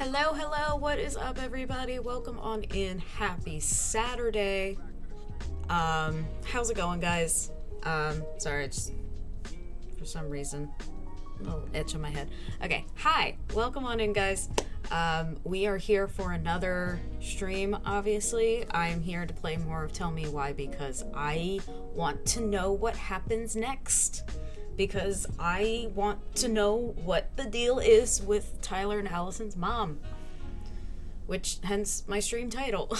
Hello, what is up, everybody? Welcome on in. Happy Saturday. How's it going, guys? Sorry, just for some reason, a little itch on my head. Okay, hi, welcome on in, guys. We are here for another stream, obviously. I'm here to play more of Tell Me Why because I want to know what happens next. Because I want to know what the deal is with Tyler and Allison's mom. Which, hence my stream title.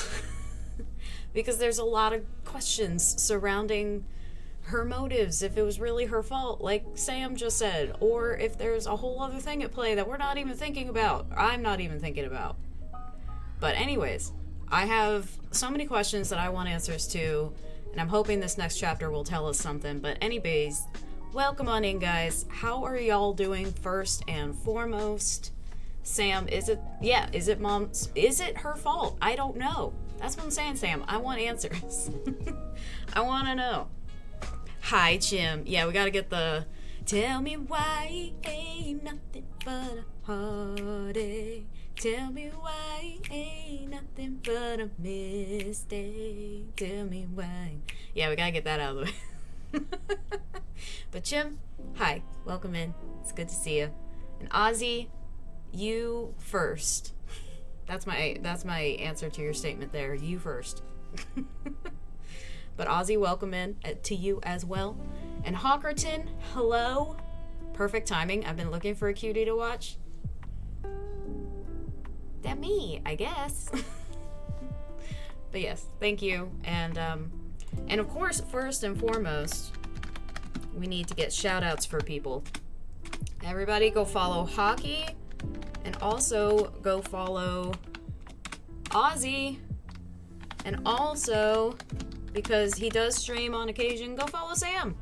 Because there's a lot of questions surrounding her motives, if it was really her fault, like Sam just said, or if there's a whole other thing at play that we're not even thinking about, I'm not even thinking about. But anyways, I have so many questions that I want answers to, and I'm hoping this next chapter will tell us something. But anyways, welcome on in, guys. How are y'all doing first and foremost? Sam, is it her fault? I don't know. That's what I'm saying, Sam. I want answers. I want to know. Hi, Jim. Yeah, we got to get the tell me why ain't nothing but a heartache. Tell me why ain't nothing but a mistake. Tell me why. Yeah, we got to get that out of the way. But Jim, hi, welcome in. It's good to see you. And Ozzy, you first. That's my answer to your statement there. You first. But Ozzy, welcome in to you as well. And Hawkerton, hello. Perfect timing. I've been looking for a cutie to watch. That me, I guess. But yes, thank you. And of course, first and foremost, we need to get shout outs for people. Everybody go follow Hockey, and also go follow Ozzy, and also, because he does stream on occasion, go follow Sam.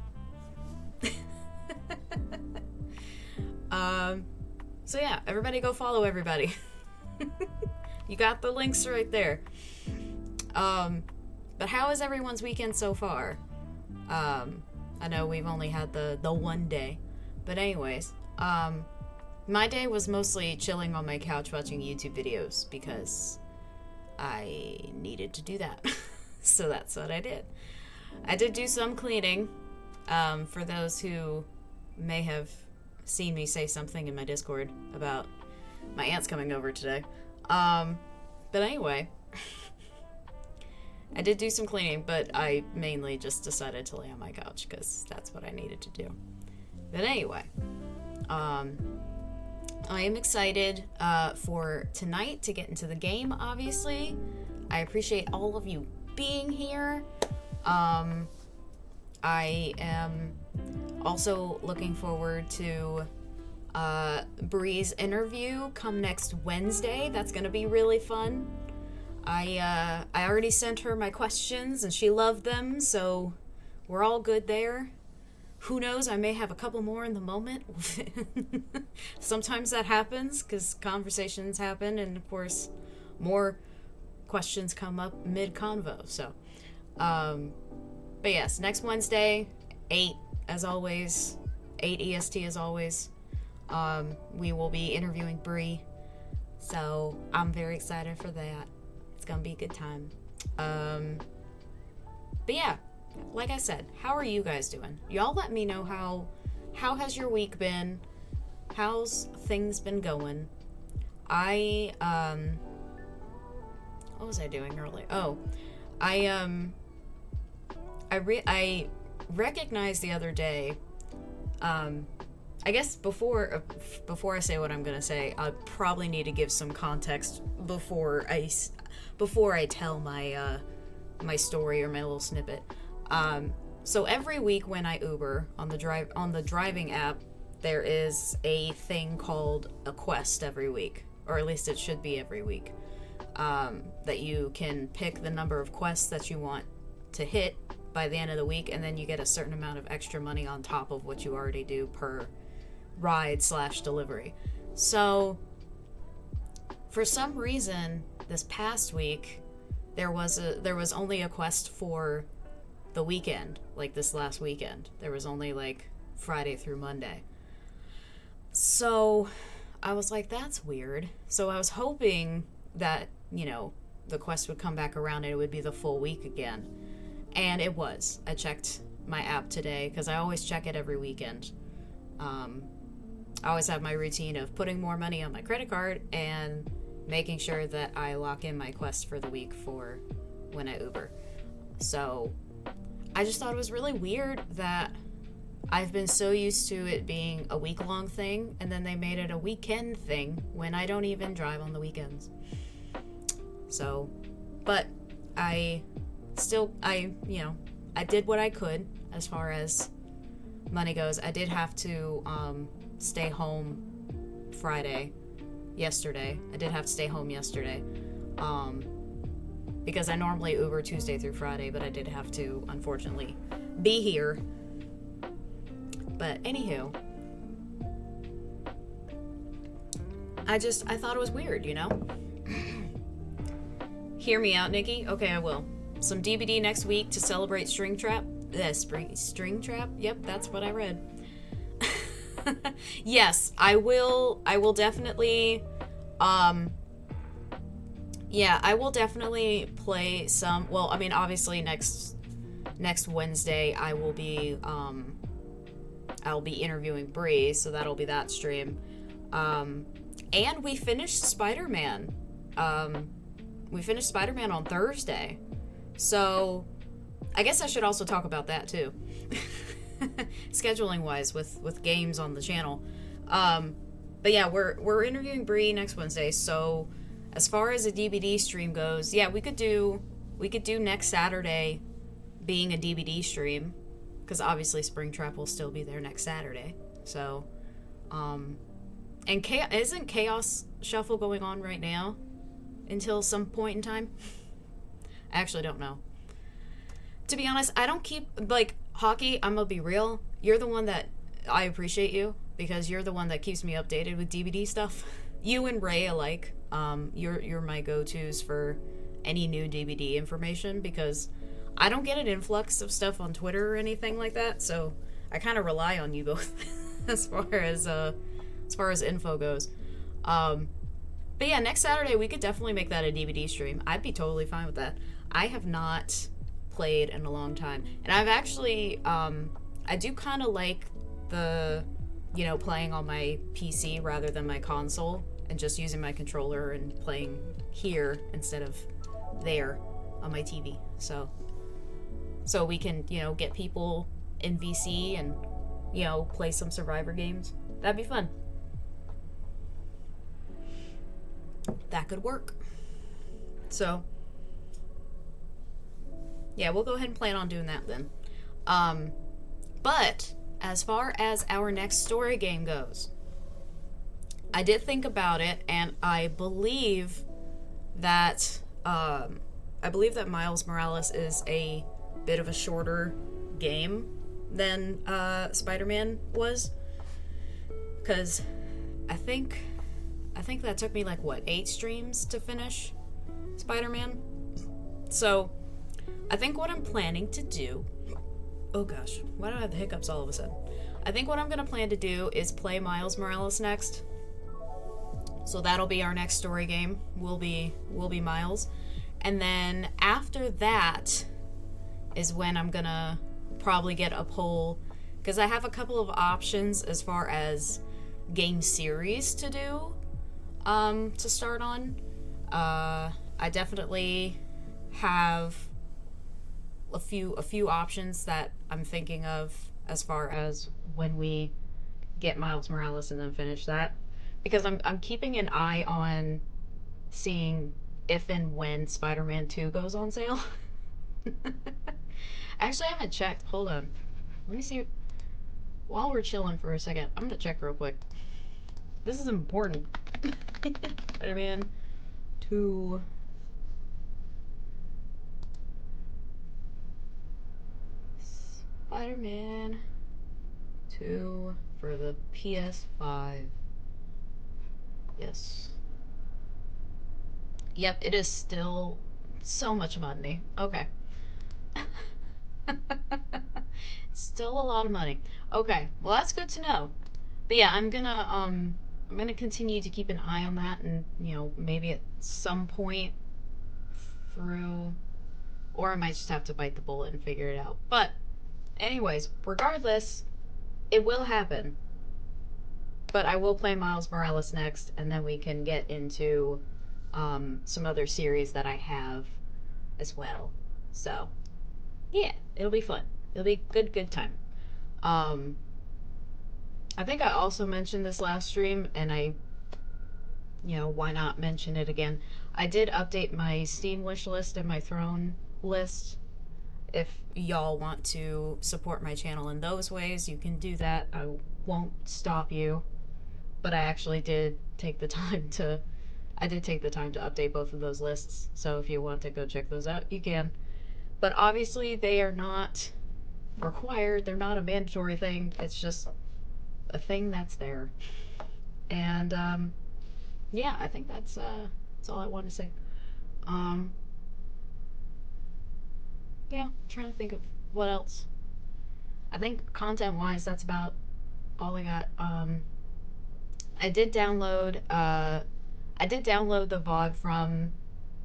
So yeah, everybody go follow everybody. You got the links right there. But how is everyone's weekend so far? I know we've only had the one day. But anyways, my day was mostly chilling on my couch watching YouTube videos because I needed to do that. So that's what I did. I did do some cleaning, for those who may have seen me say something in my Discord about my aunt's coming over today. But anyway, I did do some cleaning, but I mainly just decided to lay on my couch because that's what I needed to do. But anyway, I am excited for tonight to get into the game, obviously. I appreciate all of you being here. I am also looking forward to Bree's interview come next Wednesday. That's going to be really fun. I already sent her my questions and she loved them, so we're all good there. Who knows, I may have a couple more in the moment. Sometimes that happens because conversations happen, and of course more questions come up mid-convo. So but yes, next Wednesday, 8 as always, 8 EST as always, we will be interviewing Bree, so I'm very excited for that. It's gonna be a good time. But yeah, like I said, how are you guys doing? Y'all let me know how has your week been? How's things been going? What was I doing earlier? Oh, I recognized the other day, I guess before I say what I'm gonna say, I probably need to give some context before I tell my my story or my little snippet. So every week when I Uber on the driving app, there is a thing called a quest every week, or at least it should be every week, that you can pick the number of quests that you want to hit by the end of the week, and then you get a certain amount of extra money on top of what you already do per ride/delivery. So for some reason this past week there was only a quest for the weekend. Like this last weekend there was only like Friday through Monday. So I was like, that's weird. So I was hoping that, the quest would come back around and it would be the full week again. And it was. I checked my app today because I always check it every weekend. I always have my routine of putting more money on my credit card and making sure that I lock in my quest for the week for when I Uber. So I just thought it was really weird that I've been so used to it being a week-long thing, and then they made it a weekend thing when I don't even drive on the weekends. So, but I did what I could as far as money goes. I did have to stay home yesterday. I did have to stay home yesterday because I normally Uber Tuesday through Friday, but I did have to, unfortunately, be here. But anywho, I thought it was weird, Hear me out, Nikki. Okay, I will. Some DBD next week to celebrate String Trap. String Trap? Yep, that's what I read. Yes, I will definitely I will definitely play some. Well, I mean, obviously next Wednesday I will be I'll be interviewing Bree, so that'll be that stream. And we finished Spider-Man. We finished Spider-Man on Thursday. So I guess I should also talk about that too. Scheduling wise with games on the channel. But yeah, we're interviewing Bree next Wednesday. So as far as a DBD stream goes, yeah, we could do next Saturday being a DBD stream, because obviously Springtrap will still be there next Saturday. So and isn't Chaos Shuffle going on right now until some point in time? I actually don't know. To be honest, I don't keep, like, Hockey, I'm gonna be real. You're the one that I appreciate you, because you're the one that keeps me updated with DVD stuff. You and Ray alike. You're my go-tos for any new DVD information, because I don't get an influx of stuff on Twitter or anything like that, so I kind of rely on you both as far as info goes. But yeah, next Saturday we could definitely make that a DVD stream. I'd be totally fine with that. I have not played in a long time, and I've actually I do kind of like the playing on my PC rather than my console, and just using my controller and playing here instead of there on my TV. So we can get people in VC and play some Survivor games. That'd be fun. That could work. So yeah, we'll go ahead and plan on doing that then. But as far as our next story game goes, I did think about it, and I believe that Miles Morales is a bit of a shorter game than Spider-Man was, because I think that took me 8 streams to finish Spider-Man. So I think what I'm planning to do, oh gosh, why do I have the hiccups all of a sudden? I think what I'm gonna plan to do is play Miles Morales next. So that'll be our next story game. Will be Miles. And then after that is when I'm gonna probably get a poll, because I have a couple of options as far as game series to do, to start on. I definitely have a few options that I'm thinking of as far as when we get Miles Morales and then finish that, because I'm keeping an eye on seeing if and when Spider-Man 2 goes on sale. Actually, I haven't checked. Hold on. Let me see. While we're chilling for a second, I'm gonna check real quick. This is important. Spider-Man 2. Spider-Man 2 for the PS5. Yes. Yep, it is still so much money. Okay. Still a lot of money. Okay, well that's good to know. But yeah, I'm I'm gonna continue to keep an eye on that, and you know, maybe at some point through, or I might just have to bite the bullet and figure it out. But anyways, regardless, it will happen. But I will play Miles Morales next, and then we can get into some other series that I have as well. So yeah, it'll be fun. It'll be good time. Um, I think I also mentioned this last stream, and why not mention it again? I did update my Steam wish list and my Throne list. If y'all want to support my channel in those ways, you can do that. I won't stop you. But I actually did take the time to update both of those lists. So if you want to go check those out, you can. But obviously they are not required. They're not a mandatory thing. It's just a thing that's there. And yeah, I think that's all I want to say. Yeah, I'm trying to think of what else. I think content-wise, that's about all I got. I did download the VOD from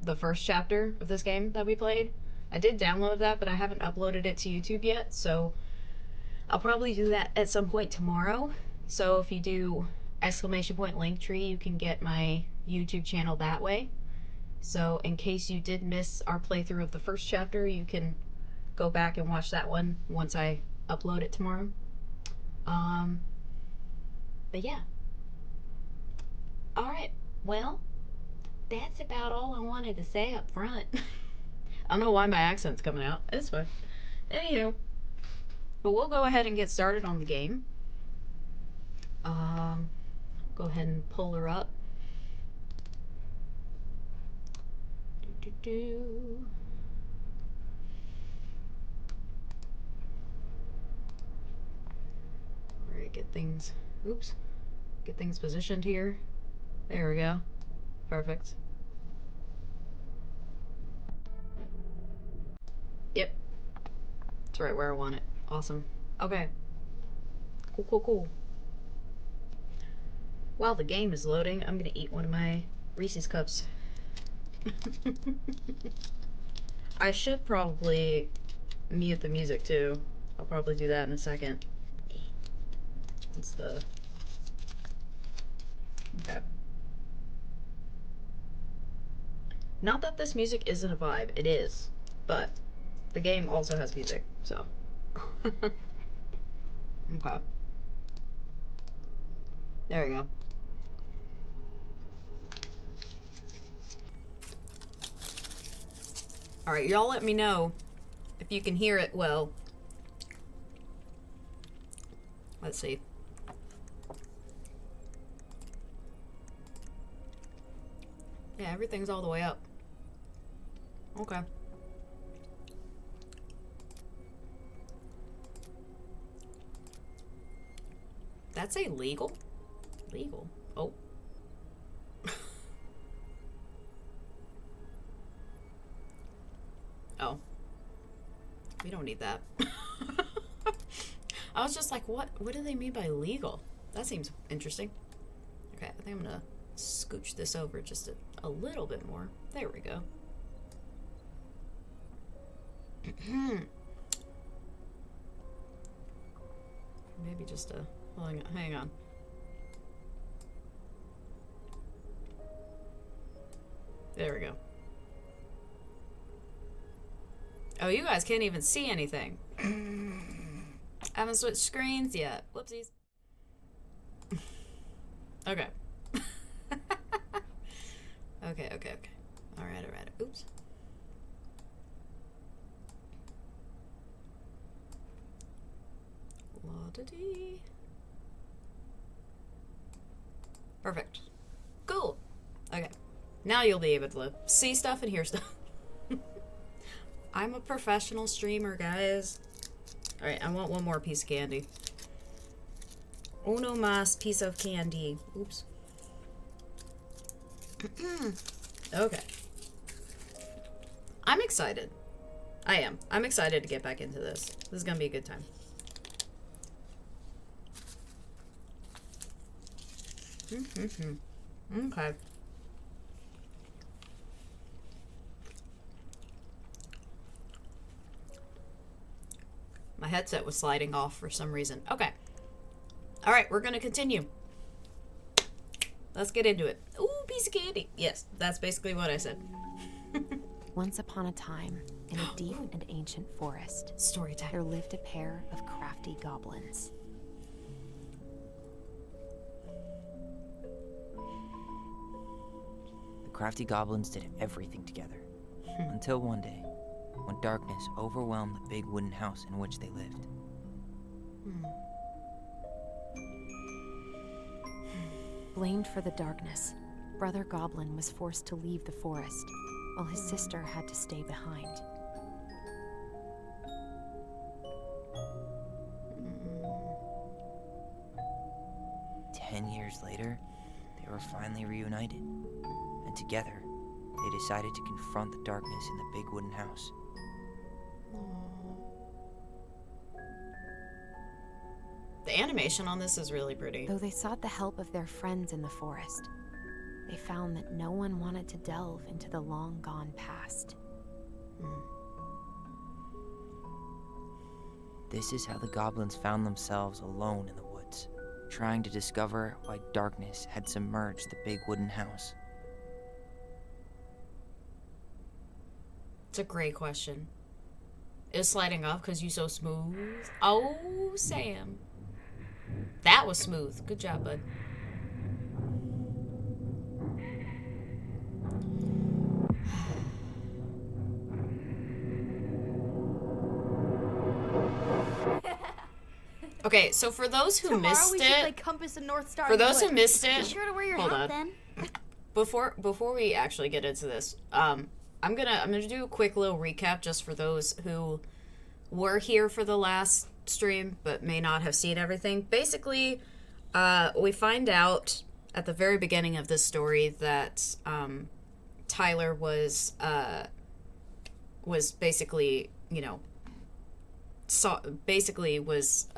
the first chapter of this game that we played. I did download that, but I haven't uploaded it to YouTube yet, so I'll probably do that at some point tomorrow. So if you do !Linktree, you can get my YouTube channel that way. So in case you did miss our playthrough of the first chapter, you can go back and watch that one once I upload it tomorrow. But yeah. Alright, well, that's about all I wanted to say up front. I don't know why my accent's coming out. It's fine. Anywho, but we'll go ahead and get started on the game. Go ahead and pull her up. Alright, get things positioned here. There we go. Perfect. Yep. It's right where I want it. Awesome. Okay. Cool. While the game is loading, I'm gonna eat one of my Reese's Cups. I should probably mute the music too. I'll probably do that in a second. It's the... Okay. Not that this music isn't a vibe, it is. But the game also has music, so. Okay. There we go. Alright, y'all let me know if you can hear it well. Let's see. Yeah, everything's all the way up. Okay. That's a legal? Legal. Oh. Oh. We don't need that. I was just like, what do they mean by legal? That seems interesting. Okay, I think I'm gonna scooch this over just a little bit more. There we go. Maybe just hang on. There we go. Oh, you guys can't even see anything. I haven't switched screens yet. Whoopsies. Okay. Okay. Alright. Oops. La-da-dee. Perfect. Cool. Okay. Now you'll be able to see stuff and hear stuff. I'm a professional streamer, guys. Alright, I want one more piece of candy. Uno más piece of candy. Oops. Okay. I'm excited. I am. I'm excited to get back into this. This is gonna be a good time. Okay. My headset was sliding off for some reason. Okay. All right, we're going to continue. Let's get into it. Ooh, piece of candy. Yes, that's basically what I said. Once upon a time, in a deep and ancient forest, Story time. there lived a pair of crafty goblins. The crafty goblins did everything together, until one day, when darkness overwhelmed the big wooden house in which they lived. Blamed for the darkness, Brother Goblin was forced to leave the forest, while his sister had to stay behind. 10 years later, they were finally reunited, and together, they decided to confront the darkness in the big wooden house. The animation on this is really pretty. Though they sought the help of their friends in the forest, they found that no one wanted to delve into the long-gone past. This is how the goblins found themselves alone in the woods, trying to discover why darkness had submerged the big wooden house. It's a great question. Is sliding off because you so smooth? Oh, Sam. That was smooth. Good job, bud. Okay, so for those who Tomorrow missed we it, should play Compass and North Star. for those who Wood. missed Be it, sure to wear your hold hat on. then. Before we actually get into this, I'm gonna do a quick little recap just for those who were here for the last stream but may not have seen everything. Basically, we find out at the very beginning of this story that Tyler was basically, you know, was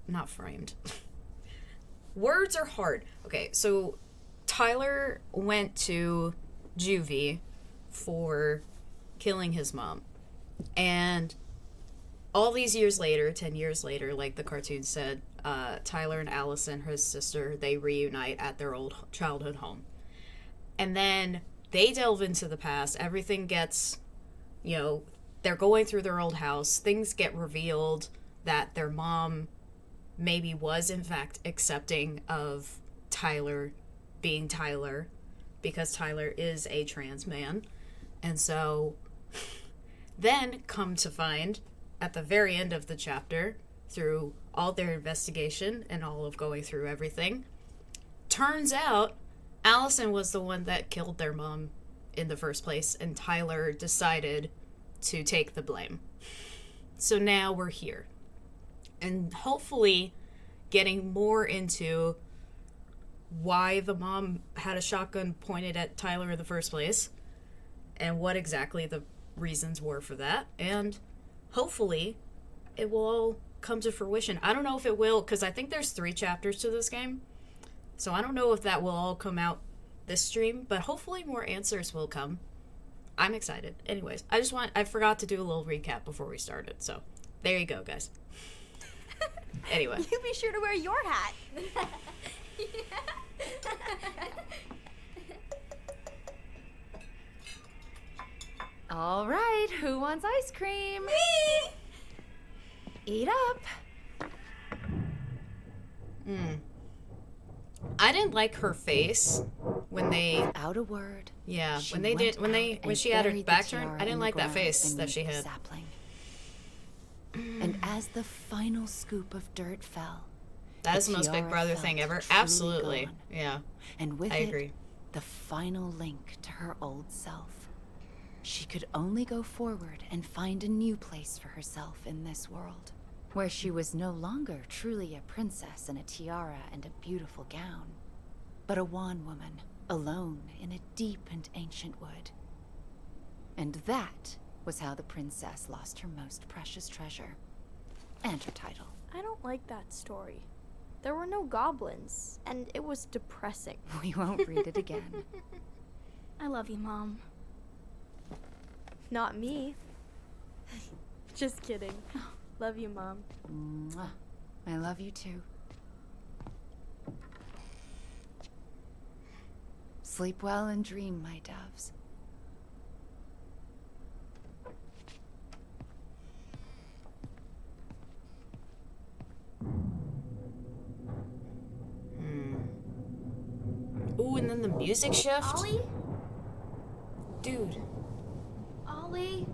not framed. Words are hard. Okay, so Tyler went to juvie for killing his mom. And all these years later, 10 years later, like the cartoon said, Tyler and Allison, his sister, they reunite at their old childhood home. And then they delve into the past. Everything gets, you know, they're going through their old house. Things get revealed that their mom maybe was, in fact, accepting of Tyler being Tyler, because Tyler is a trans man. And so then come to find at the very end of the chapter, through all their investigation and all of going through everything, turns out Allison was the one that killed their mom in the first place, and Tyler decided to take the blame. So now we're here. And hopefully getting more into why the mom had a shotgun pointed at Tyler in the first place, and what exactly the reasons were for that, and hopefully it will all come to fruition. I don't know if it will, because I think there's 3 chapters to this game, so I don't know if that will all come out this stream, but hopefully more answers will come. I'm excited. Anyways, I forgot to do a little recap before we started, so there you go, guys. Anyway. You be sure to wear your hat. All right, who wants ice cream? Me! Eat up. I didn't like her face when they, Without a word, yeah, she when went she out had her and buried back the turned, tiara I didn't in like the that ground face that beneath she the had. sapling. And as the final scoop of dirt fell, That is the most Big tiara Brother felt thing ever. truly Absolutely. gone. Yeah, and with I it, agree. the final link to her old self. She could only go forward and find a new place for herself in this world, where she was no longer truly a princess in a tiara and a beautiful gown, but a wan woman, alone in a deep and ancient wood. And that was how the princess lost her most precious treasure, and her title. I don't like that story. There were no goblins, and it was depressing. We won't read it again. I love you, Mom. Not me. Just kidding. Love you, Mom. Mwah. I love you too. Sleep well and dream, my doves. Ooh, and then the music shift. Ollie? Dude. Ollie?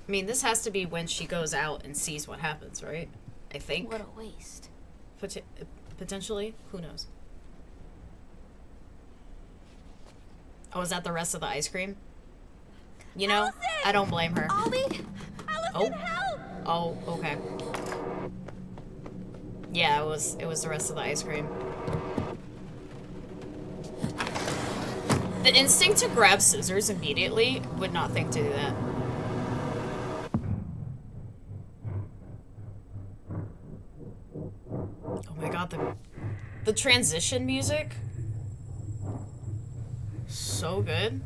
I mean, this has to be when she goes out and sees what happens, right? I think. What a waste. Potentially? Who knows? Oh, is that the rest of the ice cream? You know, Allison! I don't blame her. Ollie! Allison, Oh. help! Oh, okay. Yeah, it was the rest of the ice cream. The instinct to grab scissors immediately, would not think to do that. Oh my god, the transition music, so good.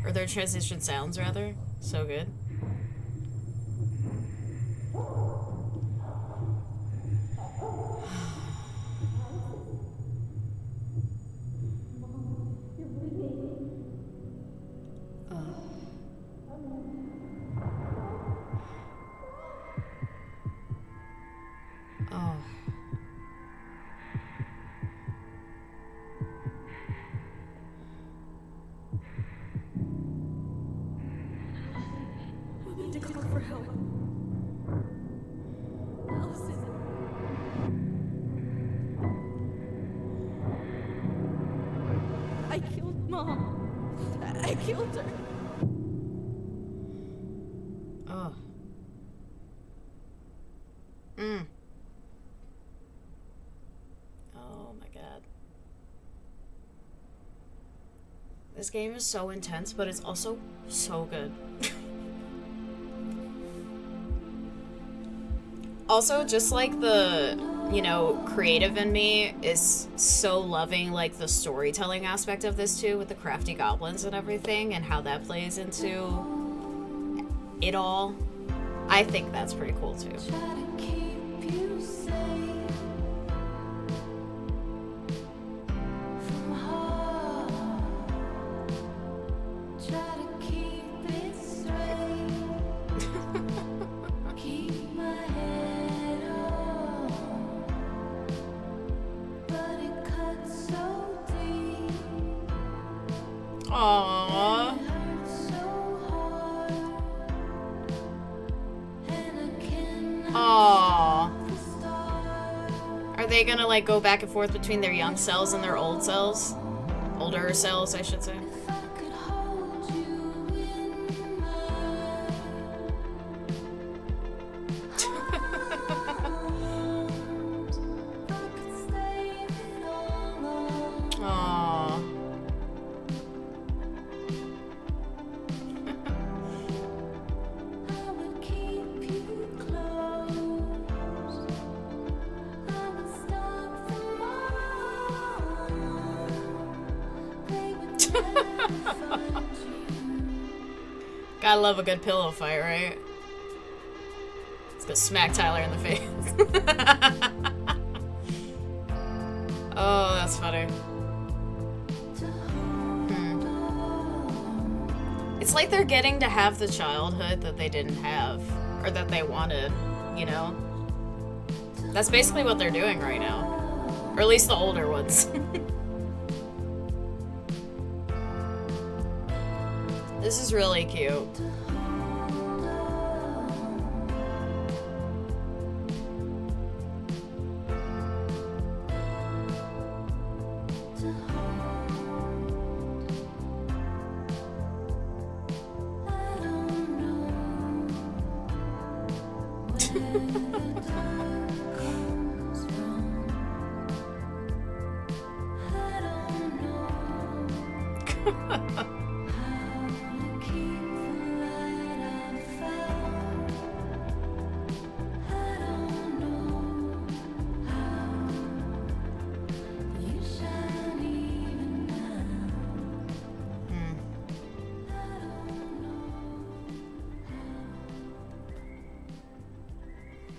Or their transition sounds, rather, so good. Oh. We need to call for help. Allison. I killed Mom. I killed her. Oh. Oh my god. This game is so intense, but it's also so good. Also, just like the, you know, creative in me is so loving like the storytelling aspect of this too, with the crafty goblins and everything, and how that plays into it all. I think that's pretty cool too. Aww. Aww. Are they gonna like go back and forth between their young selves and their old selves? Older selves, I should say. Aww. Gotta love a good pillow fight, right? Let's go smack Tyler in the face. Oh, that's funny. It's like they're getting to have the childhood that they didn't have, or that they wanted, you know? That's basically what they're doing right now. Or at least the older ones. This is really cute.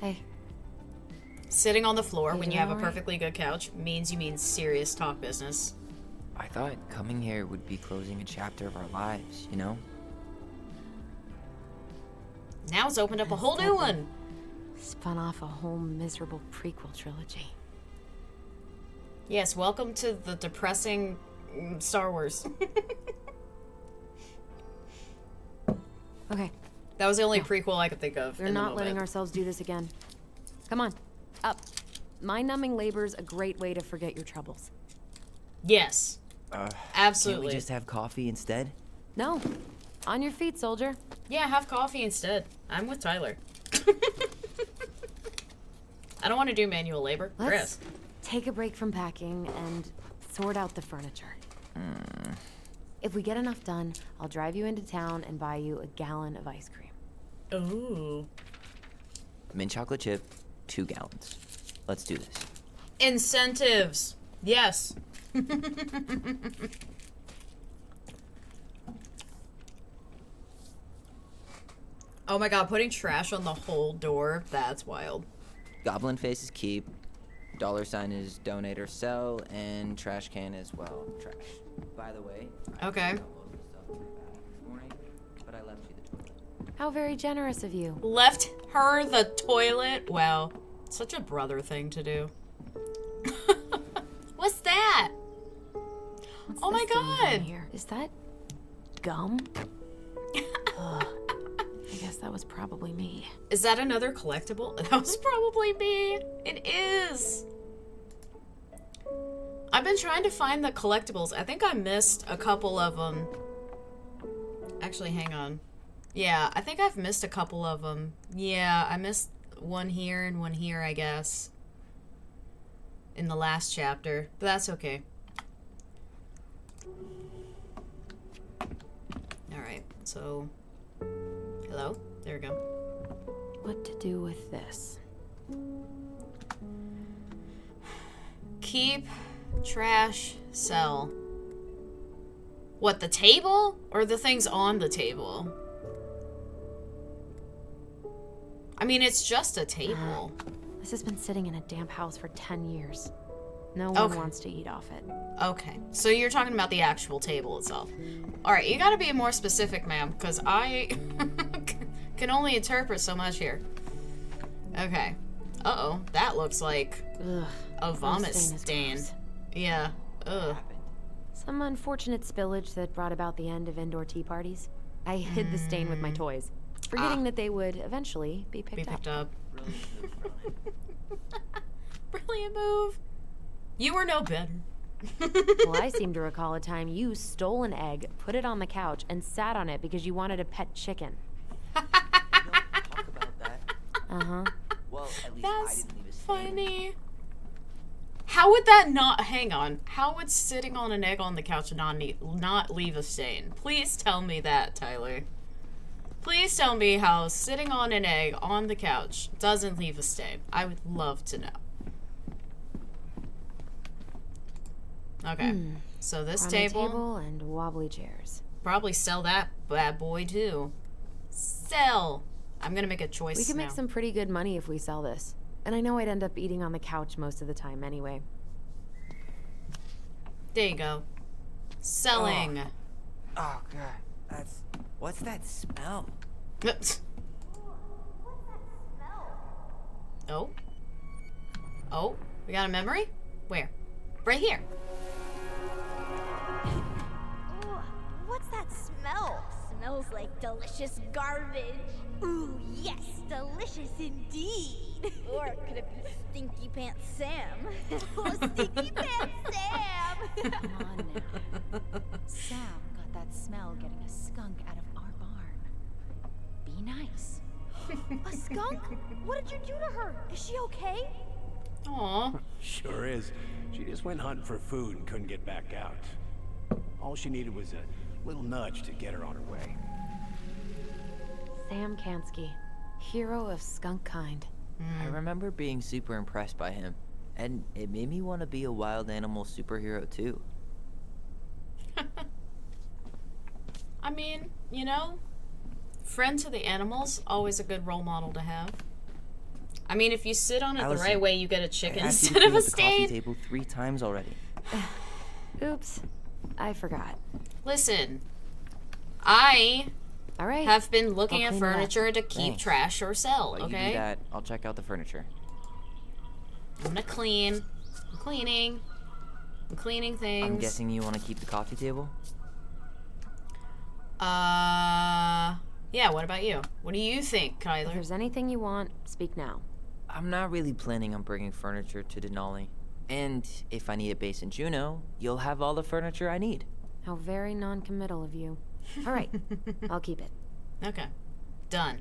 Hey, Sitting on the floor when you have a alright? perfectly good couch means you mean serious talk business. I thought coming here would be closing a chapter of our lives, you know? Now it's opened up a whole new one. Spun off a whole miserable prequel trilogy. Yes, welcome to the depressing Star Wars. Okay, That was the only prequel I could think of. we're in the not letting moment. ourselves do this again. Come on, up. Mind-numbing labor's a great way to forget your troubles. Yes, Can't absolutely. we just have coffee instead? No, on your feet, soldier. Yeah, have coffee instead. I'm with Tyler. I don't want to do manual labor. Let's Chris. take a break from packing and sort out the furniture. If we get enough done, I'll drive you into town and buy you a gallon of ice cream. Ooh. Mint chocolate chip, 2 gallons. Let's do this. Incentives. Yes. Oh my god, putting trash on the whole door, that's wild. Goblin face is keep. $sign is donate or sell, and trash can as well. Trash. By the way, Okay. I got most of the stuff in my bag this morning, but I left you the toilet. How very generous of you. Left her the toilet? Wow. Such a brother thing to do. What's that? What's Oh my this doing down God. Here? Is that gum? Ugh. I guess that was probably me. Is that another collectible? That was probably me. It is. I've been trying to find the collectibles. I think I missed a couple of them. Actually, hang on. Yeah, I think I've missed a couple of them. Yeah, I missed one here and one here, I guess. In the last chapter. But that's okay. Alright, so... Hello? There we go. What to do with this? Keep, trash, sell. What, the table? Or the things on the table? I mean, it's just a table. This has been sitting in a damp house for 10 years. No one Okay. wants to eat off it. Okay, so you're talking about the actual table itself. Alright, you gotta be more specific, ma'am, because I can only interpret so much here. Okay. Uh-oh, that looks like Ugh. a vomit stain is stain. gross. Yeah. Ugh. Happened. Some unfortunate spillage that brought about the end of indoor tea parties. I hid the stain with my toys, forgetting that they would eventually be picked Be picked up. Brilliant move, Ronan. Brilliant move. You were no better. Well, I seem to recall a time you stole an egg, put it on the couch, and sat on it because you wanted a pet chicken. We don't talk about that. Uh-huh. Well, at least I That's didn't leave a stain. funny. How would that not... Hang on. How would sitting on an egg on the couch not leave a stain? Please tell me that, Tyler. Please tell me how sitting on an egg on the couch doesn't leave a stain. I would love to know. Okay. So this On a table, table and wobbly chairs. probably sell that bad boy too. Sell. I'm gonna make a choice We could make now. some pretty good money if we sell this. And I know I'd end up eating on the couch most of the time anyway. There you go. Selling. Oh, God. What's that smell? Oh. Oh, we got a memory? Where? Right here. Ooh, what's that smell? Smells like delicious garbage. Ooh, yes, delicious indeed. Or could it be Stinky Pants Sam? Oh, Stinky Pants Sam! Come on now. Sam got that smell getting a skunk out of our barn. Be nice. A skunk? What did you do to her? Is she okay? Aw. Sure is. She just went hunting for food and couldn't get back out. All she needed was a little nudge to get her on her way. Sam Kansky, hero of skunk kind. I remember being super impressed by him, and it made me want to be a wild animal superhero too. I mean, you know, friend to the animals, always a good role model to have. I mean, if you sit on it the right way, you get a chicken I asked you instead to of clean a up the coffee stain. table 3 times already. Oops, I forgot. Listen, I All right. have been looking I'll at clean it up. furniture to keep Thanks. trash or sell, While you do okay? that, I'll check out the furniture. I'm gonna clean. I'm cleaning. I'm cleaning things. I'm guessing you want to keep the coffee table? Yeah, what about you? What do you think, If Kyler? there's anything you want, speak now. I'm not really planning on bringing furniture to Denali. And if I need a base in Juneau, you'll have all the furniture I need. How very non-committal of you. All right, I'll keep it. Okay. Done.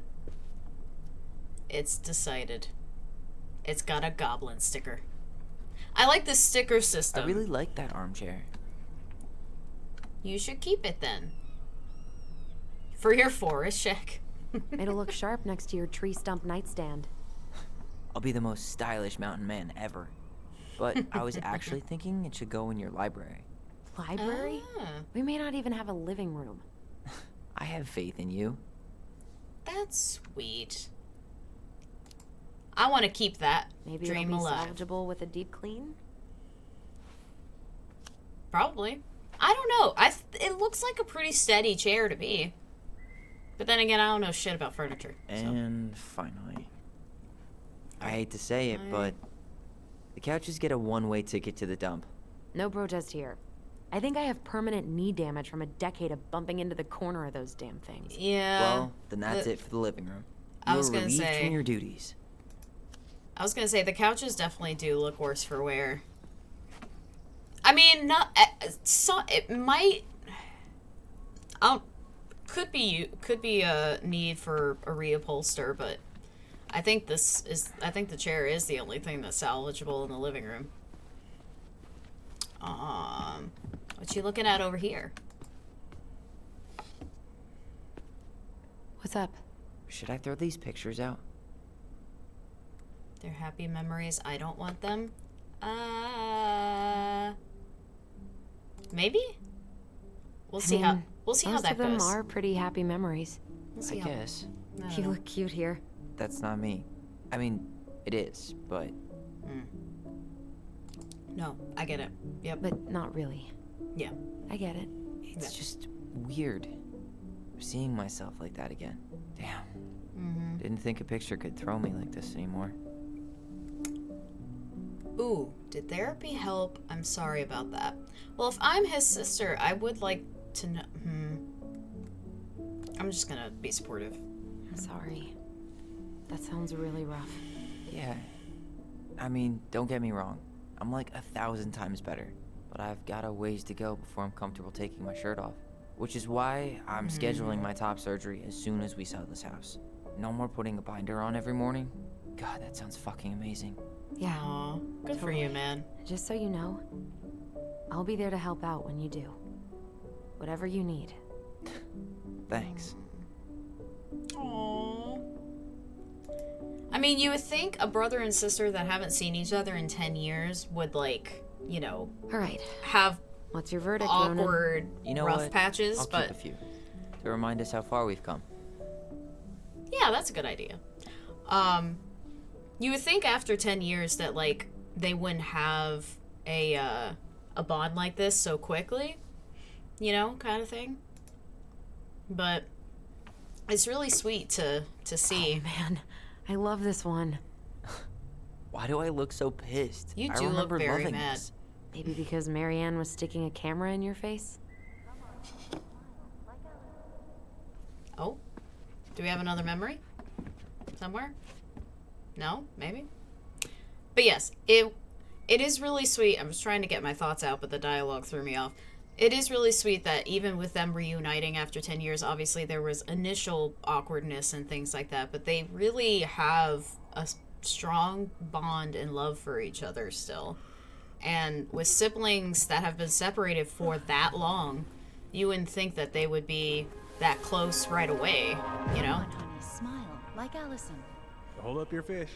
It's decided. It's got a goblin sticker. I like the sticker system. I really like that armchair. You should keep it then. For your forest check. It'll look sharp next to your tree stump nightstand. I'll be the most stylish mountain man ever. But I was actually thinking it should go in your library. Library? Ah, We may not even have a living room. I have faith in you. that's sweet. I want to keep that Maybe dream it'll be alive. salvageable with a deep clean? Probably. I don't know. It looks like a pretty steady chair to me. But then again, I don't know shit about furniture. So. And finally, I hate to say it, but the couches get a one-way ticket to the dump. No protest here. I think I have permanent knee damage from a decade of bumping into the corner of those damn things. Yeah. Well, then that's it for the living room. I You was are gonna relieved say- from your duties. I was gonna say the couches definitely do look worse for wear. I mean, not so. It might. Could be a need for a reupholster, but I think the chair is the only thing that's salvageable in the living room. What you looking at over here? What's up? Should I throw these pictures out? They're happy memories. I don't want them. Maybe. We'll see how Most that of them goes. are pretty happy memories. We'll I see how. guess. I don't You know. look cute here. That's not me. I mean, it is, but No, I get it. Yep. But not really. Yeah. I get it. it's just weird seeing myself like that again. Damn. Didn't think a picture could throw me like this anymore. Ooh, did therapy help? I'm sorry about that. Well, if I'm his sister, I would like to know. I'm just gonna be supportive. I'm sorry. That sounds really rough. Yeah. I mean, don't get me wrong. I'm like 1,000 times better. But I've got a ways to go before I'm comfortable taking my shirt off. Which is why I'm scheduling my top surgery as soon as we sell this house. No more putting a binder on every morning. God, that sounds fucking amazing. Yeah. Aw, good for you, man. Just so you know, I'll be there to help out when you do. Whatever you need. Thanks. Aww. I mean, you would think a brother and sister that haven't seen each other in 10 years would, like, you know, All right. have What's your verdict, Ronan? awkward, You know rough what? patches, I'll but keep a few. To remind us how far we've come. yeah, that's a good idea. You would think after 10 years that, like, they wouldn't have a bond like this so quickly, you know, kind of thing. But it's really sweet to see. Man, I love this one. Why do I look so pissed? You I do look remember very loving mad. this. Maybe because Marianne was sticking a camera in your face? Oh, do we have another memory somewhere? No, maybe. But yes, it is really sweet. I'm just trying to get my thoughts out, but the dialogue threw me off. It is really sweet that even with them reuniting after 10 years, obviously there was initial awkwardness and things like that, but they really have a strong bond and love for each other still. And with siblings that have been separated for that long, you wouldn't think that they would be that close right away, you know? Come on, honey, smile, like Allison. Hold up your fish.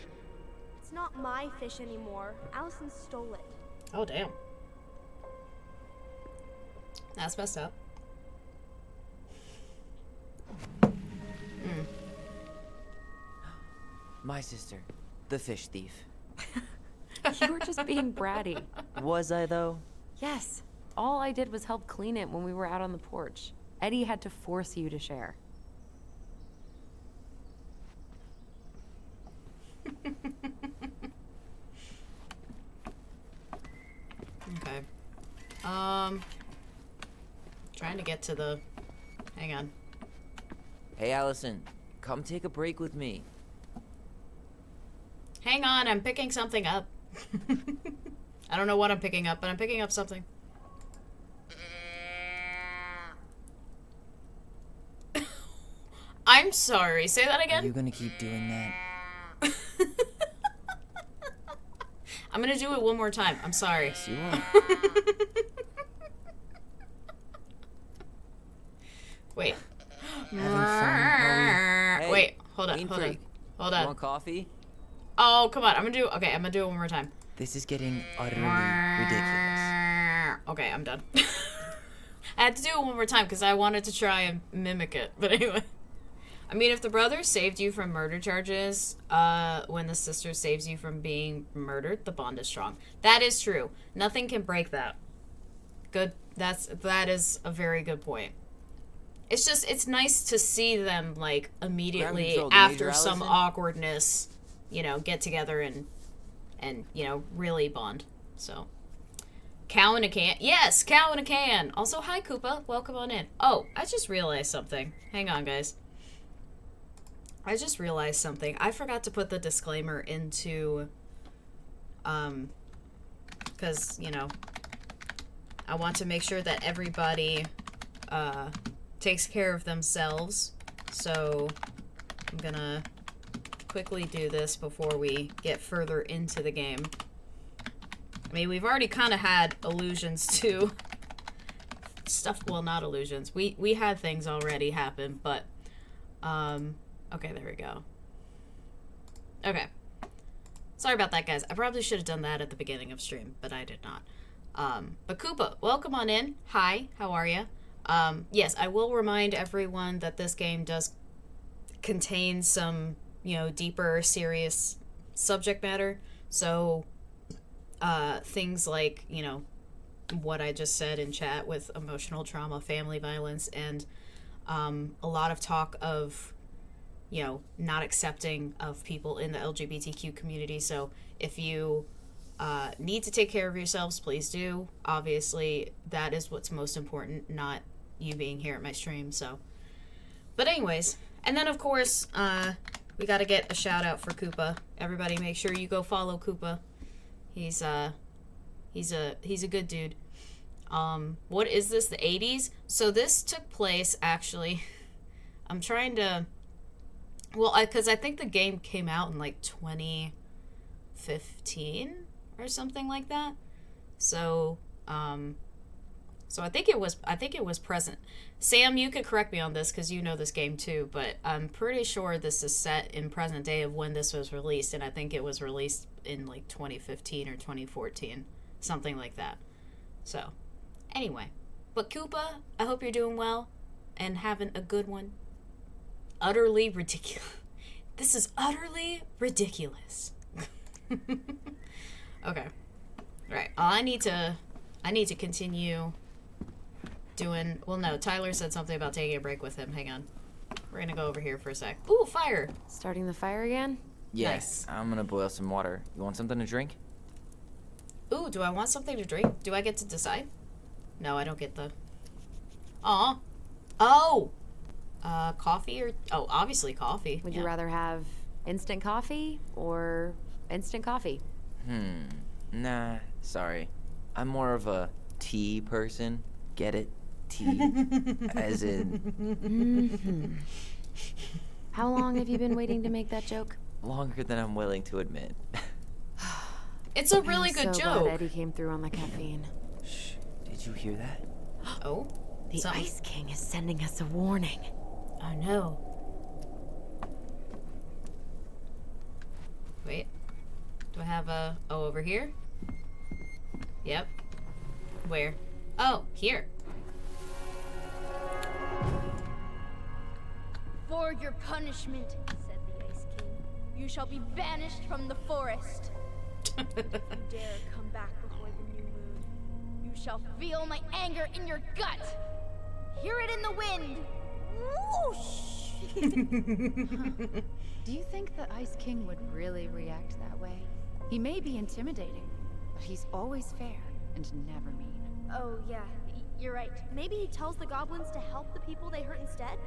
It's not my fish anymore. Allison stole it. Oh, damn. That's messed up. My sister, the fish thief. You were just being bratty. Was I, though? Yes. All I did was help clean it when we were out on the porch. Eddie had to force you to share. Okay. Trying to get to the... Hang on. Hey, Allison, come take a break with me. Hang on, I'm picking something up. I don't know what I'm picking up, but I'm picking up something. I'm sorry, say that Are again? you gonna keep doing that? I'm gonna do it one more time. I'm sorry. Yes, you are. Wait. Having fun, are we? Hey, Wait, hold on, Clean hold on. Freak, Hold you on. want coffee? Oh, come on. I'm gonna do it one more time. This is getting utterly ridiculous. Okay, I'm done. I had to do it one more time because I wanted to try and mimic it. But anyway. I mean, if the brother saved you from murder charges, when the sister saves you from being murdered, the bond is strong. That is true. Nothing can break that. Good. That is a very good point. It's just, it's nice to see them, like, immediately control, the after Major some Allison? awkwardness, you know, get together and, you know, really bond. So. Cow in a can. Yes, cow in a can. Also, hi, Koopa. Welcome on in. Oh, I just realized something. Hang on, guys. I just realized something. I forgot to put the disclaimer into, because, you know, I want to make sure that everybody, takes care of themselves. So, I'm gonna quickly do this before we get further into the game. I mean, we've already kind of had allusions to stuff. Well, not allusions. We had things already happen, but, okay, there we go. Okay. Sorry about that, guys. I probably should have done that at the beginning of stream, but I did not. But Koopa, welcome on in. Hi, how are you? Yes, I will remind everyone that this game does contain some, you know, deeper, serious subject matter. So, things like, you know, what I just said in chat with emotional trauma, family violence, and, a lot of talk of, you know, not accepting of people in the LGBTQ community. So if you need to take care of yourselves, please do. Obviously, that is what's most important, not you being here at my stream. So, but anyways, and then of course, we got to get a shout out for Koopa. Everybody, make sure you go follow Koopa. He's a good dude. What is this? The 80s? So this took place actually. I'm trying to. Well, because I think the game came out in like 2015 or something like that. So, so I think it was present. Sam, you could correct me on this because you know this game too, but I'm pretty sure this is set in present day of when this was released, and I think it was released in like 2015 or 2014, something like that. So, anyway, but Koopa, I hope you're doing well and having a good one. Utterly ridiculous. This is utterly ridiculous. Okay. Right. I need to continue doing. Well, no. Tyler said something about taking a break with him. Hang on. We're gonna go over here for a sec. Ooh, fire. Starting the fire again? Yes. Nice. I'm gonna boil some water. You want something to drink? Ooh, do I want something to drink? Do I get to decide? No, I don't get the. Aw. Oh. Coffee or... Oh, obviously coffee. Would you rather have instant coffee or instant coffee? Nah, sorry. I'm more of a tea person. Get it? Tea. As in, How long have you been waiting to make that joke? longer than I'm willing to admit. It's a really I'm good so joke. glad Eddie came through on the caffeine. Shh. Did you hear that? Oh, The something- Ice King is sending us a warning. Oh no. Wait. Do I have a... Oh, over here? Yep. Where? Oh, here. For your punishment, said the Ice King, you shall be banished from the forest. If you dare come back before the new moon, you shall feel my anger in your gut. Hear it in the wind. Whoosh! Do you think the Ice King would really react that way? He may be intimidating, but he's always fair and never mean. Oh, yeah, you're right. Maybe he tells the goblins to help the people they hurt instead?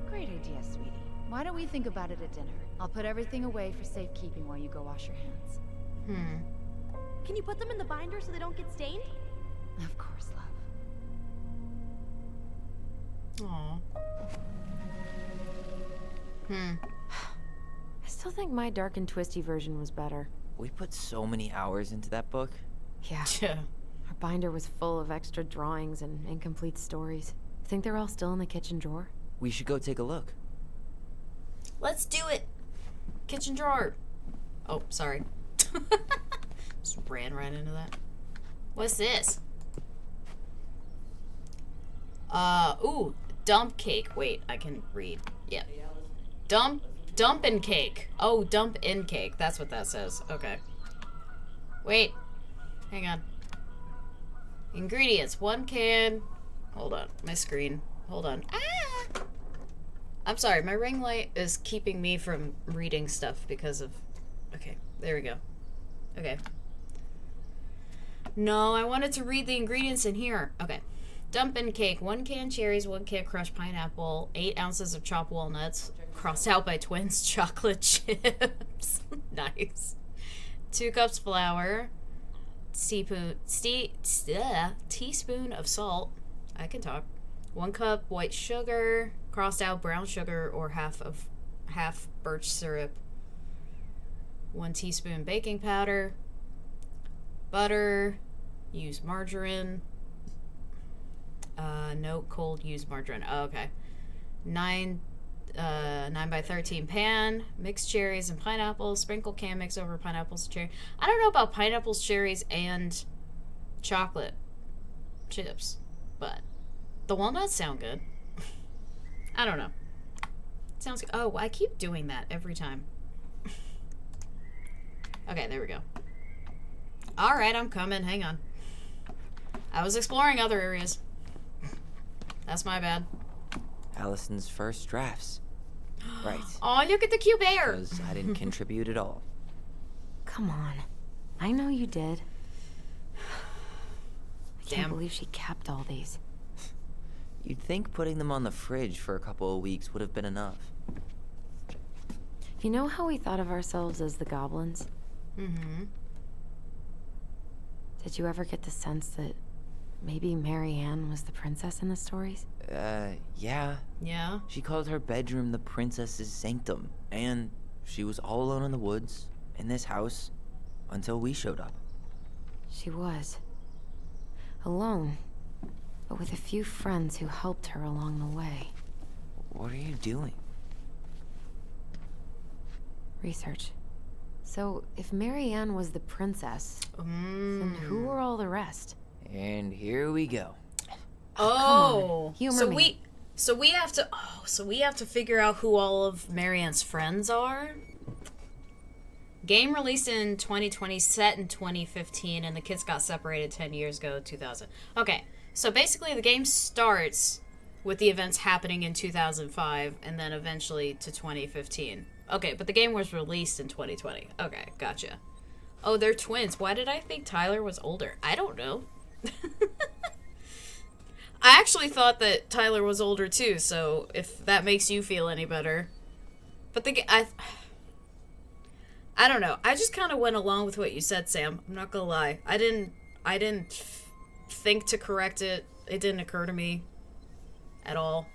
Great idea, sweetie. Why don't we think about it at dinner? I'll put everything away for safekeeping while you go wash your hands. Can you put them in the binder so they don't get stained? Of course, love. Aw. I still think my dark and twisty version was better. We put so many hours into that book. Yeah, Yeah. our binder was full of extra drawings and incomplete stories. Think they're all still in the kitchen drawer? We should go take a look. Let's do it. Kitchen drawer. Oh, sorry. Just ran right into that. What's this? Ooh, dump cake. Wait, I can read. Yeah. Dump in cake. Oh, dump in cake. That's what that says. Okay. Wait. Hang on. Ingredients. 1 can. Hold on. My screen. Hold on. Ah! I'm sorry. My ring light is keeping me from reading stuff because of... Okay. There we go. Okay. No, I wanted to read the ingredients in here. Okay. Dump in cake. 1 can cherries, 1 can crushed pineapple, 8 ounces of chopped walnuts, crossed out by twins chocolate chips. Nice. 2 cups flour, teaspoon of salt. I can talk. 1 cup white sugar, crossed out brown sugar or half birch syrup. 1 teaspoon baking powder, butter, use margarine. No cold, use margarine. Oh, okay. 9 by 13 pan, mix cherries and pineapples, sprinkle can mix over pineapples and cherry. I don't know about pineapples, cherries, and chocolate chips, but the walnuts sound good. I don't know. Sounds good. Oh, I keep doing that every time. Okay, there we go. All right, I'm coming. Hang on. I was exploring other areas. That's my bad. Allison's first drafts. Right. Oh, look at the cute bear. Because I didn't contribute at all. Come on. I know you did. I can't Damn. believe she kept all these. You'd think putting them on the fridge for a couple of weeks would have been enough. You know how we thought of ourselves as the goblins? Mm-hmm. Did you ever get the sense that maybe Marianne was the princess in the stories? Yeah. Yeah. She called her bedroom the princess's sanctum. And she was all alone in the woods, in this house, until we showed up. She was. Alone. But with a few friends who helped her along the way. What are you doing? Research. So, if Marianne was the princess, then who were all the rest? And here we go. Oh, Humor so me. we have to figure out who all of Marianne's friends are. Game released in 2020, set in 2015, and the kids got separated 10 years ago, 2000. Okay, so basically the game starts with the events happening in 2005 and then eventually to 2015. Okay, but the game was released in 2020. Okay, gotcha. Oh, they're twins. Why did I think Tyler was older? I don't know. I actually thought that Tyler was older too, so if that makes you feel any better. But I don't know. I just kind of went along with what you said, Sam. I'm not gonna lie. I didn't think to correct it. it didn't occur to me at all.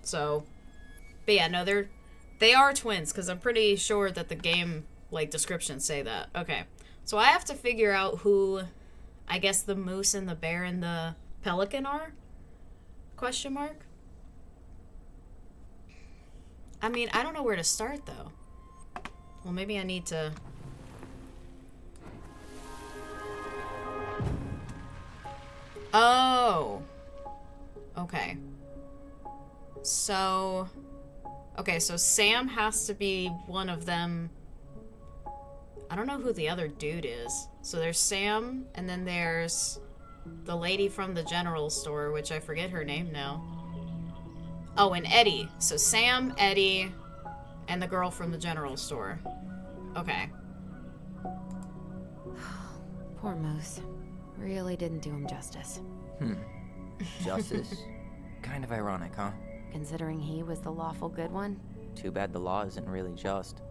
So, but yeah, no, they are twins, because I'm pretty sure that the game, like, descriptions say that. Okay, so I have to figure out who, I guess, the moose and the bear and the pelican are? Question mark? I mean, I don't know where to start, though. Well, maybe I need to... Oh. Okay. So... Okay, so Sam has to be one of them. I don't know who the other dude is. So there's Sam, and then there's the lady from the general store, which I forget her name now. Oh, and Eddie. So Sam, Eddie, and the girl from the general store. Okay. Poor Moose. Really didn't do him justice. Justice? Kind of ironic, huh? Considering he was the lawful good one. Too bad the law isn't really just.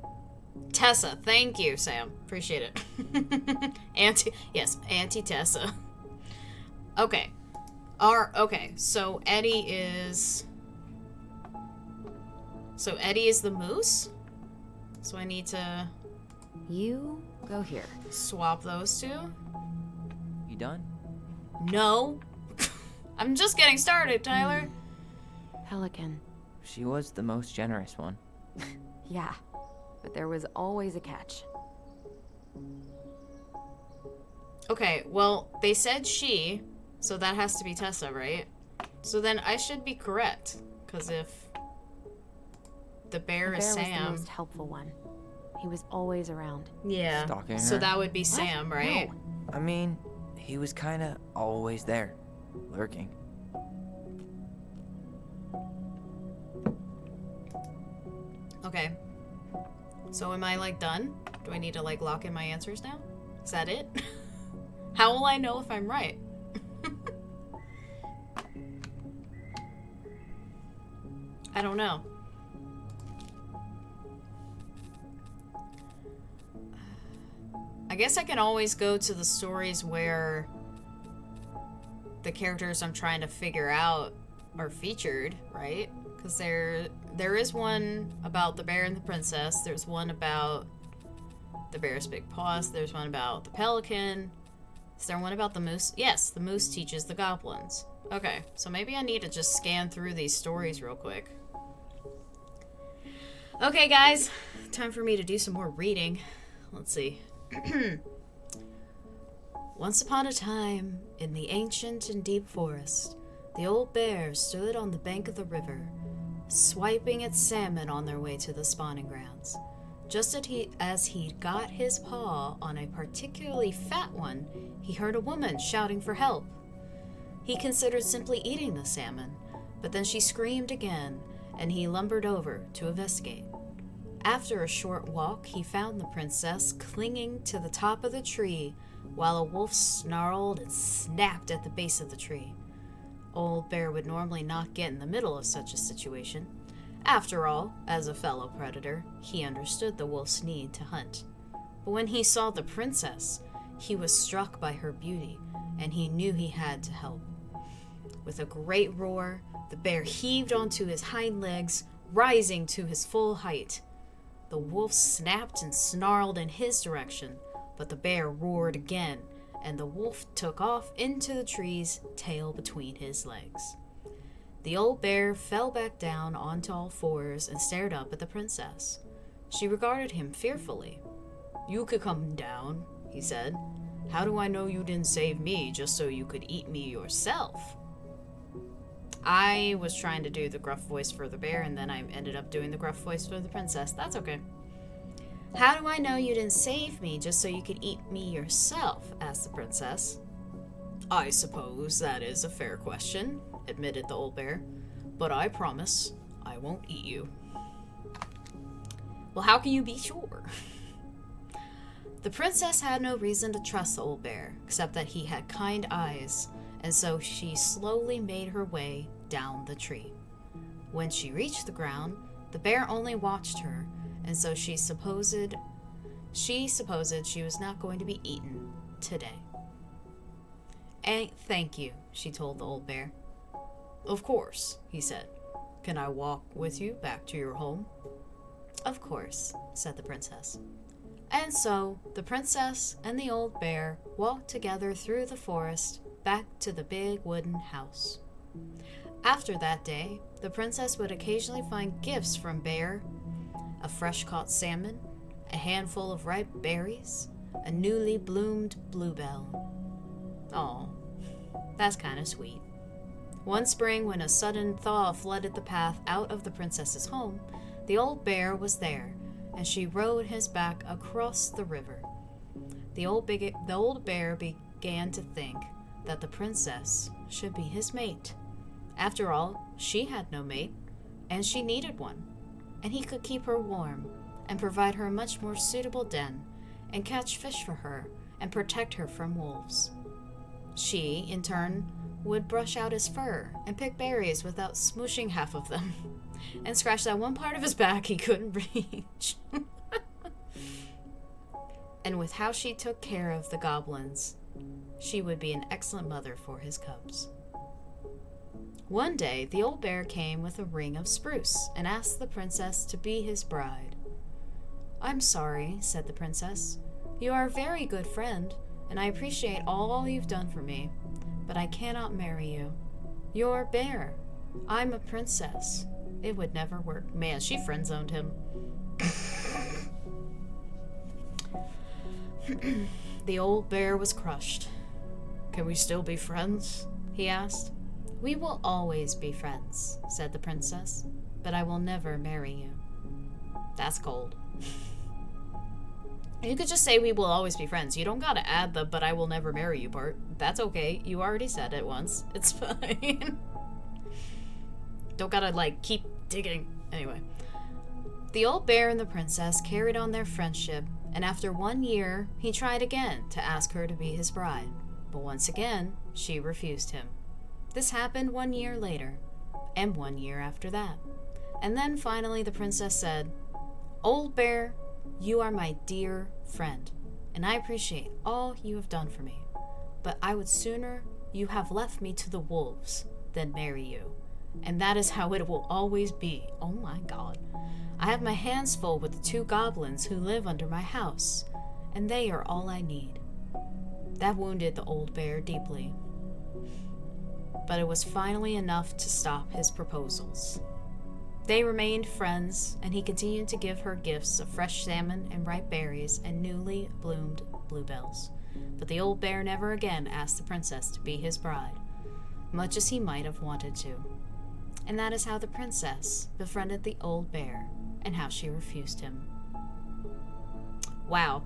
Tessa, thank you, Sam. Appreciate it. Auntie Tessa. Okay. Okay, so Eddie is... So Eddie is the moose? So I need to... You go here. Swap those two? You done? No. I'm just getting started, Tyler. Pelican. She was the most generous one. Yeah, but there was always a catch. Okay, well, they said she, so that has to be Tessa, right? So then I should be correct, because if the bear is was the Sam... most helpful one. He was always around. Yeah, Stalking so her? that would be Sam, right? No. I mean, he was kind of always there, lurking. Okay. So am I, like, done? Do I need to, like, lock in my answers now? Is that it? How will I know if I'm right? I don't know. I guess I can always go to the stories where the characters I'm trying to figure out are featured, right? Because there is one about the bear and the princess. There's one about the bear's big paws. There's one about the pelican. Is there one about the moose? Yes, the moose teaches the goblins. Okay, so maybe I need to just scan through these stories real quick. Okay, guys, time for me to do some more reading. Let's see. Once upon a time, in the ancient and deep forest, the old bear stood on the bank of the river, swiping at salmon on their way to the spawning grounds. Just as he got his paw on a particularly fat one, he heard a woman shouting for help. He considered simply eating the salmon, but then she screamed again, and he lumbered over to investigate. After a short walk, he found the princess clinging to the top of the tree, while a wolf snarled and snapped at the base of the tree. Old Bear would normally not get in the middle of such a situation. After all, as a fellow predator, he understood the wolf's need to hunt. But when he saw the princess, he was struck by her beauty, and he knew he had to help. With a great roar, the bear heaved onto his hind legs, rising to his full height. The wolf snapped and snarled in his direction, but the bear roared again, and the wolf took off into the trees, tail between his legs. The old bear fell back down onto all fours and stared up at the princess. She regarded him fearfully. "You could come down," he said. "How do I know you didn't save me just so you could eat me yourself?" I was trying to do the gruff voice for the bear, and then I ended up doing the gruff voice for the princess. That's okay. "How do I know you didn't save me just so you could eat me yourself?" asked the princess. "I suppose that is a fair question," admitted the old bear. "But I promise I won't eat you." "Well, how can you be sure?" The princess had no reason to trust the old bear, except that he had kind eyes, and so she slowly made her way down the tree. When she reached the ground, the bear only watched her, and so she supposed she was not going to be eaten today. Thank you, she told the old bear. Of course, he said. Can I walk with you back to your home? Of course, said the princess. And so, the princess and the old bear walked together through the forest back to the big wooden house. After that day, the princess would occasionally find gifts from Bear, a fresh-caught salmon, a handful of ripe berries, a newly bloomed bluebell. Aw, that's kind of sweet. One spring, when a sudden thaw flooded the path out of the princess's home, the old bear was there, and she rode his back across the river. The old bear began to think that the princess should be his mate. After all, she had no mate, and she needed one, and he could keep her warm and provide her a much more suitable den and catch fish for her and protect her from wolves. She, in turn, would brush out his fur and pick berries without smooshing half of them and scratch that one part of his back he couldn't reach. And with how she took care of the goblins, she would be an excellent mother for his cubs. One day, the old bear came with a ring of spruce and asked the princess to be his bride. I'm sorry, said the princess. You are a very good friend, and I appreciate all you've done for me, but I cannot marry you. You're a bear. I'm a princess. It would never work. Man, she friend-zoned him. The old bear was crushed. Can we still be friends? He asked. We will always be friends, said the princess, but I will never marry you. That's cold. You could just say we will always be friends. You don't gotta add the but I will never marry you part. That's okay. You already said it once. It's fine. Don't gotta, like, keep digging. Anyway. The old bear and the princess carried on their friendship, and after 1 year, he tried again to ask her to be his bride. But once again, she refused him. This happened 1 year later, and 1 year after that. And then finally the princess said, Old bear, you are my dear friend, and I appreciate all you have done for me. But I would sooner you have left me to the wolves than marry you. And that is how it will always be. Oh my god. I have my hands full with the 2 goblins who live under my house, and they are all I need. That wounded the old bear deeply. But it was finally enough to stop his proposals. They remained friends, and he continued to give her gifts of fresh salmon and ripe berries and newly bloomed bluebells. But the old bear never again asked the princess to be his bride, much as he might have wanted to. And that is how the princess befriended the old bear, and how she refused him. Wow.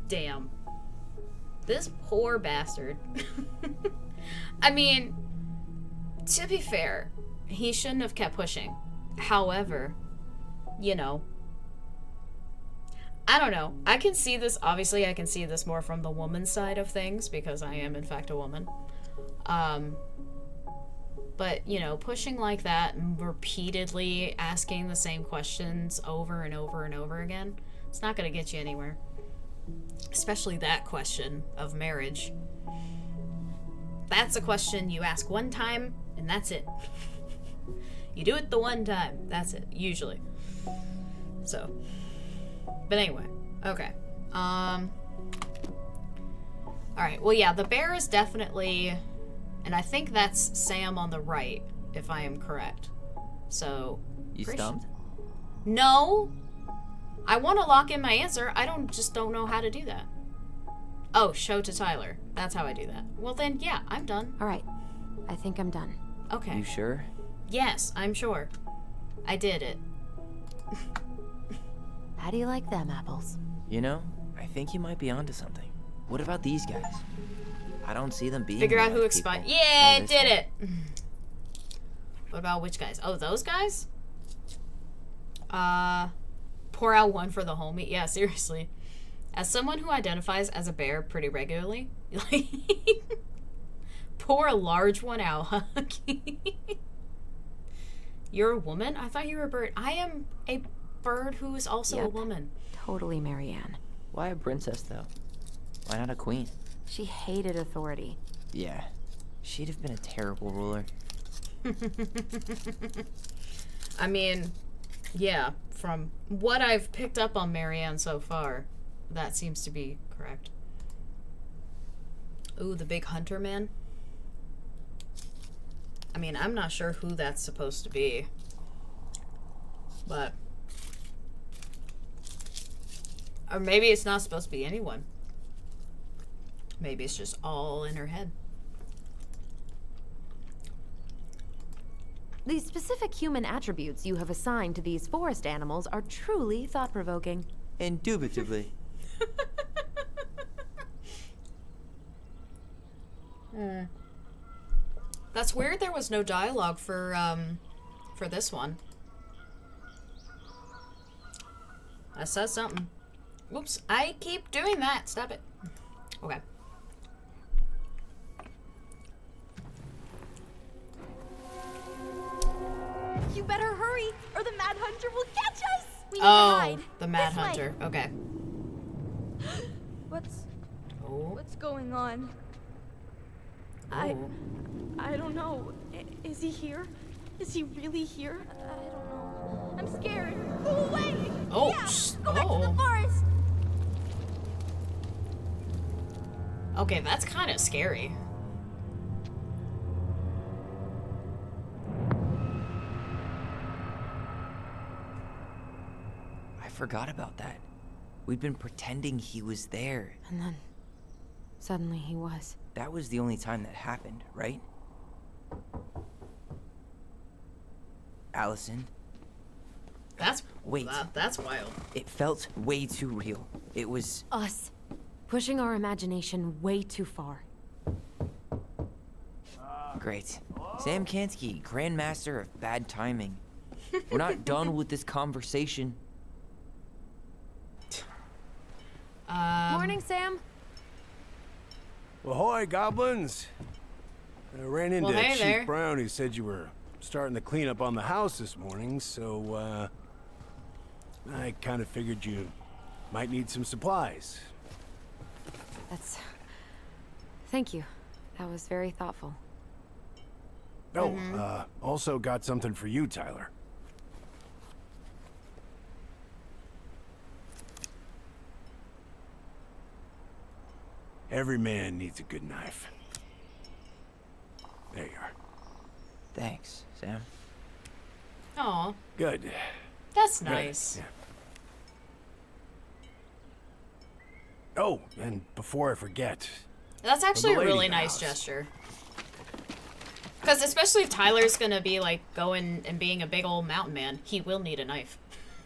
Damn. This poor bastard. I mean, to be fair, he shouldn't have kept pushing. However, you know, I don't know. I can see this, obviously I can see this more from the woman's side of things, because I am in fact a woman. But, you know, pushing like that and repeatedly asking the same questions over and over and over again, it's not going to get you anywhere. Especially that question of marriage. That's a question you ask one time, and that's it. You do it the one time, that's it, usually. So, but anyway, okay. Alright, well yeah, the bear is definitely, and I think that's Sam on the right, if I am correct. So, You stumped? No! I want to lock in my answer, I just don't know how to do that. Oh, show to Tyler. That's how I do that. Well then, yeah, I'm done. All right. I think I'm done. Okay. You sure? Yes, I'm sure. I did it. How do you like them apples? You know, I think you might be onto something. What about these guys? I don't see them being Figure out like who people. expired. Yeah, Oh, this did one. it! What about which guys? Oh, those guys? Pour out one for the homie. Yeah, seriously. As someone who identifies as a bear pretty regularly, like, pour a large one out, huh? You're a woman? I thought you were a bird. I am a bird who is also a Yep. woman. Totally Marianne. Why a princess, though? Why not a queen? She hated authority. Yeah, she'd have been a terrible ruler. I mean, yeah, from what I've picked up on Marianne so far, that seems to be correct. Ooh, the big hunter man. I mean, I'm not sure who that's supposed to be. But... Or maybe it's not supposed to be anyone. Maybe it's just all in her head. The specific human attributes you have assigned to these forest animals are truly thought-provoking. Indubitably. That's weird there was no dialogue for this one. That says something. Whoops, I keep doing that. Stop it. Okay. You better hurry, or the Mad Hunter will catch us! We need to Oh, hide. the Mad This way. Hunter. Okay. Oh. What's going on? Oh. I don't know. Is he here? Is he really here? I don't know. I'm scared. Go away! Oh, Yeah, go back to the forest! Okay, that's kind of scary. I forgot about that. We'd been pretending he was there. And then, suddenly he was. That was the only time that happened, right? Allison, That's Wait. That's wild. it felt way too real. It was... Us. Pushing our imagination way too far. Great. Sam Kansky, Grandmaster of Bad Timing. We're not done with this conversation. Morning, Sam. Ahoy, goblins! I ran into Well, hey Chief there. Brown, who said you were starting to clean up on the house this morning, so, I kind of figured you might need some supplies. That's... Thank you. That was very thoughtful. Oh, also got something for you, Tyler. Every man needs a good knife. There you are. Thanks, Sam. Aw, Good. that's Good, nice. yeah. Oh, and before I forget, That's actually a lady really in the nice house. gesture. Because especially if Tyler's gonna be like going and being a big old mountain man, he will need a knife.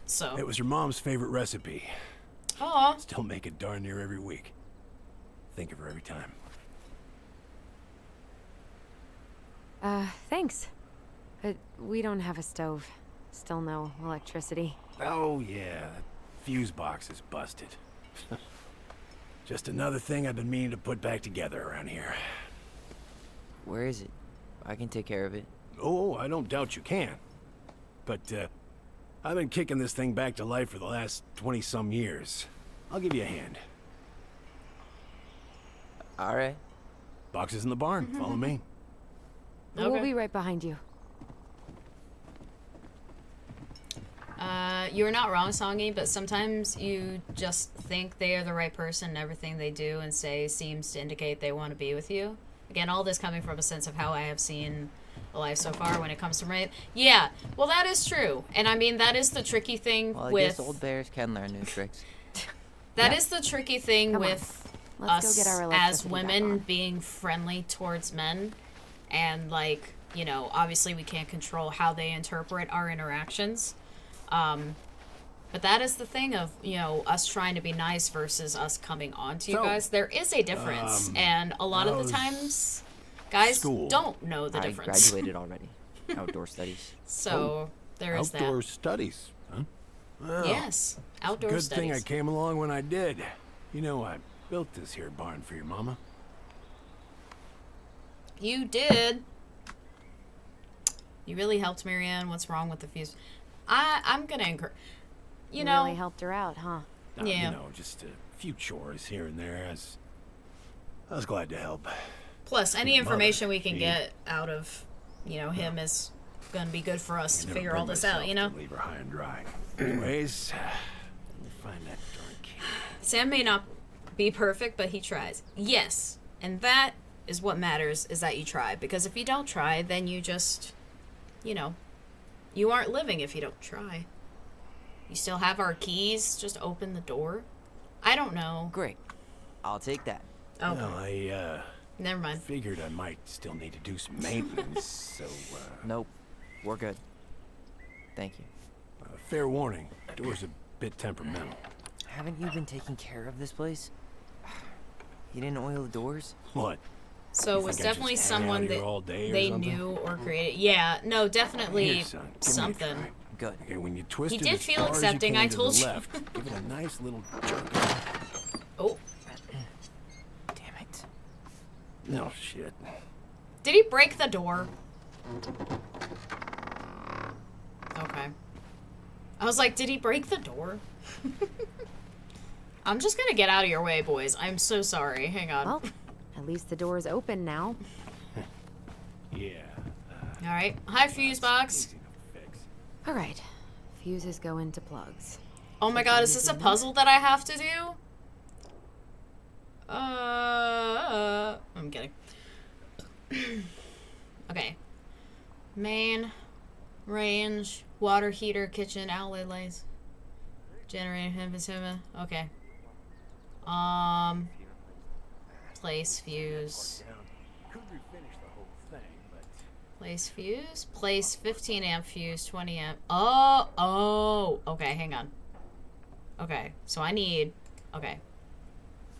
So. it was your mom's favorite recipe. Aw. Still make it darn near every week. Think of her every time. Thanks. But we don't have a stove. Still no electricity. Oh yeah, that fuse box is busted. Just another thing I've been meaning to put back together around here. Where is it? I can take care of it. Oh, I don't doubt you can. But, I've been kicking this thing back to life for the last 20-some years. I'll give you a hand. All right. Box is in the barn. Follow me. We'll Okay. be right behind you. You're not wrong, Songy, but sometimes you just think they are the right person and everything they do and say seems to indicate they want to be with you. Again, all this coming from a sense of how I have seen life so far when it comes to Ray. Yeah, well, that is true. And I mean, that is the tricky thing Well, I with... guess old bears can learn new tricks. That is the tricky thing Come on. with Let's us go get our as electricity back women on. being friendly towards men. And, like, you know, obviously we can't control how they interpret our interactions. But that is the thing of, you know, us trying to be nice versus us coming on to you So, guys. There is a difference. And a lot of the how's times, guys school? don't know the I difference. graduated already. Outdoor studies. So, there is Outdoor studies, huh? Well, that. Yes, outdoor good studies. thing I came along when I did. You know, I built this here barn for your mama. You did. You really helped Marianne. What's wrong with the fuse? I'm gonna encourage. You know, Really helped her out, huh? Now, Yeah. You know, just a few chores here and there as I was glad to help. Plus, any Your information mother, we can she- get out of, him is gonna be good for us to Never figure bring all this out, myself to leave her high and dry. Anyways, let me find that darn key. Sam may not be perfect, but he tries. Yes, and that is what matters, is that you try. Because if you don't try, then you just, you aren't living if you don't try. You still have our keys, just open the door. I don't know. Great. I'll take that. Oh, Well, I never mind. figured I might still need to do some maintenance, so Nope. We're good. Thank you. fair warning. Door's a bit temperamental. Haven't you been taking care of this place? You didn't oil the doors? What? So it was think I definitely just hang out someone here that all day or they something? knew or created. Yeah, no, definitely Here, son, give me a something. try. Good. Okay, when you twist it did as feel far as you accepting, can I to told the you. left, give it a nice little jerk. Oh, Damn it. No shit. did he break the door? Okay. I was like, did he break the door? I'm just gonna get out of your way, boys. I'm so sorry. Hang on. Well, at least the door is open now. Yeah. All right. Hi, fuse box. Easy to fix. All right. Fuses go into plugs. Oh my god, is this a puzzle that I have to do? I'm kidding. Okay. Main, range, water heater, kitchen, outlet lights, generator, okay. Place fuse. Could refinish the whole thing, but Place fuse. Place 15 amp fuse, 20 amp. Oh, okay, hang on. Okay, so I need, okay.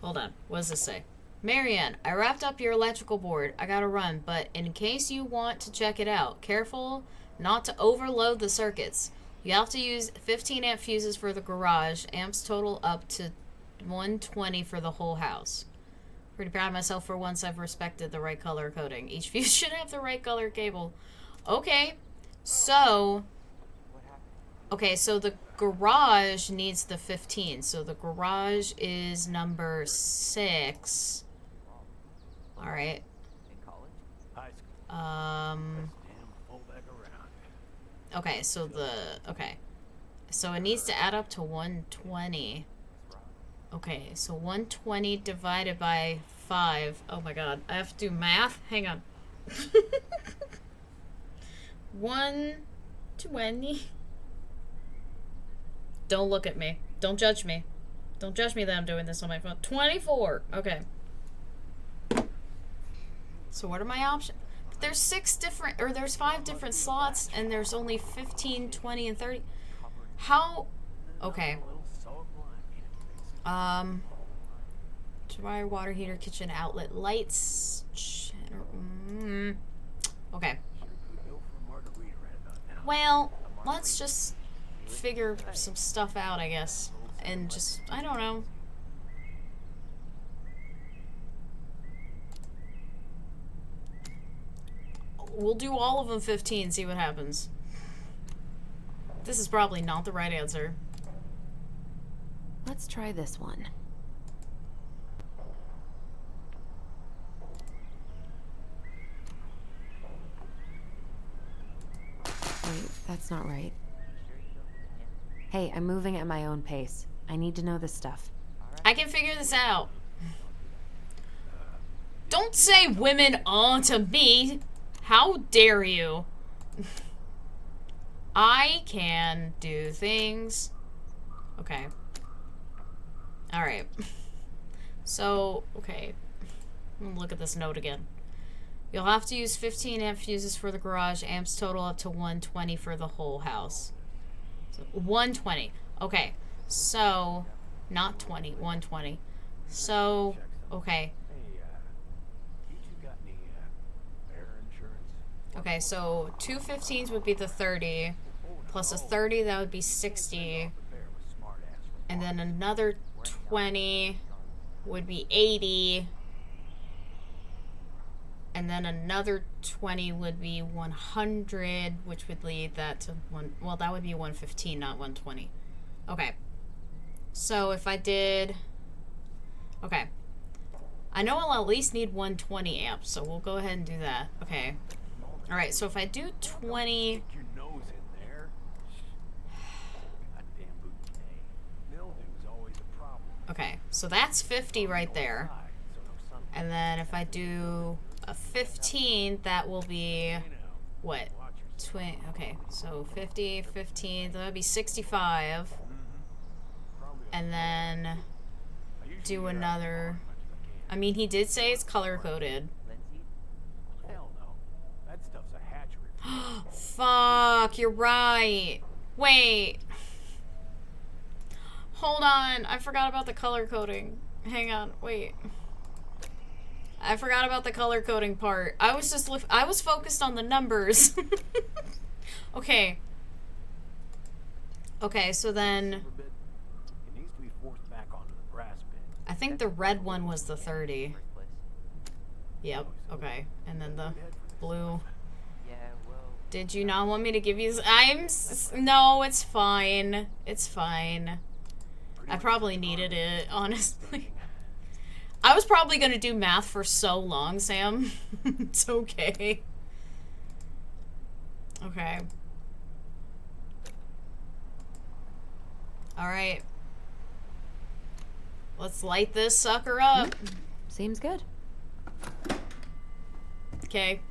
Hold on, what does this say? Marianne, I wrapped up your electrical board. I gotta run, but in case you want to check it out, careful not to overload the circuits. You have to use 15 amp fuses for the garage. Amps total up to 120 for the whole house. Pretty proud of myself for once I've respected the right color coding. Each fuse should have the right color cable. Okay, so... Okay, so the garage needs the 15. So the garage is number 6. Alright. high school. Um... Damn, pull back around. Okay, so okay. So it needs to add up to 120. Okay, so 120 divided by 5. Oh my god, I have to do math? Hang on. 120. Don't look at me. Don't judge me. Don't judge me that I'm doing this on my phone. 24. Okay. So what are my options? There's there's 5 different slots, and there's only 15, 20, and 30. How? Okay. Dryer, water heater, kitchen outlet, lights. Okay. Well, let's just figure some stuff out, I guess. And just, I don't know. We'll do all of them 15, see what happens. This is probably not the right answer. Let's try this one. Wait, that's not right. Hey, I'm moving at my own pace. I need to know this stuff. I can figure this out. Don't say women to me. How dare you? I can do things. Okay. Alright. So, okay. I'm gonna look at this note again. You'll have to use 15 amp fuses for the garage. Amps total up to 120 for the whole house. So 120. Okay. So, not 20. 120. So, okay. You two got any air insurance? Okay, so 2 15s would be the 30. Plus a 30, that would be 60. And then another 20 would be 80. And then another 20 would be 100, which would lead that to one. Well, that would be 115, not 120. Okay. So if I did. Okay. I know I'll at least need 120 amps, so we'll go ahead and do that. Okay. Alright, so if I do 20... Stick your nose in there. Goddamn bouquet. Mildew's always a problem. Okay, so that's 50 right there. And then if I do a 15, that will be... What? Okay, so 50, 15, that would be 65. And then do another... I mean, he did say it's color-coded. Hell no. That stuff's a hatchery. Fuck, you're right. Wait. Hold on, I forgot about the color coding. Hang on, wait. I forgot about the color coding part. I was just I was focused on the numbers. Okay. Okay, so then It needs to be forced back onto the brass bit. I think the red one was the 30. Yep. Okay. And then the blue. Yeah, well. Did you not want me to give you? No, it's fine. It's fine. I probably needed it, honestly. I was probably gonna do math for so long, Sam. It's okay. Okay. Alright. Let's light this sucker up. Seems good. Okay.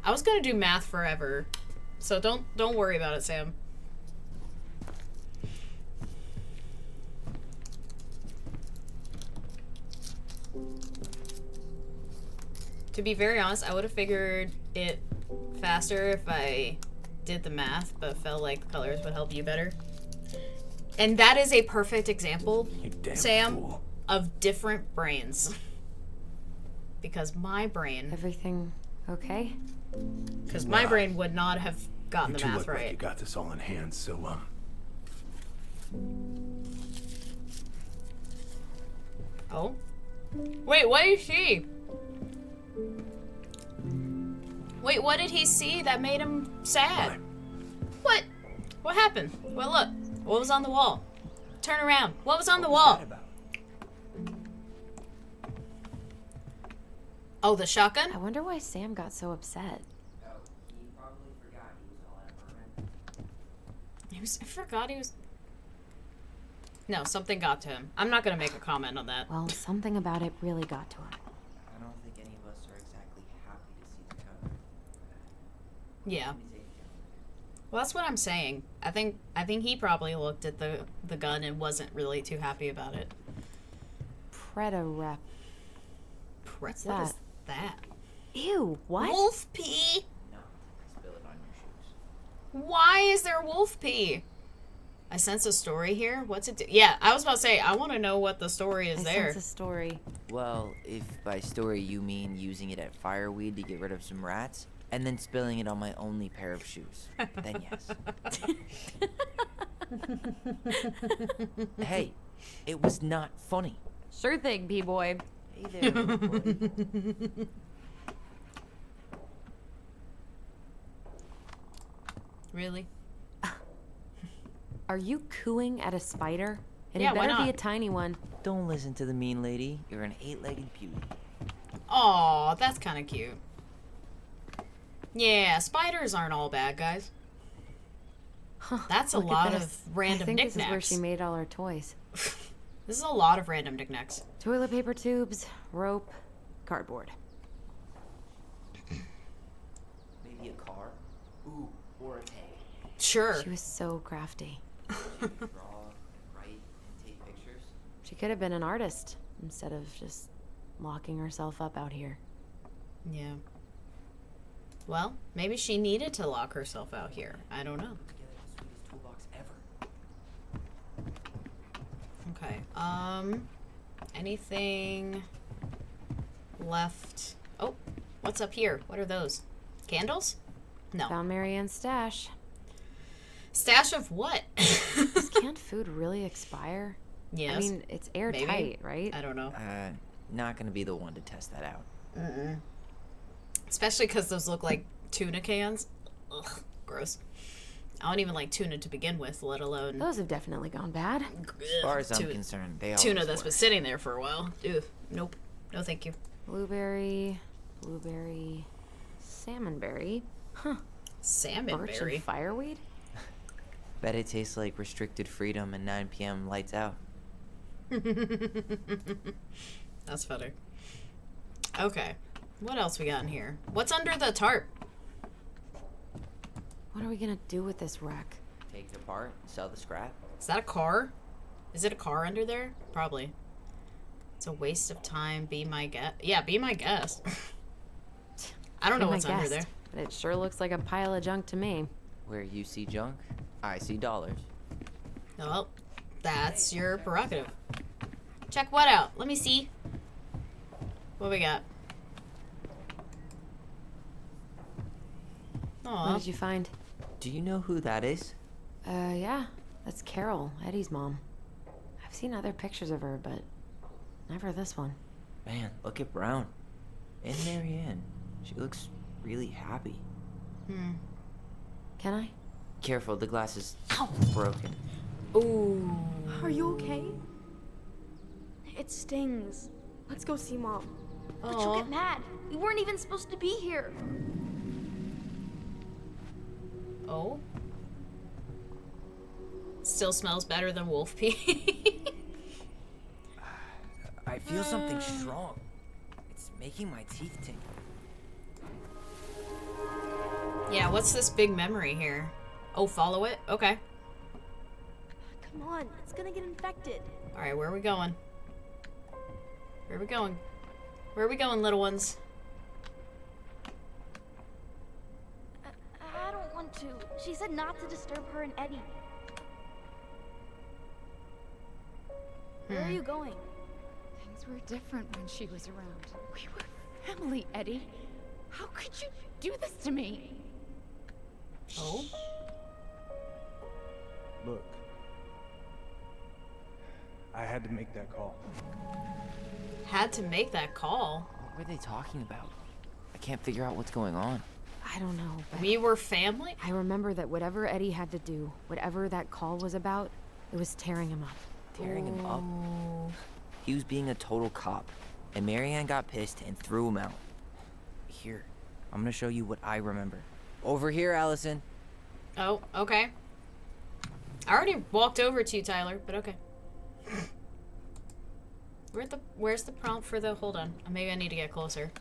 I was gonna do math forever. So don't worry about it, Sam. To be very honest, I would have figured it faster if I did the math, but felt like the colors would help you better. And that is a perfect example, You damn Sam, fool. of different brains. Because my brain, Everything okay? because my brain would not have gotten You the two math look like you right. got this all in hand, so Oh? Wait, what did he? Wait, what did he see that made him sad? Fine. What? What happened? Well, look. What was on the wall? Turn around. What was on the wall? Oh, the shotgun? I wonder why Sam got so upset. I forgot he was... No, something got to him. I'm not gonna make a comment on that. Well, something about it really got to him. I don't think any of us are exactly happy to see the cover. Yeah. Well, that's what I'm saying. I think he probably looked at the gun and wasn't really too happy about it. Preda-rep. What is that? that? Ew, what? Wolf pee? No, spill it on your shoes. Why is there wolf pee? I sense a story here. What's it do? Yeah, I was about to say, I want to know what the story is I there. sense a story. Well, if by story you mean using it at fireweed to get rid of some rats, and then spilling it on my only pair of shoes, then yes. Hey, it was not funny. Sure thing, P-boy. Hey there, little boy. Really? Are you cooing at a spider? And Yeah, it why better be not? a tiny one. Don't listen to the mean lady. You're an 8-legged beauty. Aw, that's kind of cute. Yeah, spiders aren't all bad guys. That's a Look at lot this. of random I think this is where knickknacks. she made all her toys. This is a lot of random knickknacks. Toilet paper tubes, rope, cardboard. Maybe a car? Ooh, or a tank. Sure. She was so crafty. Draw, write, and take pictures. She could have been an artist instead of just locking herself up out here. Yeah. Well, maybe she needed to lock herself out here. I don't know. Put together the sweetest toolbox ever. Okay. Anything left? Oh, what's up here? What are those? Candles? No. Found Marianne's stash. Stash of what? Can't food really expire? Yes. I mean, it's airtight, right? I don't know. Not gonna be the one to test that out. Especially because those look like tuna cans. Ugh, gross. I don't even like tuna to begin with, let alone Those have definitely gone bad. As far as I'm concerned, they all tuna that's been sitting there for a while. Ugh, nope. No, thank you. Blueberry, blueberry, salmonberry. Huh. Salmon Birch berry. and fireweed? Bet it tastes like restricted freedom and 9 p.m. lights out. That's funny. Okay. What else we got in here? What's under the tarp? What are we gonna do with this wreck? Take it apart, sell the scrap. Is that a car? Is it a car under there? Probably. It's a waste of time. Be my guest. Yeah, be my guest. I don't know Be my what's under guest, there. But it sure looks like a pile of junk to me. Where you see junk, I see dollars. Well, that's your prerogative. Check what out? Let me see. What we got? What Aw. did you find? Do you know who that is? Yeah. That's Carol, Eddie's mom. I've seen other pictures of her, but never this one. Man, look at Brown. And Marianne. She looks really happy. Can I? Careful, the glass is broken. Ooh. Are you okay? It stings. Let's go see Mom. But she'll get mad. We weren't even supposed to be here. Oh. Still smells better than wolf pee. I feel something strong. It's making my teeth tingle. Yeah, what's this big memory here? Oh, follow it? Okay. Come on, it's gonna get infected. Alright, where are we going? Where are we going? Where are we going, little ones? I don't want to. She said not to disturb her and Eddie. Where are you going? Things were different when she was around. We were family, Eddie. How could you do this to me? Oh? Look. I had to make that call. Had to make that call. What were they talking about? I can't figure out what's going on. I don't know, but We were family? I remember that whatever Eddie had to do, whatever that call was about, it was tearing him up. Tearing him up. He was being a total cop, and Marianne got pissed and threw him out. Here, I'm gonna show you what I remember. Over here, Allison. Oh, okay. I already walked over to you, Tyler, but okay. Where's the prompt for the, hold on, maybe I need to get closer.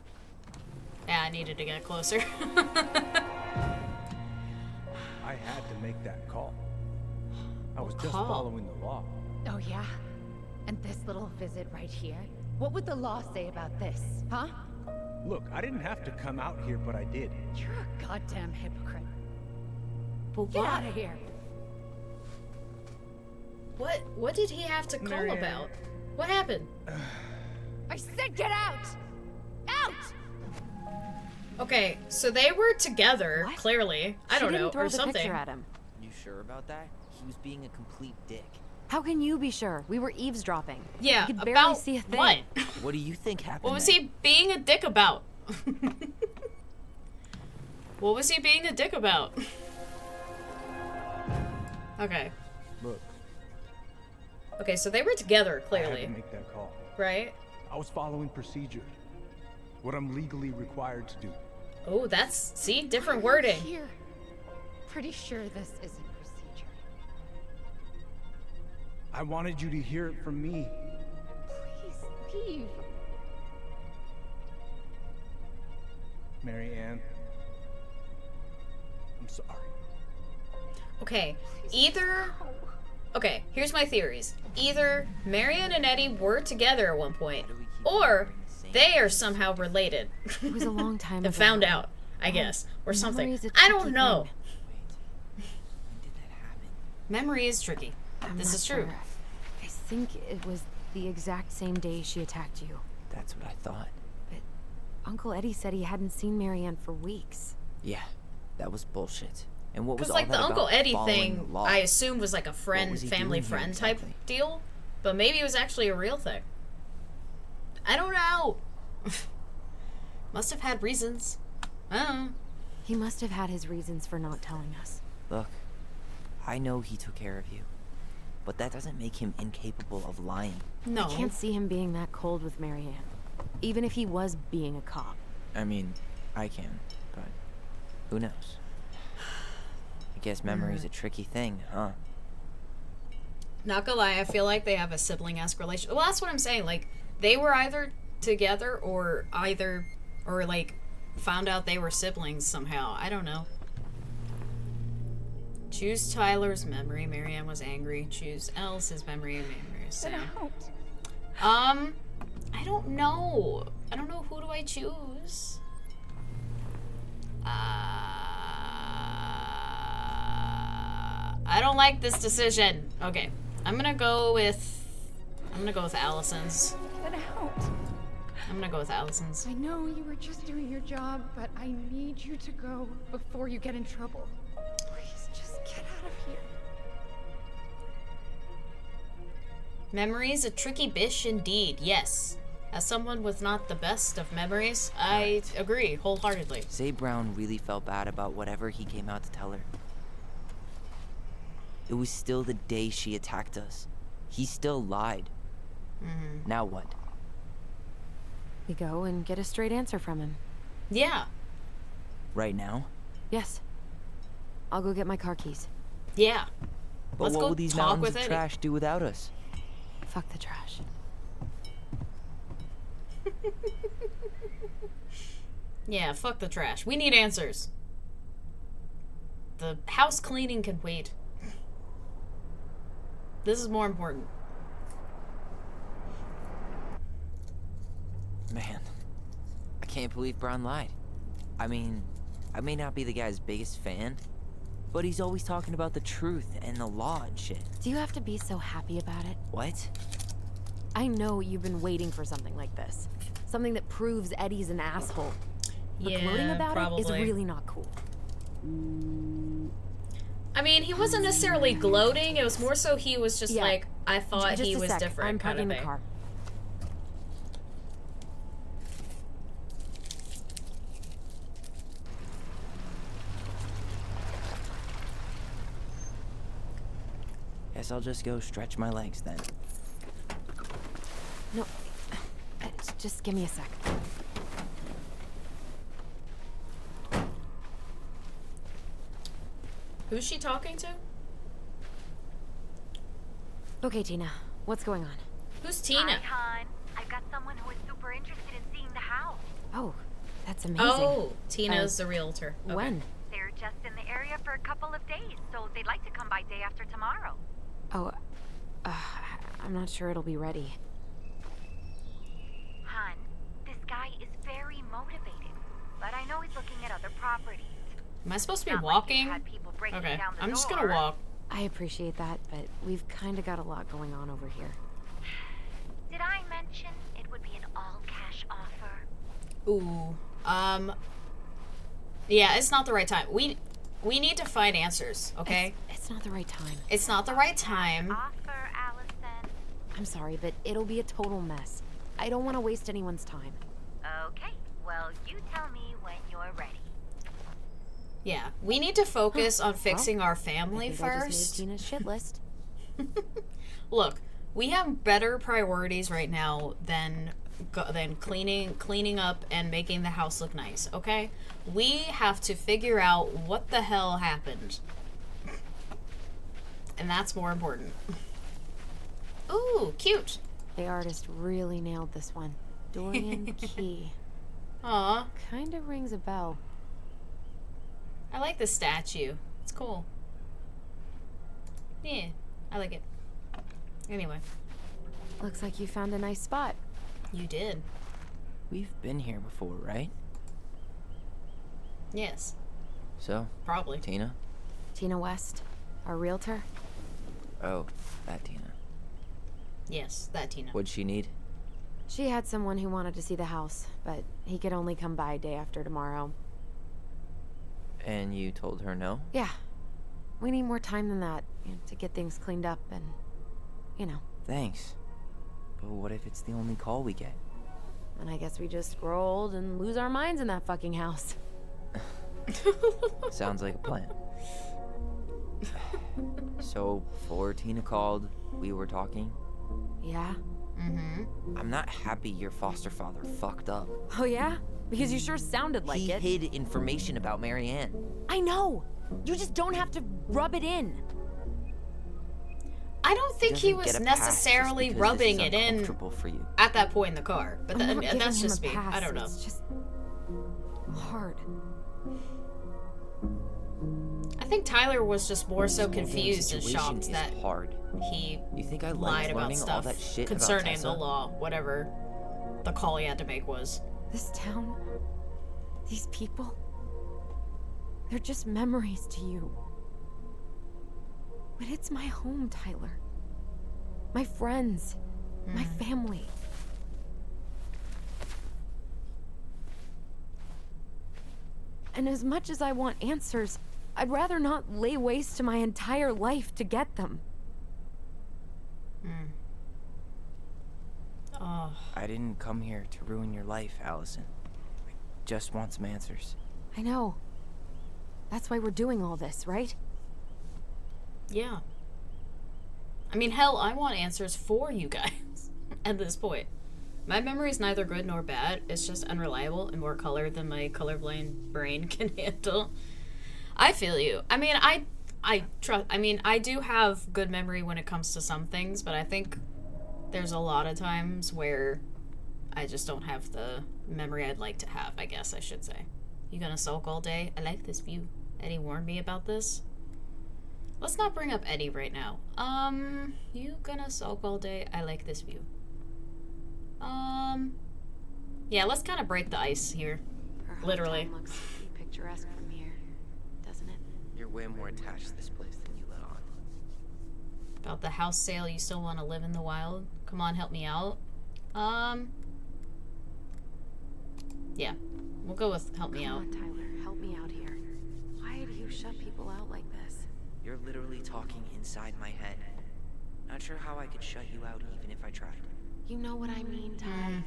Yeah, I needed to get closer. I had to make that call. I was just call? following the law. Oh, yeah? And this little visit right here? What would the law say about this, huh? Look, I didn't have to come out here, but I did. You're a goddamn hypocrite. But Get what? out of here. What did he have to call Marianne. about? What happened? I said get out! Out! Okay, so they were together, What? clearly. I She don't didn't know, throw or the something. picture at him. You sure about that? He was being a complete dick. How can you be sure? We were eavesdropping. Yeah, We could barely about see a thing. what? What do you think happened? What was then? he being a dick about? What was he being a dick about? Okay. Look, Okay, so they were together, I had clearly. to make that call. Right? I was following procedure. What I'm legally required to do. Oh, that's, see, different wording. Here. Pretty sure this isn't procedure. I wanted you to hear it from me. Please leave. Marianne. I'm sorry. Okay, either... Okay, here's my theories. Either Marion and Eddie were together at one point, or they are somehow related. It was a long time and ago. found out, I guess, or something. Memory's a I don't tricky know. thing. Wait, when did that happen? Memory is tricky. I'm This not is true. sure. I think it was the exact same day she attacked you. That's what I thought. Uncle Eddie said he hadn't seen Marianne for weeks. Yeah, that was bullshit. And what was Because, all like, that the Uncle about Eddie following thing, the law? I assumed was like a friend, was he family doing here friend type exactly? deal. But maybe it was actually a real thing. I don't know. Must have had reasons. I don't know. He must have had his reasons for not telling us. Look, I know he took care of you, but that doesn't make him incapable of lying. No. I can't see him being that cold with Marianne. Even if he was being a cop. I mean, I can, but who knows? I guess memory's a tricky thing, huh? Not gonna lie, I feel like they have a sibling-esque relationship. Well, that's what I'm saying. Like, they were either together or like, found out they were siblings somehow. I don't know. Choose Tyler's memory. Marianne was angry. Choose Elsa's memory. Mary was sad. I don't know. I don't know. Who do I choose? I don't like this decision. Okay. I'm gonna go with Allison's. Get out. I'm gonna go with Allison's. I know you were just doing your job, but I need you to go before you get in trouble. Please, just get out of here. Memories a tricky bish indeed, yes. As someone with not the best of memories, I agree wholeheartedly. Say Brown really felt bad about whatever he came out to tell her. It was still the day she attacked us. He still lied. Now what? We go and get a straight answer from him. Yeah. Right now? Yes. I'll go get my car keys. Yeah. But Let's what go will these talk mountains with of Eddie. trash do without us? Fuck the trash. Yeah, fuck the trash. We need answers. The house cleaning can wait. This is more important. Man, I can't believe Brown lied. I mean, I may not be the guy's biggest fan, but he's always talking about the truth and the law and shit. Do you have to be so happy about it? What? I know you've been waiting for something like this. Something that proves Eddie's an asshole. But gloating about it is really not cool. I mean, he wasn't necessarily gloating. It was more so he was just like, I thought Just he a was sec. different. I'm kind parking of the thing. car. Guess I'll just go stretch my legs then. No, just give me a sec. Who's she talking to? Okay, Tina, what's going on? Who's Tina? Hi, hon. I've got someone who is super interested in seeing the house. Oh, that's amazing. Oh, Tina's the realtor. Okay. When? They're just in the area for a couple of days, so they'd like to come by day after tomorrow. Oh, I'm not sure it'll be ready. Hun, this guy is very motivated, but I know he's looking at other properties. Am I supposed to be Not like you've walking? had people breaking Okay, down the I'm just gonna door. walk. I appreciate that, but we've kind of got a lot going on over here. Did I mention it would be an all-cash offer? Ooh. Yeah, it's not the right time. We need to find answers, okay? It's not the right time. It's not the right time. Offer, Allison. I'm sorry, but it'll be a total mess. I don't want to waste anyone's time. Okay, well, you tell me when you're ready. Yeah, we need to focus on fixing Well, our I family think I just first. made Tina's shit list. Look, we have better priorities right now than cleaning up and making the house look nice, okay? We have to figure out what the hell happened. And that's more important. Ooh, cute. The artist really nailed this one. Dorian Key. Aw, Kind of rings a bell. I like the statue. It's cool. Yeah, I like it. Anyway, Looks like you found a nice spot. you did. We've been here before, right? Yes, So, probably. Tina? Tina West, our realtor. Oh, that Tina. Yes, that Tina. What'd she need? She had someone who wanted to see the house, but he could only come by day after tomorrow. And you told her no? Yeah. We need more time than that, to get things cleaned up and, Thanks. But what if it's the only call we get? And I guess we just grow old and lose our minds in that fucking house. Sounds like a plan. So, before Tina called, we were talking? Yeah? I'm not happy your foster father fucked up. Oh yeah? Because you sure sounded like He it. hid information about Marianne. I know! You just don't have to rub it in. I don't think he Doesn't was get a pass just necessarily because rubbing this is it in uncomfortable for you. at that point in the car. But I'm not and that's giving just him me. a pass. I don't know. It's just hard. I think Tyler was just more so This whole damn confused and situation shocked is that hard. he You think I lied like about learning all stuff that shit concerning about the Tessa? law, whatever the call he had to make was. This town, these people, they're just memories to you. But it's my home, Tyler. My friends, my family. And as much as I want answers, I'd rather not lay waste to my entire life to get them. Oh, I didn't come here to ruin your life, Allison. I just want some answers. I know. That's why we're doing all this, right? yeah. I mean, hell, I want answers for you guys at this point. My memory's neither good nor bad. It's just unreliable and more colored than my colorblind brain can handle. I feel you. I mean, I trust. I mean, I do have good memory when it comes to some things, but I think there's a lot of times where I just don't have the memory I'd like to have, I guess I should say. You gonna sulk all day? I like this view. Eddie warned me about this. Let's not bring up Eddie right now. You gonna sulk all day? I like this view. Yeah, let's kind of break the ice here. Literally. Looks picturesque from here, doesn't it? You're way more attached to this place than you let on. About the house sale, you still want to live in the wild? Come on, help me out. Yeah. We'll go with help me out. Come on, Tyler, help me out here. Why do you shut people out like this? You're literally talking inside my head. Not sure how I could shut you out even if I tried. You know what I mean, Ty.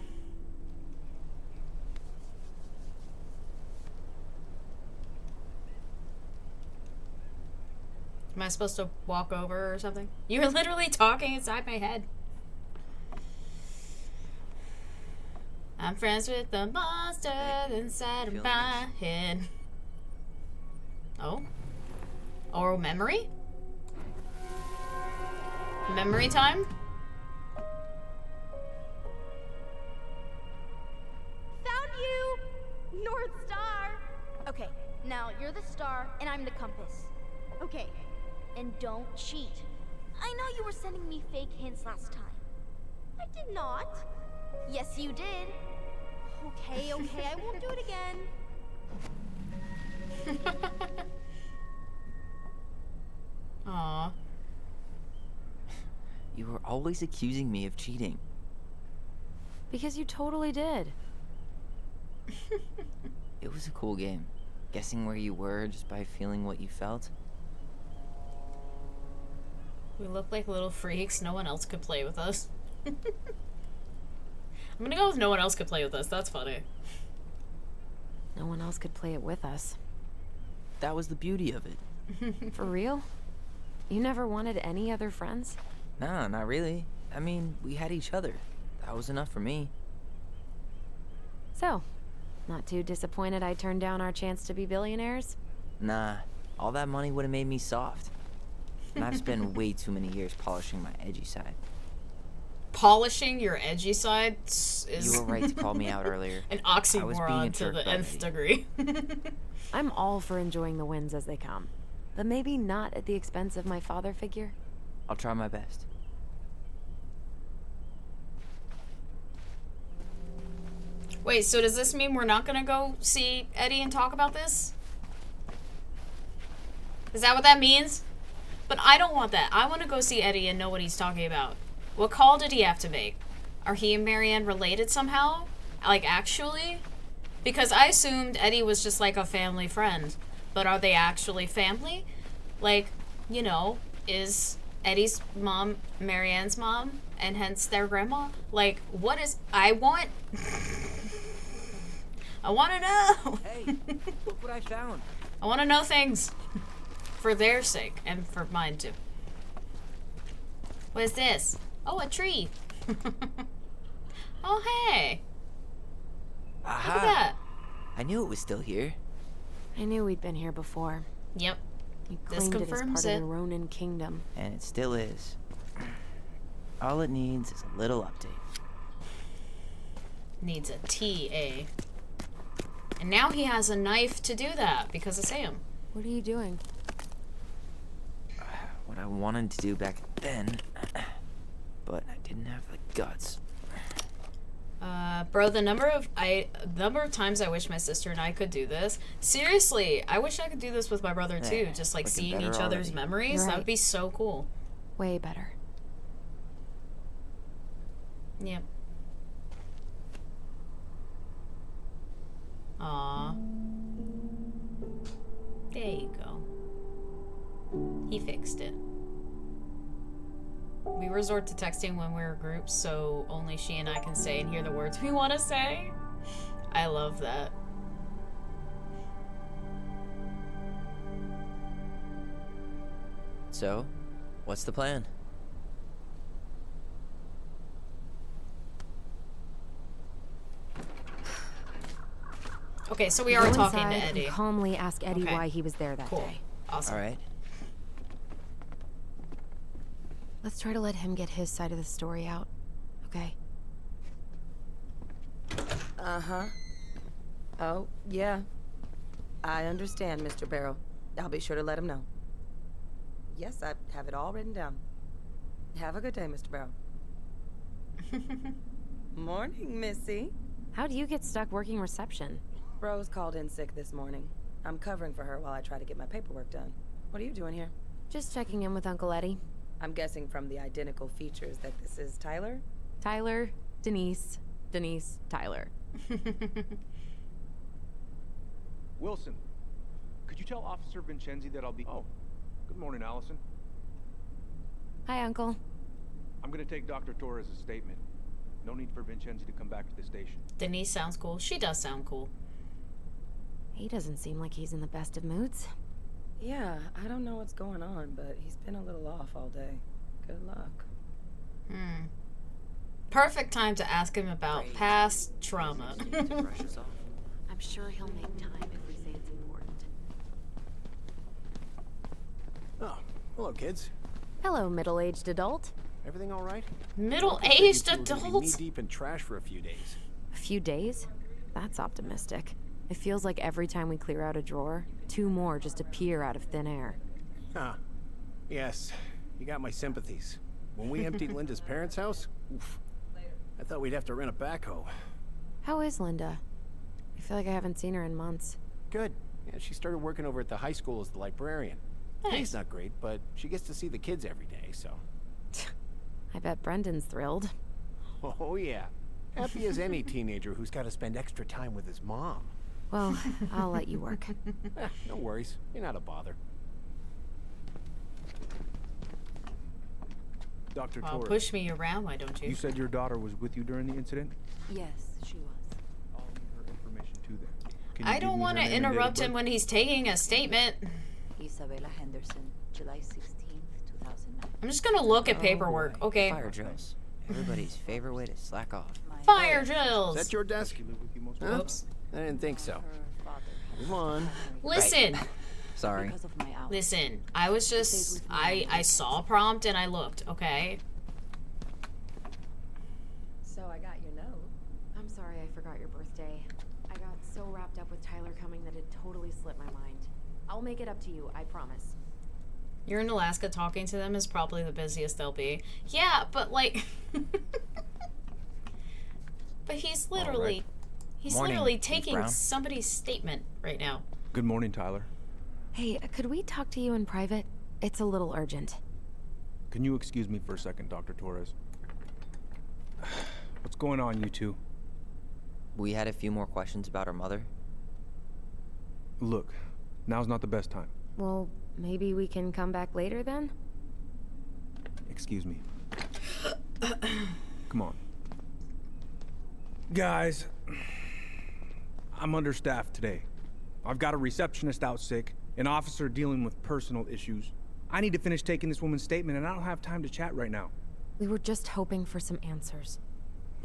Am I supposed to walk over or something? You're literally talking inside my head. I'm friends with the monster inside of my head. Oh? Oral memory? Memory time? Found you! North Star! Okay, now you're the star and I'm the compass. Okay, and don't cheat. I know you were sending me fake hints last time. I did not. Yes, you did. Okay, I won't do it again. Aw. You were always accusing me of cheating. Because you totally did. It was a cool game. Guessing where you were just by feeling what you felt. We look like little freaks. No one else could play with us. I'm gonna go with no one else could play with us. That's funny. No one else could play it with us. That was the beauty of it. For real? You never wanted any other friends? Nah, not really. I mean, we had each other. That was enough for me. So, not too disappointed I turned down our chance to be billionaires? Nah, all that money would have made me soft. And I've spent way too many years polishing my edgy side. Polishing your edgy side is You were right to call me out earlier. an I was being a oxymoron to jerk the about nth Eddie. degree. I'm all for enjoying the wins as they come. But maybe not at the expense of my father figure? I'll try my best. Wait, so does this mean we're not gonna go see Eddie and talk about this? Is that what that means? But I don't want that. I want to go see Eddie and know what he's talking about. What call did he have to make? Are he and Marianne related somehow? Like, actually? Because I assumed Eddie was just like a family friend. But are they actually family? Like, you know, is Eddie's mom Marianne's mom? And hence their grandma? Like, what is... I want to know. Hey, look what I found. I want to know things. For their sake. And for mine, too. What is this? Oh, a tree. Oh, hey. Aha! Look at that. I knew it was still here. I knew we'd been here before. Yep. You This claimed it as confirms part it. of the Ronin kingdom. And it still is. All it needs is a little update. Needs a TA. And now he has a knife to do that because of Sam. What are you doing? What I wanted to do back then, but I didn't have the guts. Bro, the number of times I wish my sister and I could do this. Seriously, I wish I could do this with my brother too. Just like looking seeing better each other's already. memories. You're That right. would be so cool. Way better. Yep. Aw. There you go. He fixed it. We resort to texting when we're groups, so only she and I can say and hear the words we want to say. I love that. So, what's the plan? Okay, so we Go are talking to inside and Eddie. calmly ask Eddie Okay. why he was there that Cool. day. Awesome. All right. Let's try to let him get his side of the story out. Okay? Uh-huh. Oh, yeah. I understand, Mr. Barrow. I'll be sure to let him know. Yes, I have it all written down. Have a good day, Mr. Barrow. Morning, Missy. How do you get stuck working reception? Rose called in sick this morning. I'm covering for her while I try to get my paperwork done. What are you doing here? Just checking in with Uncle Eddie. I'm guessing from the identical features that this is Tyler? Tyler, Denise, Denise, Tyler. Wilson, could you tell Officer Vincenzi that I'll be... Oh, good morning, Allison. Hi, Uncle. I'm gonna take Dr. Torres' statement. No need for Vincenzi to come back to the station. Denise sounds cool. She does sound cool. He doesn't seem like he's in the best of moods. Yeah, I don't know what's going on, but he's been a little off all day. Good luck. Perfect time to ask him about past trauma. I'm sure he'll make time if we say it's important. Oh, hello, kids. Hello, middle-aged adult. Everything all right? Middle-aged Knee adults. deep in trash for a few days. A few days? That's optimistic. It feels like every time we clear out a drawer, 2 more just appear out of thin air. Huh. Yes, you got my sympathies. When we emptied Linda's parents' house, oof, I thought we'd have to rent a backhoe. How is Linda? I feel like I haven't seen her in months. Good. Yeah, she started working over at the high school as the librarian. Nice. Pay's not great, but she gets to see the kids every day, so. I bet Brendan's thrilled. Oh, yeah. Happy as any teenager who's got to spend extra time with his mom. Well, I'll let you work. No worries. You're not a bother. Dr. Well, Torres, push me around, why don't you? you said your daughter was with you during the incident? Yes, she was. I'll need her information too then. Can you I give don't me want her to name and date of interrupt him birth? when he's taking a statement. Isabella Henderson, July 16th, 2009. I'm just gonna look at paperwork. Okay. Fire drills. Everybody's favorite way to slack off. Fire Is drills. that your desk? She lived with you most of Huh? the Oops. I didn't think so. Her father had Come on. Listen. Sorry. because of my hours. Listen. I was just I saw a prompt and I looked, okay? So I got your note. I'm sorry I forgot your birthday. I got so wrapped up with Tyler coming that it totally slipped my mind. I'll make it up to you, I promise. You're in Alaska, talking to them is probably the busiest they'll be. Yeah, but like but he's literally he's Morning, literally Miss taking Brown. somebody's statement right now. Good morning, Tyler. Hey, could we talk to you in private? It's a little urgent. Can you excuse me for a second, Dr. Torres? What's going on, you two? We had a few more questions about her mother. Look, now's not the best time. Well, maybe we can come back later then? Excuse me. Come on. Guys, I'm understaffed today. I've got a receptionist out sick, an officer dealing with personal issues. I need to finish taking this woman's statement, and I don't have time to chat right now. We were just hoping for some answers.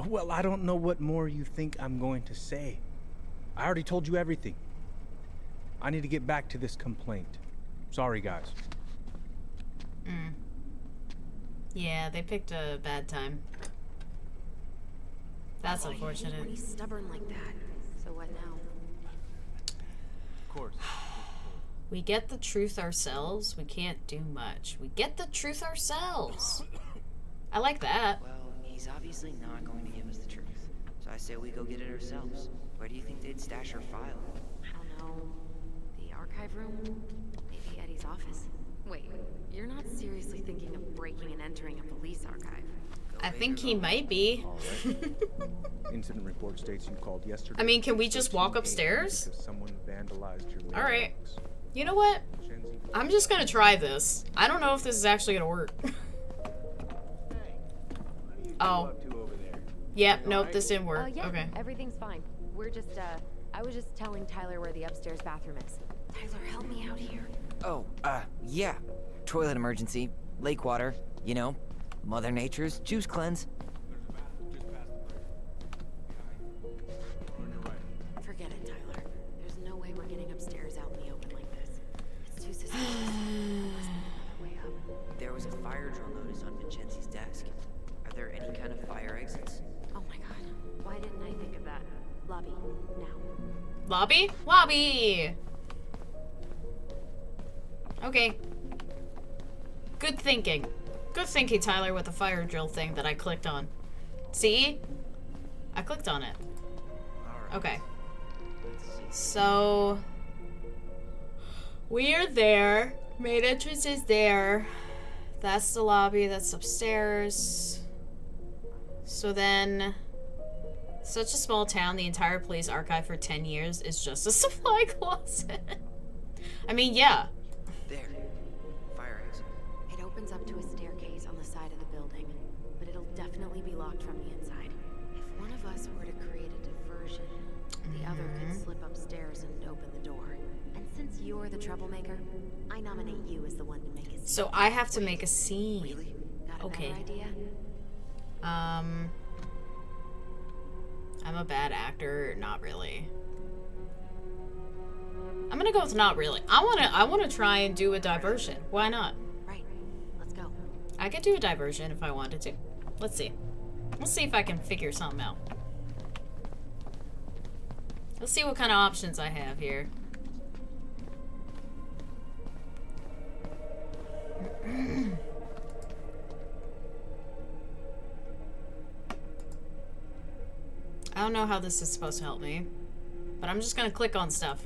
Well, I don't know what more you think I'm going to say. I already told you everything. I need to get back to this complaint. Sorry, guys. Yeah, they picked a bad time. That's When unfortunate. he's stubborn like that. So what now? Of course. We get the truth ourselves. We can't do much. We get the truth ourselves. I like that. Well, he's obviously not going to give us the truth. So I say we go get it ourselves. Where do you think they'd stash her file? I don't know. The archive room? Maybe Eddie's office? Wait, you're not seriously thinking of breaking and entering a police archive? I think he might be. All right. Incident report states you called yesterday. I mean, can we just walk upstairs? Because someone vandalized your All right. mailbox. You know what? Mackenzie. I'm just gonna try this. I don't know if this is actually gonna work. Oh. Up to over there. Yep, nope, this didn't work. Yeah, Okay. everything's fine. We're just, I was just telling Tyler where the upstairs bathroom is. Tyler, help me out here. Oh, yeah. Toilet emergency. Lake water. You know, Mother Nature's juice cleanse. Forget it, Tyler. There's no way we're getting upstairs out in the open like this. It's too suspicious. There must be another way up. There was a fire drill notice on Vincenzi's desk. Are there any kind of fire exits? Oh my god. Why didn't I think of that? Lobby, now. Lobby? Lobby! Okay. Good thinking. Good thinking, Tyler, with the fire drill thing that I clicked on. See? I clicked on it. Okay. So... we are there. Main entrance is there. That's the lobby. That's upstairs. So then... such a small town, the entire police archive for 10 years is just a supply closet. I mean, yeah. There. Fire exit. It opens up to a staircase on the side of the building, but it'll definitely be locked from the inside. If one of us were to create a diversion, the other could slip upstairs and open the door. And since you're the troublemaker, I nominate you as the one to make a scene. So I have to make a scene. Really? Got a better idea? I'm a bad actor, not really. I'm gonna go with not really. I wanna try and do a diversion. Why not? Right. Let's go. I could do a diversion if I wanted to. Let's see. Let's see if I can figure something out. Let's see what kind of options I have here. I don't know how this is supposed to help me, but I'm just gonna click on stuff.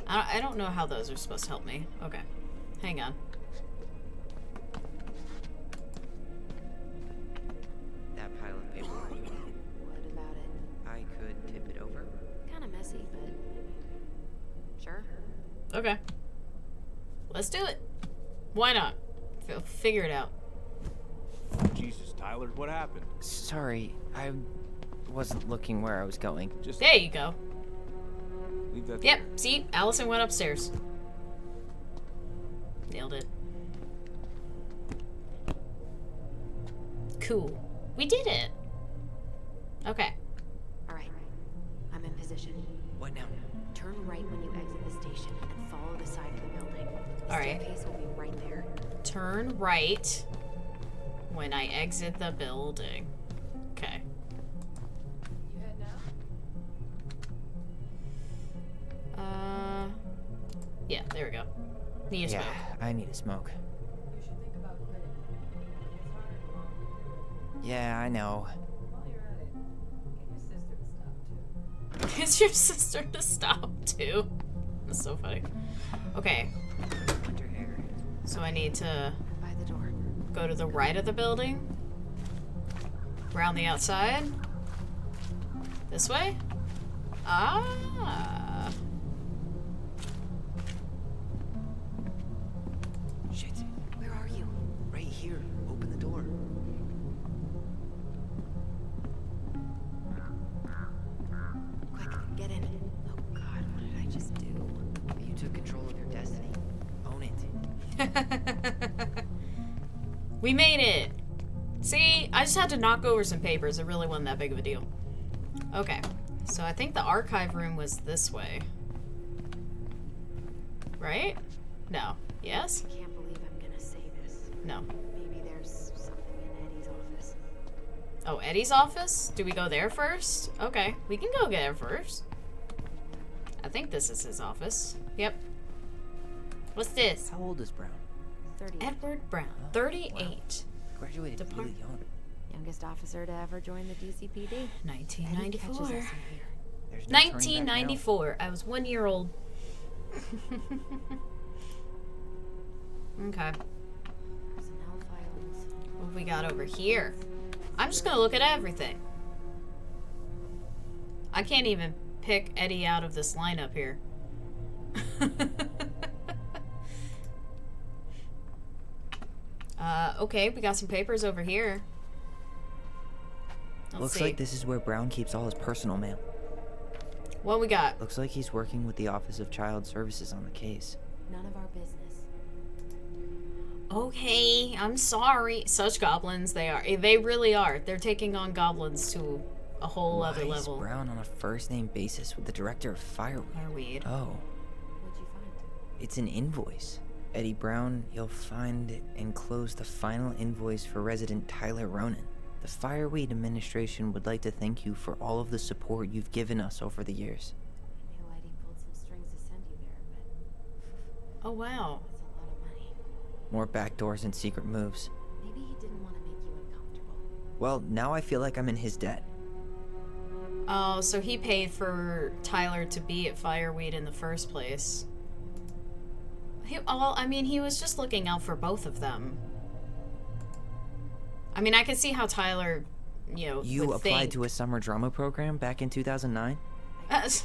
I don't know how those are supposed to help me. Okay, hang on. That pile of paperwork. What about it? I could tip it over. Kind of messy, but sure. Okay, let's do it. Why not? Figure it out. Jesus, Tyler, what happened? Sorry, I wasn't looking where I was going. Just There you go. leave that Yep, there. see? Allison went upstairs. Nailed it. Cool. We did it. Okay. All right. I'm in position. What now? Turn right when you exit the station and follow the side of the building. The All right. staircase will be right there. Turn right when I exit the building. Okay. You head now? Yeah, there we go. Need a Yeah, smoke. I need a smoke. You should think about quitting. It's harder in the long run. Yeah, I know. While you're at it, get your sister to stop too. Is your sister to stop too? That's so funny. Okay, Winter hair. so I need to By the door. go to the right of the building. Around the outside. This way? Ah. Shit. Where are you? Right here. Open the door. Quick, get in. Oh god, what did I just do? You took control of your destiny. We made it! See, I just had to knock over some papers. It really wasn't that big of a deal. Okay, so I think the archive room was this way. Right? No. Yes? I can't believe I'm gonna say this. No. Maybe there's something in Eddie's office. Oh, Eddie's office? Do we go there first? Okay, we can go there first. I think this is his office. Yep. What's this? How old is Brown? 38. Edward Brown, Oh, 38. wow. Graduated really young. Youngest officer to ever join the DCPD. 1994. There's no turning back 1994. I was 1 year old. Okay. Personnel files. What have we got over here? I'm just gonna look at everything. I can't even pick Eddie out of this lineup here. Okay, we got some papers over here. Let's Looks see. like this is where Brown keeps all his personal mail. What we got? Looks like he's working with the Office of Child Services on the case. None of our business. Okay, I'm sorry. Such goblins they are. They really are. They're taking on goblins to a whole other Why level. is Brown on a first-name basis with the director of Fireweed? Fireweed. Oh, What'd you find? it's an invoice. Eddie Brown, you'll find enclosed the final invoice for resident Tyler Ronan. The Fireweed administration would like to thank you for all of the support you've given us over the years. I knew Eddie pulled some strings to send you there, but Oh wow. that's a lot of money. More backdoors and secret moves. Maybe he didn't want to make you uncomfortable. Well, now I feel like I'm in his debt. Oh, so he paid for Tyler to be at Fireweed in the first place. I mean, he was just looking out for both of them. I mean, I could see how Tyler, you know, You would applied think. to a summer drama program back in 2009? They rejected me.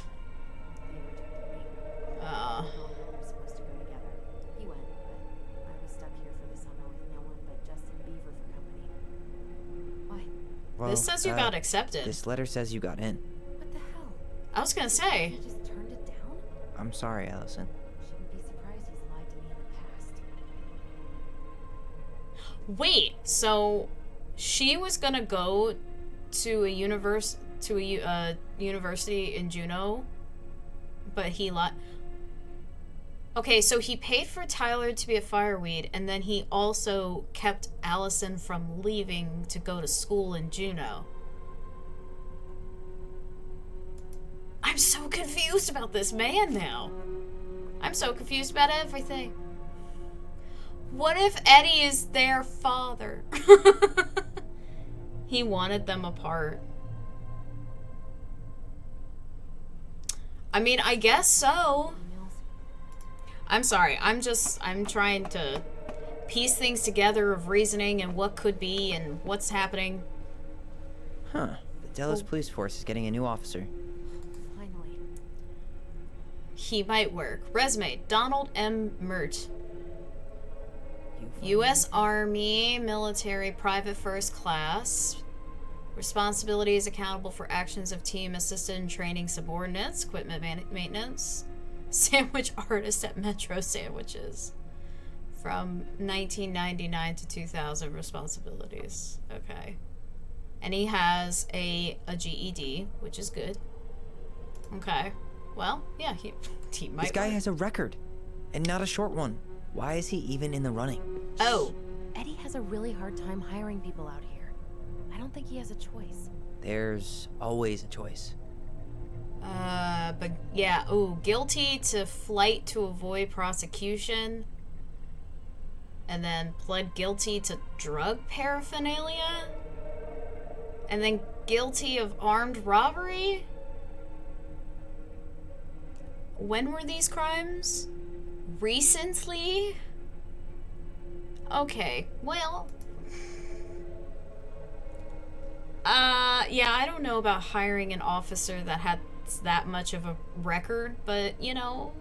Uh, We were supposed to go together. He went, but I was stuck here for the summer with no one but Justin Beaver for company. Why? Well, this says you got accepted. This letter says you got in. What the hell? I was gonna say. You just turned it down? I'm sorry, Allison. Shouldn't be surprised he's lied to me in the past. Wait, so she was gonna go to a university in Juneau, but he lied. Okay, so he paid for Tyler to be a Fireweed, and then he also kept Allison from leaving to go to school in Juneau. I'm so confused about this man now. I'm so confused about everything. What if Eddie is their father? He wanted them apart. I mean, I guess so. I'm sorry. I'm trying to piece things together of reasoning and what could be and what's happening. Huh. The Delos Police Force is getting a new officer. Finally. He might work. Resume: Donald M. Mert. U.S. Army, military, private first class. Responsibilities accountable for actions of team, assisted in training subordinates, equipment maintenance. Sandwich artist at Metro Sandwiches. From 1999 to 2000 responsibilities. Okay. And he has a GED, which is good. Okay. Well, yeah, he might This guy work. has a record, and not a short one. Why is he even in the running? Oh. Eddie has a really hard time hiring people out here. I don't think he has a choice. There's always a choice. But yeah, ooh, guilty to flight to avoid prosecution. And then pled guilty to drug paraphernalia. And then guilty of armed robbery? When were these crimes? Recently? Okay, well... yeah, I don't know about hiring an officer that had that much of a record, but, you know,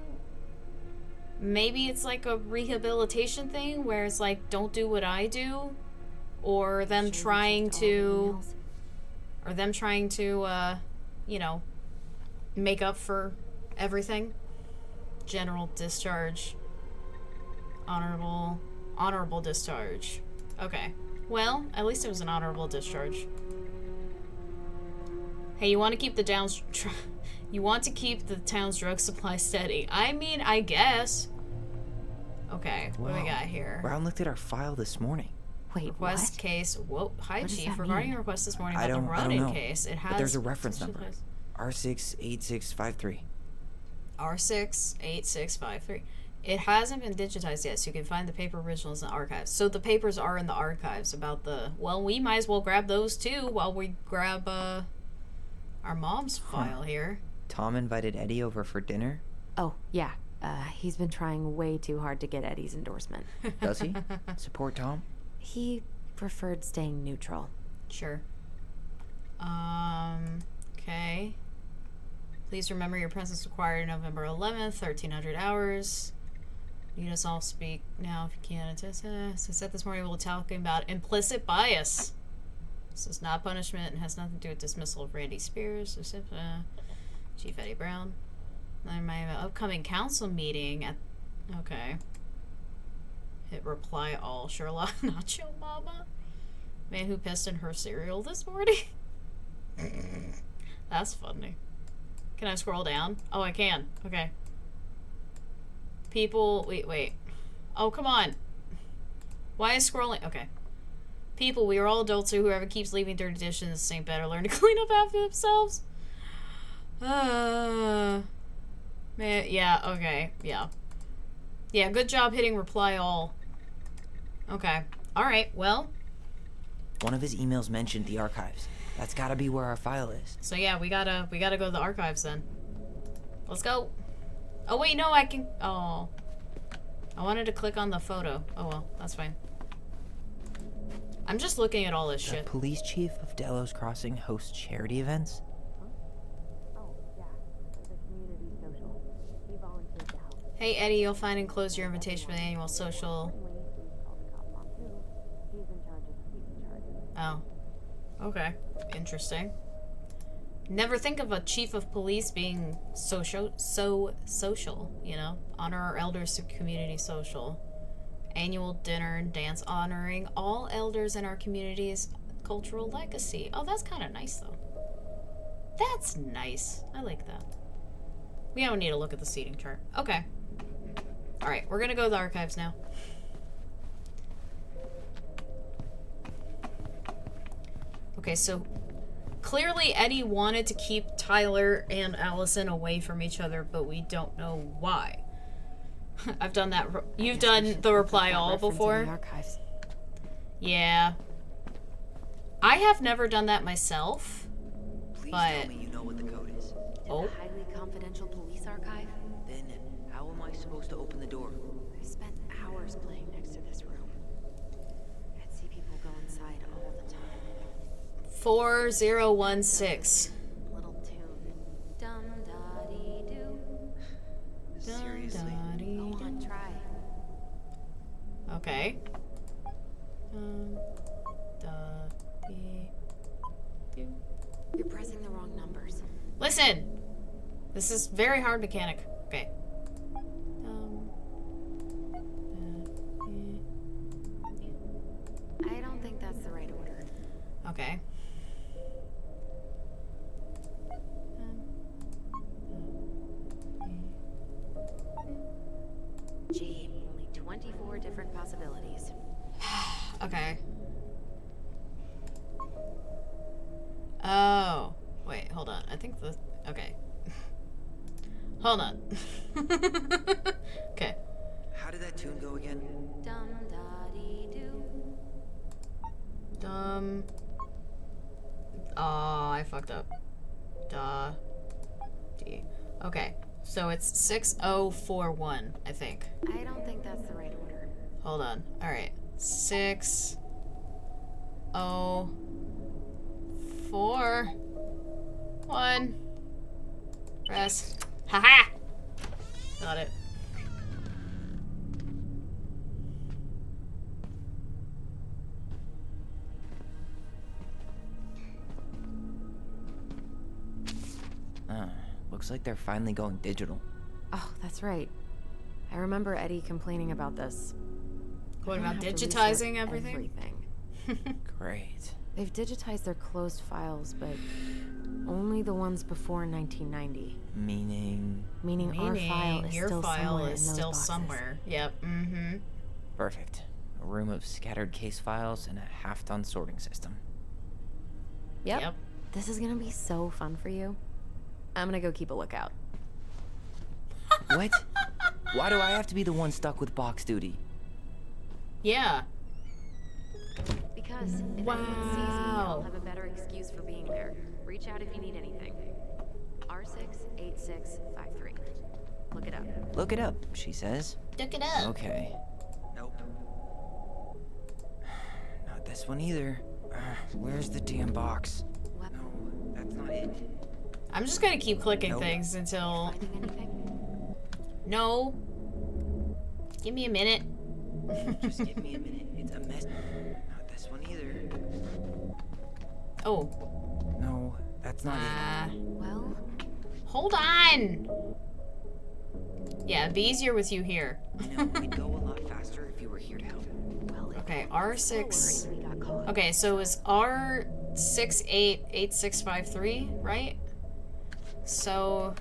maybe it's like a rehabilitation thing where it's like, don't do what I do, or them trying to, you know, make up for everything. General discharge. Honorable discharge. Okay. Well, at least it was an honorable discharge. Hey, you want to keep the town's drug supply steady? I mean, I guess. Okay, what do we got here? Brown looked at our file this morning. Wait, Request what? case. Whoa, hi, What does Chief. that Regarding mean? your request this morning I about the don't Ronin know. case, it has. But there's a reference number. R68653. R68653. It hasn't been digitized yet, so you can find the paper originals in the archives. So the papers are in the archives about the... Well, we might as well grab those too while we grab our mom's file here. Tom invited Eddie over for dinner? Oh, yeah. He's been trying way too hard to get Eddie's endorsement. Does he? Support Tom? He preferred staying neutral. Sure. Okay. Please remember your presence required November 11th, 1300 hours. You just all speak now if you can. Since this morning we'll be talking about implicit bias. This is not punishment and has nothing to do with dismissal of Randy Spears. Chief Eddie Brown. Then my upcoming council meeting at... Okay. Hit reply all. Sherlock, not your mama. Man who pissed in her cereal this morning. That's funny. Can I scroll down? Oh, I can. Okay. People... Wait. Oh, come on. Why is scrolling... Okay. People, we are all adults who whoever keeps leaving dirty dishes in the sink better learn to clean up after themselves. Man, yeah, okay. Yeah. Yeah, good job hitting reply all. Okay. Alright, well. One of his emails mentioned the archives. That's gotta be where our file is. So yeah, we gotta go to the archives then. Let's go. Oh wait, no, I can... Oh. I wanted to click on the photo. Oh well, that's fine. I'm just looking at all this shit. The police chief of Delos Crossing hosts charity events? Oh, yeah. The community social. He volunteered to help. Hey Eddie, you'll find and close your invitation for the annual social. He's in charge of keeping charges. Oh. Okay. Interesting. Never think of a chief of police being so social, you know? Honor our elders through community social. Annual dinner and dance honoring all elders in our community's cultural legacy. Oh, that's kind of nice, though. That's nice. I like that. We don't need to look at the seating chart. Okay. Alright, we're gonna go to the archives now. Okay, so clearly Eddie wanted to keep Tyler and Allison away from each other, but we don't know why. I've done that. You've done the reply all before? Archives. Yeah. I have never done that myself. Please but... tell me you know what the code is. Oh. The highly confidential police archive? Then how am I supposed to open the door? I spent hours playing next to this room. I'd see people go inside all the time. 4016. Little tune. Dum da dee doo. Seriously? Go on, try. Okay. Da, dee, doo. You're pressing the wrong numbers. Listen! This is very hard mechanic. Okay. I don't think that's the right order. Okay. Gee, only 24 different possibilities. Okay. Oh. Wait, hold on. I think the... Okay. Hold on. Okay. How did that tune go again? Dum da dee doo. Oh, I fucked up. Da. D. Okay. So it's 6041, I think. I don't think that's the right order. Hold on. Alright. 6 0 4 1. Press. Haha! Got it. Looks like they're finally going digital. Oh, that's right. I remember Eddie complaining about this. What I'm gonna about have to digitizing restart everything? Great. They've digitized their closed files, but only the ones before 1990. Meaning our file is your still file somewhere is in those still boxes. somewhere. Yep. Mm-hmm. Perfect. A room of scattered case files and a half-done sorting system. Yep. This is gonna be so fun for you. I'm gonna go keep a lookout. What? Why do I have to be the one stuck with box duty? Yeah. Because if anyone sees me, I'll have a better excuse for being there. Reach out if you need anything. R68653. Look it up. Look it up, she says. Look it up. Okay. Nope. Not this one either. Where's the damn box? What? No, that's not it. I'm just gonna keep clicking things until... No. Give me a minute. Just give me a minute. It's a mess. Not this one either. Oh. No, that's not it. Well... Hold on! Yeah, it'd be easier with you here. You know, we'd go a lot faster if you were here to help. Well, Okay, R6... Okay, so it's R688653, right? So...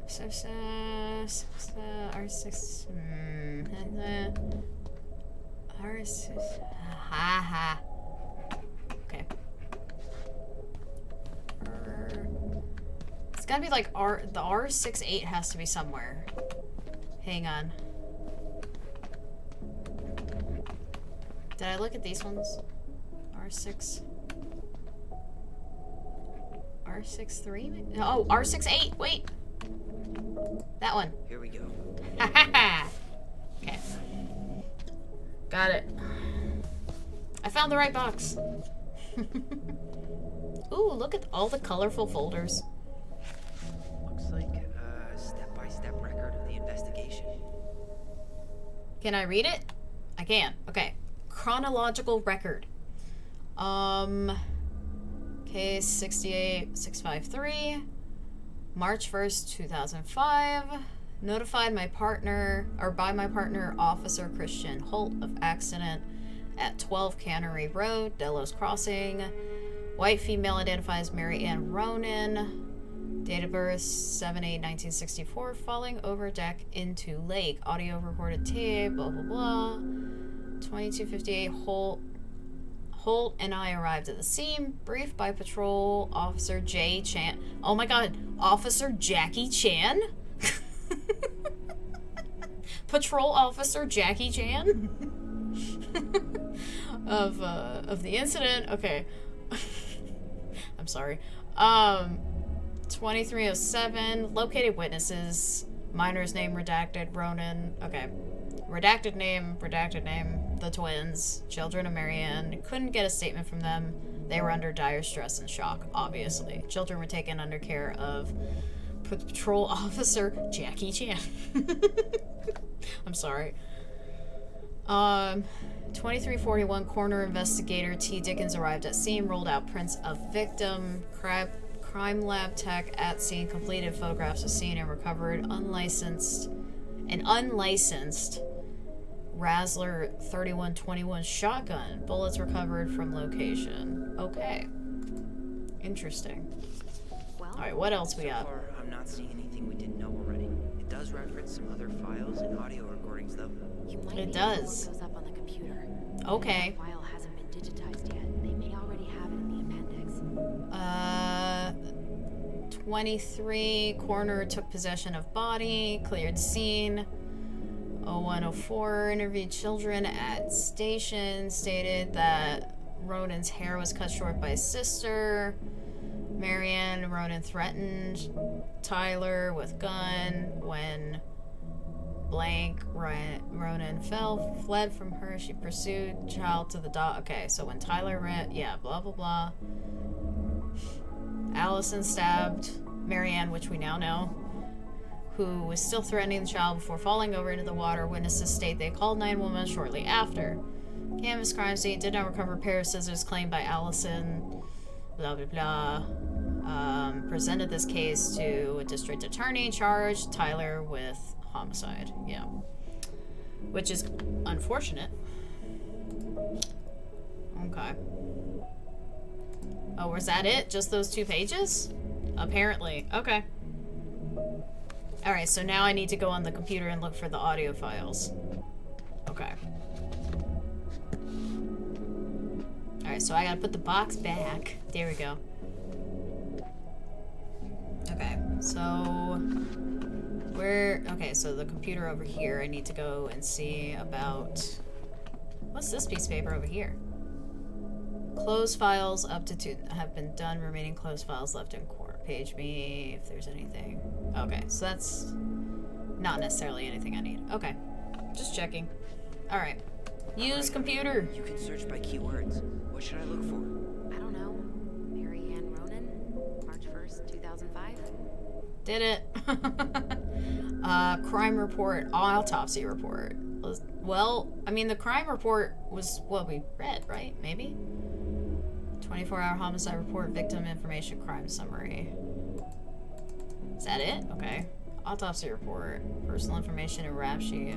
R6... R6... Ha. Okay. It's gotta be like the R68 has to be somewhere. Hang on. Did I look at these ones? R6... R63? Oh, R68! Wait! That one. Here we go. Okay. Got it. I found the right box. Ooh, look at all the colorful folders. Looks like a step-by-step record of the investigation. Can I read it? I can. Okay. Chronological record. Case 68653. March 1st, 2005. Notified my partner, or by my partner, Officer Christian Holt, of accident at 12 Cannery Road, Delos Crossing. White female identifies Mary Ann Ronan. Date of birth 7/8/1964. Falling over deck into lake. Audio recorded tape. Blah blah blah. 2258. Holt and I arrived at the scene, briefed by Patrol Officer J. Chan. Oh my god, Officer Jackie Chan? Patrol Officer Jackie Chan? of the incident. Okay. I'm sorry. 2307. Located witnesses. Minor's name redacted. Ronan. Okay. Redacted name. The twins. Children of Marianne. Couldn't get a statement from them. They were under dire stress and shock, obviously. Children were taken under care of Patrol Officer Jackie Chan. I'm sorry. 2341. Coroner Investigator T. Dickens arrived at scene, rolled out prints of victim. Crime lab tech at scene completed photographs of scene and recovered unlicensed Razzler 3121 shotgun. Bullets recovered from location. Okay. Interesting. Well, alright, what else we got? So far, I'm not seeing anything we didn't know already. It does reference some other files and audio recordings, though. You might It need does. to look those up on the computer. Okay. The file hasn't been digitized yet. They may already have it in the appendix. 23, coroner took possession of body, cleared scene. 0104, interviewed children at station, stated that Ronan's hair was cut short by his sister. Marianne, Ronan threatened Tyler with gun. When blank, Ronan fled from her. She pursued child to the dog. Okay, so when Tyler ran, yeah, blah, blah, blah. Allison stabbed Marianne, which we now know, who was still threatening the child before falling over into the water. Witnesses state they called 911 shortly after. Canvas crime scene did not recover a pair of scissors claimed by Allison. Blah, blah, blah. Presented this case to a district attorney, charged Tyler with homicide. Yeah. Which is unfortunate. Okay. Oh, was that it? Just those 2 pages? Apparently. Okay. Alright, so now I need to go on the computer and look for the audio files. Okay. Alright, so I gotta put the box back. There we go. Okay, so... Okay, so the computer over here, I need to go and see about... What's this piece of paper over here? Closed files up to 2 have been done. Remaining closed files left in core. Page me if there's anything. Okay, so that's not necessarily anything I need. Okay, just checking. All right, use computer. You can search by keywords. What should I look for? I don't know. Mary Ann Ronan, March 1st, 2005. Did it. Crime report, autopsy report. Well, I mean, the crime report was what we read, right? Maybe? 24-hour homicide report, victim information, crime summary. Is that it? Okay. Autopsy report, personal information, and rap sheet.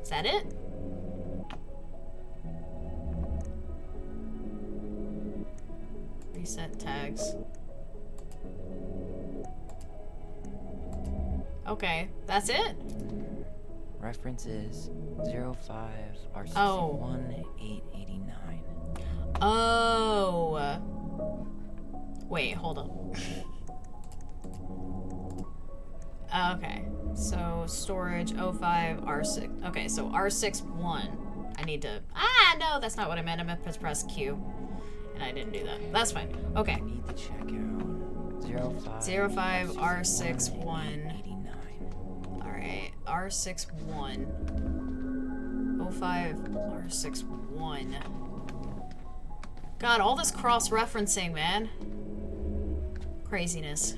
Is that it? Reset tags. Okay, that's it? Reference is 05R61 Oh. 889. Oh. Wait, hold up. Okay, so storage 05R6. Okay, so R61. I need to. No, that's not what I meant. I meant to press Q. And I didn't do that. That's fine. Okay. I need to check out 05 R61. Alright, R61. 05 R61. God, all this cross-referencing, man. Craziness.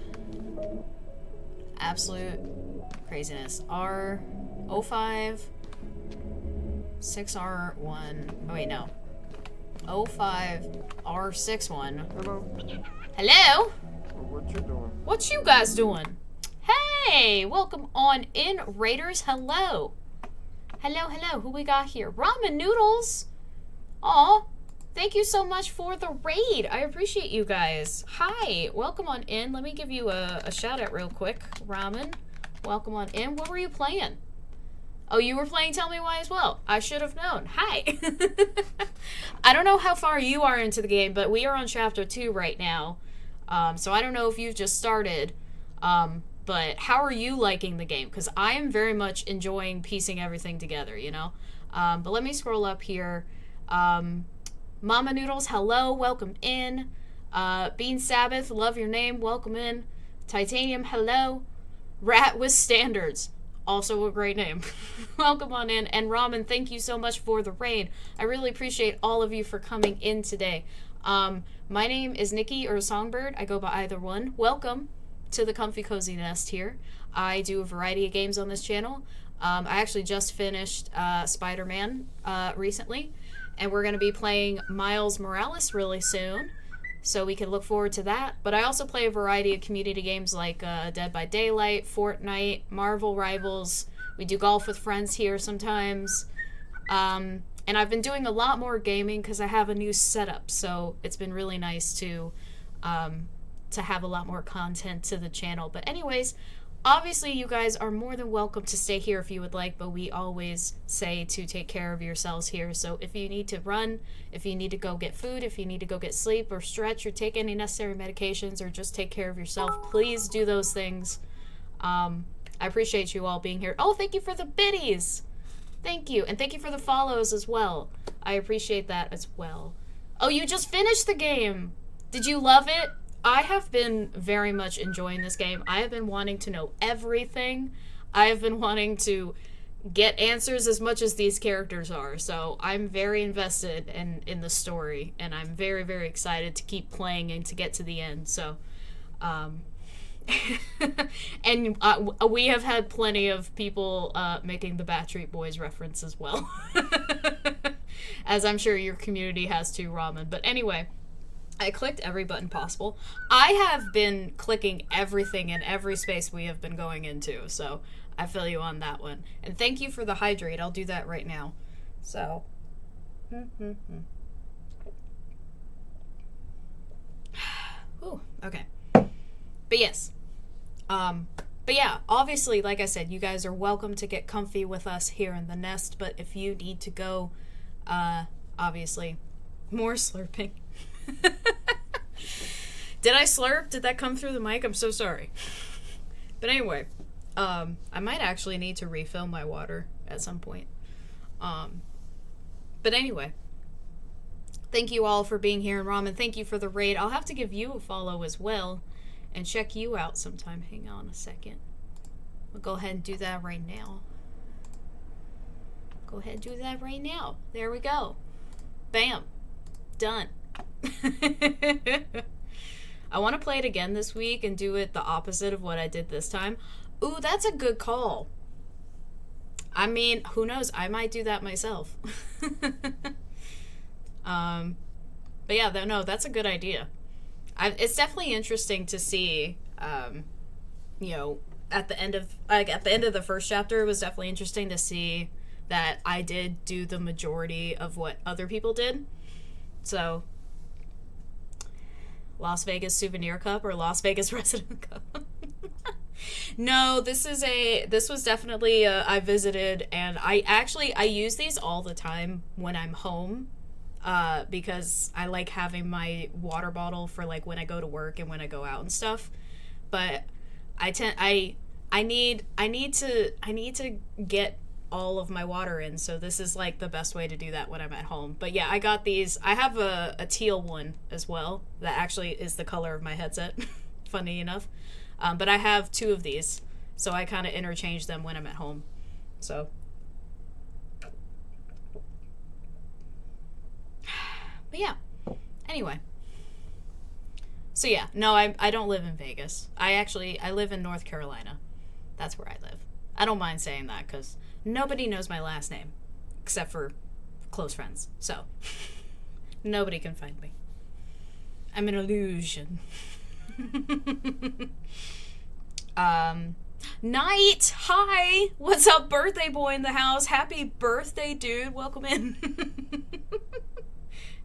Absolute craziness. R05 6R1. Oh wait, no. 05 R61. Hello. Hello? What you doing? What you guys doing? Hey, welcome on in, Raiders. Hello. Hello, hello. Who we got here? Ramen noodles. Aw, thank you so much for the raid. I appreciate you guys. Hi, welcome on in. Let me give you a shout out real quick. Ramen, welcome on in. What were you playing? Oh, you were playing Tell Me Why as well. I should have known. Hi. I don't know how far you are into the game, but we are on chapter 2 right now. So I don't know if you've just started. But how are you liking the game? Because I am very much enjoying piecing everything together, you know? But let me scroll up here. Mama Noodles, hello, welcome in. Bean Sabbath, love your name, welcome in. Titanium, hello. Rat with Standards, also a great name. Welcome on in. And Ramen, thank you so much for the raid. I really appreciate all of you for coming in today. My name is Nikki or Songbird. I go by either one. Welcome to the comfy cozy nest here. I do a variety of games on this channel. I actually just finished Spider-Man recently, and we're going to be playing Miles Morales really soon, so we can look forward to that. But I also play a variety of community games like Dead by Daylight, Fortnite, Marvel Rivals. We do golf with friends here sometimes. And I've been doing a lot more gaming because I have a new setup, so it's been really nice to have a lot more content to the channel. But anyways, obviously you guys are more than welcome to stay here if you would like, but we always say to take care of yourselves here. So if you need to run, if you need to go get food, if you need to go get sleep or stretch or take any necessary medications or just take care of yourself, please do those things. I appreciate you all being here. Oh, thank you for the biddies. Thank you. And thank you for the follows as well. I appreciate that as well. Oh, you just finished the game. Did you love it? I have been very much enjoying this game. I have been wanting to know everything. I have been wanting to get answers as much as these characters are. So I'm very invested in the story, and I'm very, very excited to keep playing and to get to the end. So, and we have had plenty of people making the Backstreet Boys reference as well. As I'm sure your community has too, Ramen. But anyway, I clicked every button possible. I have been clicking everything in every space we have been going into, so I feel you on that one. And thank you for the hydrate. I'll do that right now. So. Ooh, okay. But yes. But yeah, obviously, like I said, you guys are welcome to get comfy with us here in the nest, but if you need to go, obviously, more slurping. Did I slurp? Did that come through the mic? I'm so sorry. But anyway, I might actually need to refill my water at some point. But anyway, thank you all for being here, and Ramen, thank you for the raid. I'll have to give you a follow as well and check you out sometime. Hang on a second. We'll go ahead and do that right now. Go ahead and do that right now. There we go. Bam. Done. I want to play it again this week and do it the opposite of what I did this time. Ooh, that's a good call. I mean, who knows? I might do that myself. But yeah, no, that's a good idea. It's definitely interesting to see, you know, at the end of the first chapter, it was definitely interesting to see that I did do the majority of what other people did. So, Las Vegas Souvenir Cup or Las Vegas Resident Cup. No, this was definitely, I visited, and I use these all the time when I'm home, because I like having my water bottle for like when I go to work and when I go out and stuff. But I need to get all of my water in, so this is like the best way to do that when I'm at home. But yeah, I got these. I have a teal one as well that actually is the color of my headset. Funny enough. But I have two of these, so I kind of interchange them when I'm at home. So. But yeah. Anyway. So yeah, no, I don't live in Vegas. I live in North Carolina. That's where I live. I don't mind saying that because nobody knows my last name except for close friends. So nobody can find me. I'm an illusion. Night, hi, what's up, birthday boy in the house? Happy birthday, dude. Welcome in.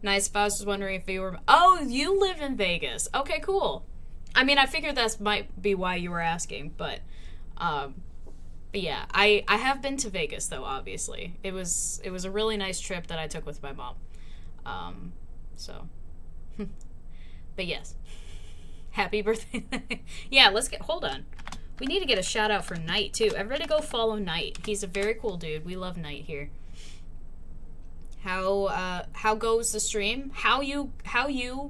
Nice. If I was just wondering if you were... Oh, you live in Vegas. Okay, cool. I mean, I figured that might be why you were asking, but yeah, I have been to Vegas though. Obviously, it was a really nice trip that I took with my mom. So, but yes, happy birthday. Yeah, hold on. We need to get a shout out for Knight too. Everybody go follow Knight. He's a very cool dude. We love Knight here. How goes the stream? How you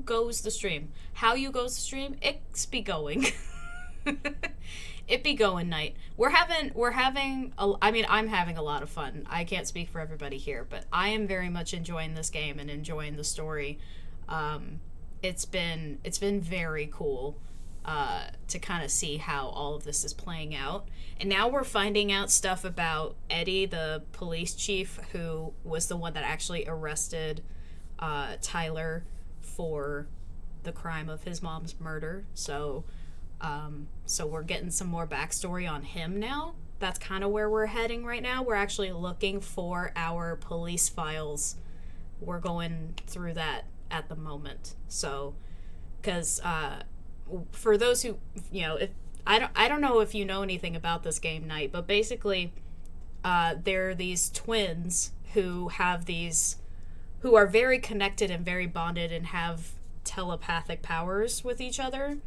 goes the stream? How you goes the stream? It's be going. It be going, Knight. I'm having a lot of fun. I can't speak for everybody here, but I am very much enjoying this game and enjoying the story. It's been very cool to kind of see how all of this is playing out. And now we're finding out stuff about Eddie, the police chief, who was the one that actually arrested Tyler for the crime of his mom's murder. So we're getting some more backstory on him now. That's kind of where we're heading right now. We're actually looking for our police files. We're going through that at the moment. So, because for those who, you know, if I don't know if you know anything about this game, Knight, but basically, there are these twins who are very connected and very bonded and have telepathic powers with each other.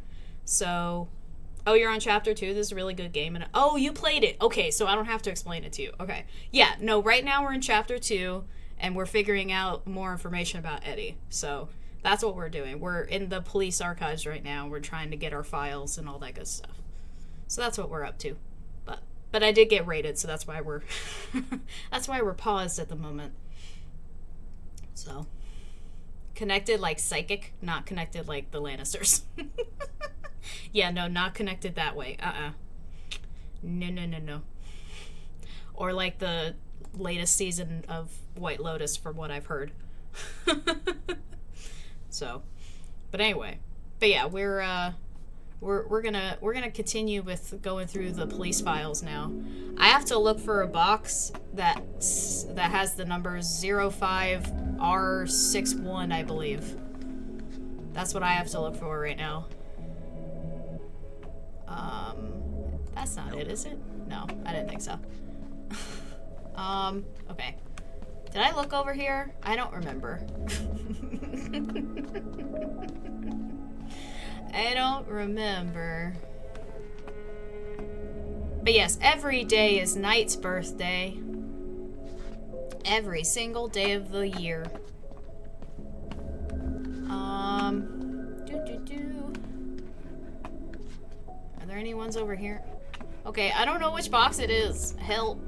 So, oh, you're on chapter 2. This is a really good game. And oh, you played it. Okay, so I don't have to explain it to you. Okay. Yeah, no, right now we're in chapter 2, and we're figuring out more information about Eddie. So, that's what we're doing. We're in the police archives right now. We're trying to get our files and all that good stuff. So that's what we're up to. But I did get raided, so that's why we're that's why we're paused at the moment. So, connected like psychic, not connected like the Lannisters. Yeah, no, not connected that way. No. Or like the latest season of White Lotus, from what I've heard. So, But anyway. But yeah, we're gonna continue with going through the police files now. I have to look for a box that has the numbers 05R61, I believe. That's what I have to look for right now. That's not it, is it? No, I didn't think so. Okay. Did I look over here? I don't remember. I don't remember. But yes, every day is Knight's birthday. Every single day of the year. Are there any ones over here? Okay, I don't know which box it is. Help.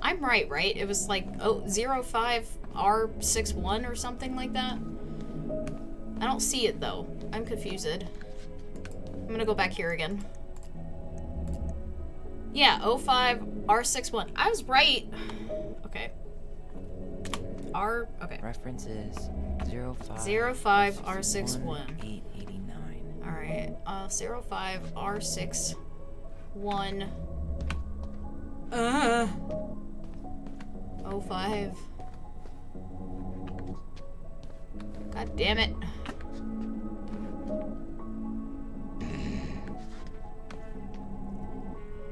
I'm right? It was like 05R61 or something like that. I don't see it though. I'm confused. I'm gonna go back here again. Yeah, 05R61. I was right. Okay. Okay. Reference is 05R61. 889. Alright. 05R61. 05. God damn it.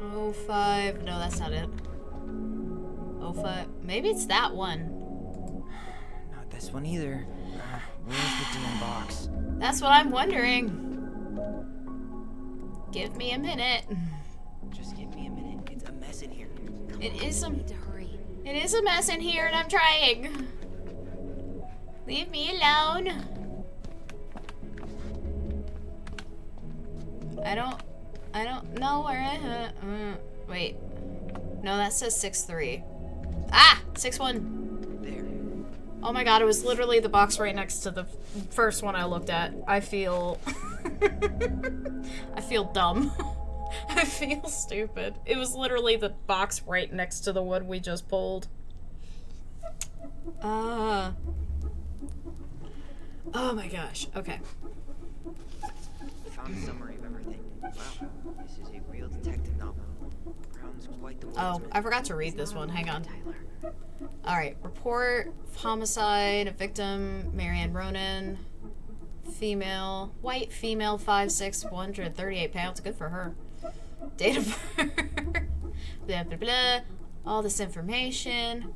Oh, 05. No, that's not it. 05. Maybe it's that one. Not this one either. Where's the damn box? That's what I'm wondering. Give me a minute. Just give me a minute. It's a mess in here. It is a... Need to hurry. It is a mess in here and I'm trying. Leave me alone. I don't know where I... wait. No, that says 6-3. Ah! 6-1. There. Oh my god, it was literally the box right next to the first one I looked at. I feel... I feel dumb. I feel stupid. It was literally the box right next to the one we just pulled. Oh my gosh. Okay. Found a summary of everything. Wow, this is a real detective novel. Brown's quite the Oh, wordsmith. I forgot to read this one. Hang on. Alright. Report of homicide. A victim, Marianne Ronan. Female. White female, 5'6", 138 pounds. Good for her. Date of birth. Blah, blah, blah. All this information.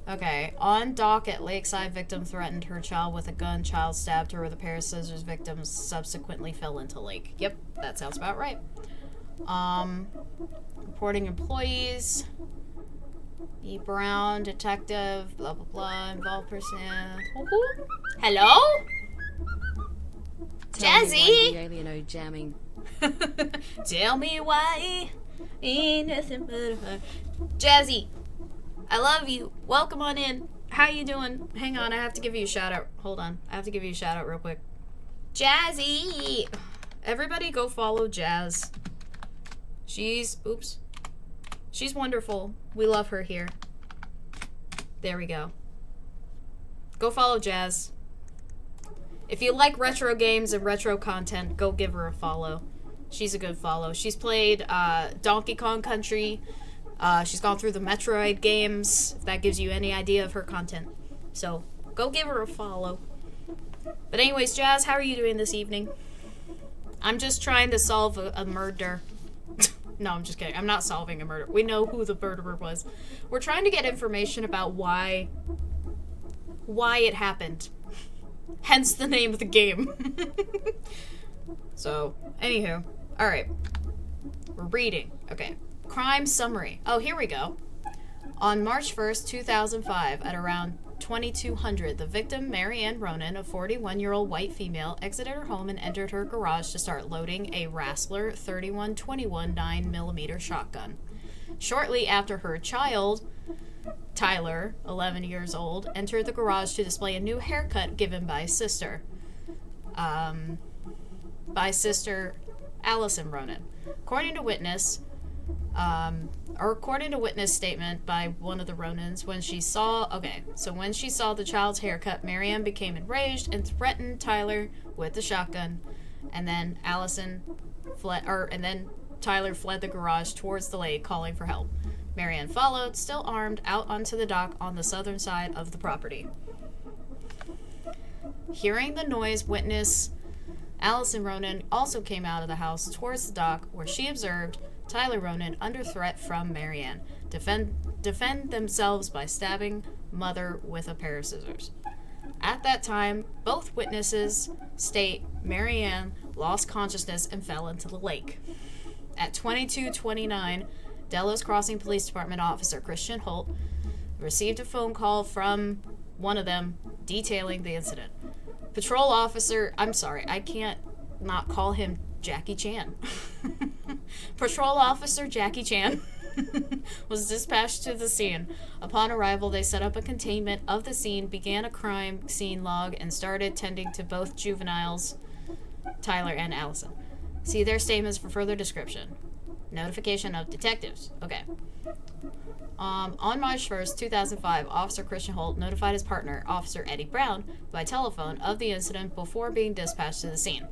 Okay. On dock at Lakeside, victim threatened her child with a gun. Child stabbed her with a pair of scissors. Victim subsequently fell into lake. Yep, that sounds about right. Reporting employees. E. Brown, detective, blah, blah, blah. Involved person. Hello? Jazzy? Alien jamming. Tell me why. Ain't nothing but a fire. Jazzy, I love you. Welcome on in. How you doing? Hang on, I have to give you a shout out. Hold on. I have to give you a shout out real quick. Jazzy! Everybody go follow Jazz. She's wonderful. We love her here. There we go. Go follow Jazz. If you like retro games and retro content, go give her a follow. She's a good follow. She's played Donkey Kong Country. She's gone through the Metroid games, if that gives you any idea of her content. So, go give her a follow. But anyways, Jazz, how are you doing this evening? I'm just trying to solve a murder. No, I'm just kidding. I'm not solving a murder. We know who the murderer was. We're trying to get information about why it happened. Hence the name of the game. So, anywho. Alright. We're reading. Okay. Crime summary. Oh, here we go. On March 1st, 2005, at around 2200, the victim, Marianne Ronan, a 41-year-old white female, exited her home and entered her garage to start loading a Rassler 3121 9mm shotgun. Shortly after her child, Tyler, 11 years old, entered the garage to display a new haircut given by sister. By sister Allison Ronan. According to witness, Or according to witness statement by one of the Ronins, when she saw the child's haircut, Marianne became enraged and threatened Tyler with the shotgun, and then Tyler fled the garage towards the lake, calling for help. Marianne followed, still armed, out onto the dock on the southern side of the property. Hearing the noise, witness Allison Ronan also came out of the house towards the dock, where she observed Tyler Ronan under threat from Marianne. Defend themselves by stabbing mother with a pair of scissors. At that time, both witnesses state Marianne lost consciousness and fell into the lake. At 22:29, Delos Crossing Police Department officer Christian Holt received a phone call from one of them detailing the incident. Patrol officer, I'm sorry, I can't not call him Jackie Chan. Patrol officer Jackie Chan was dispatched to the scene. Upon arrival, they set up a containment of the scene, began a crime scene log, and started tending to both juveniles, Tyler and Allison. See their statements for further description. Notification of detectives. Okay. On March 1st, 2005, Officer Christian Holt notified his partner, Officer Eddie Brown, by telephone of the incident before being dispatched to the scene.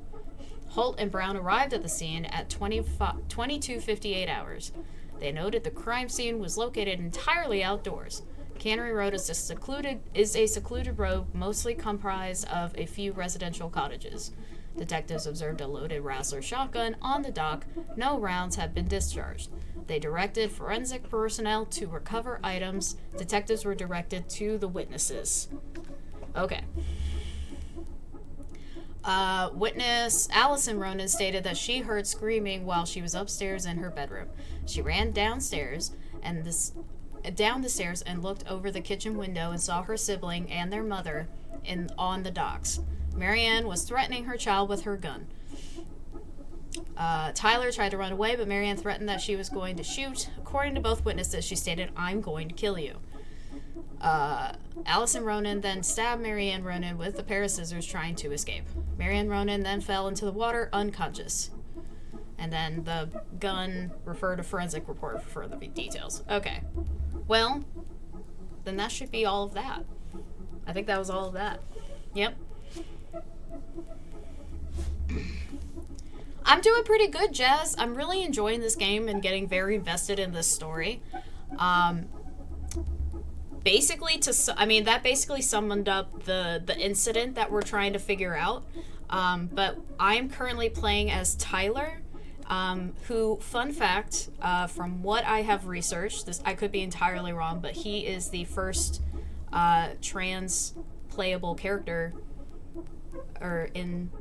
Holt and Brown arrived at the scene at 22:58 hours. They noted the crime scene was located entirely outdoors. Cannery Road is a secluded road mostly comprised of a few residential cottages. Detectives observed a loaded Rassler shotgun on the dock. No rounds had been discharged. They directed forensic personnel to recover items. Detectives were directed to the witnesses. Okay. Witness Allison Ronan stated that she heard screaming while she was upstairs in her bedroom. She ran downstairs down the stairs and looked over the kitchen window and saw her sibling and their mother on the docks. Marianne was threatening her child with her gun. Tyler tried to run away, but Marianne threatened that she was going to shoot. According to both witnesses, she stated, "I'm going to kill you." Allison Ronan then stabbed Marianne Ronan with a pair of scissors, trying to escape. Marianne Ronan then fell into the water unconscious. And then the gun referred to forensic report for further details. Okay. Well, then that should be all of that. I think that was all of that. Yep. I'm doing pretty good, Jazz. I'm really enjoying this game and getting very invested in this story. That basically summed up the incident that we're trying to figure out. But I'm currently playing as Tyler, who, fun fact, from what I have researched, this I could be entirely wrong, but he is the first trans playable character, or in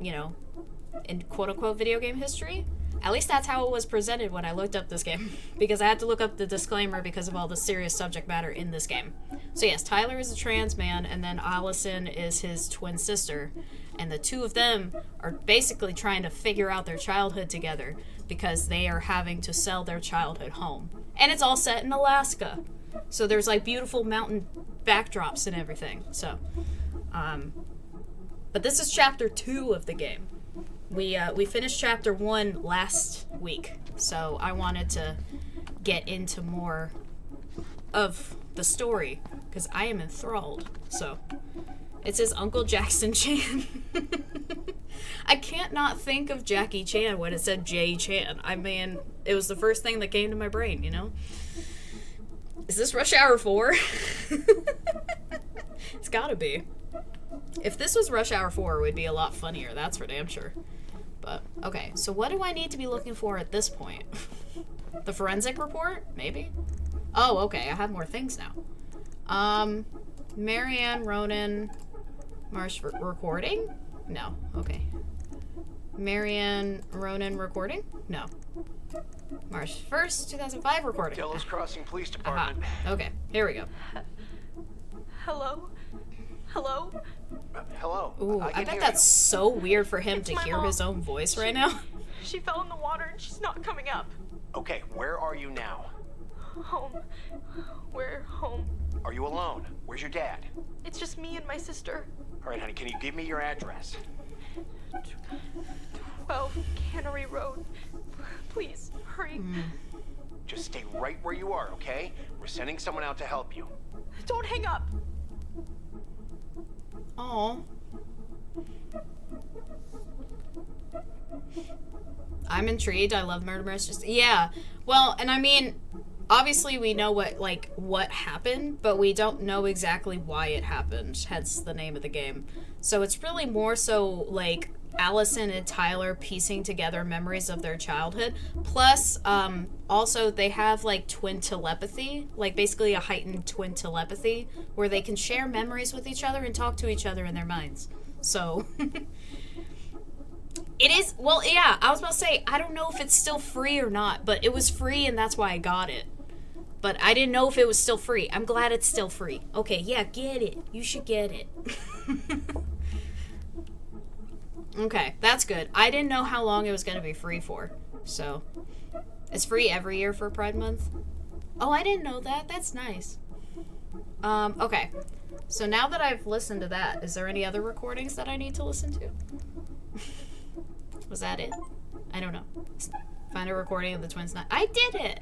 quote-unquote video game history. At least that's how it was presented when I looked up this game, because I had to look up the disclaimer because of all the serious subject matter in this game. So yes, Tyler is a trans man, and then Allison is his twin sister, and the two of them are basically trying to figure out their childhood together because they are having to sell their childhood home. And it's all set in Alaska. So there's like beautiful mountain backdrops and everything. So, but this is chapter 2 of the game. We finished chapter 1 last week, so I wanted to get into more of the story because I am enthralled. So it says Uncle Jackson Chan. I can't not think of Jackie Chan when it said Jay Chan. I mean, it was the first thing that came to my brain, you know? Is this Rush Hour 4? It's gotta be. If this was Rush Hour 4, it would be a lot funnier, that's for damn sure. But, okay, so what do I need to be looking for at this point? The forensic report? Maybe? Oh, okay, I have more things now. Marianne Ronan Marsh recording? No, okay. Marianne Ronan recording? No. March 1st, 2005 recording. Delos Crossing Police Department. Aha. Okay, here we go. Hello? Hello? Hello. Ooh, I bet that's so weird for him to hear his own voice right now. She fell in the water and she's not coming up. Okay, where are you now? Home. We're home. Are you alone? Where's your dad? It's just me and my sister. All right, honey, can you give me your address? 12 Cannery Road. Please, hurry. Just stay right where you are, okay? We're sending someone out to help you. Don't hang up. Oh. I'm intrigued. I love murder mysteries. Yeah. Well, and I mean, obviously we know what happened, but we don't know exactly why it happened. Hence the name of the game. So it's really more so like Allison and Tyler piecing together memories of their childhood. Plus, also they have like twin telepathy, like basically a heightened twin telepathy where they can share memories with each other and talk to each other in their minds. So it is, well, yeah, I was about to say, I don't know if it's still free or not, but it was free and that's why I got it. But I didn't know if it was still free. I'm glad it's still free. Okay, yeah, get it. You should get it. Okay, that's good. I didn't know how long it was going to be free for. So, it's free every year for Pride Month. Oh, I didn't know that. That's nice. Okay. So now that I've listened to that, is there any other recordings that I need to listen to? Was that it? I don't know. Find a recording of the twins. I did it!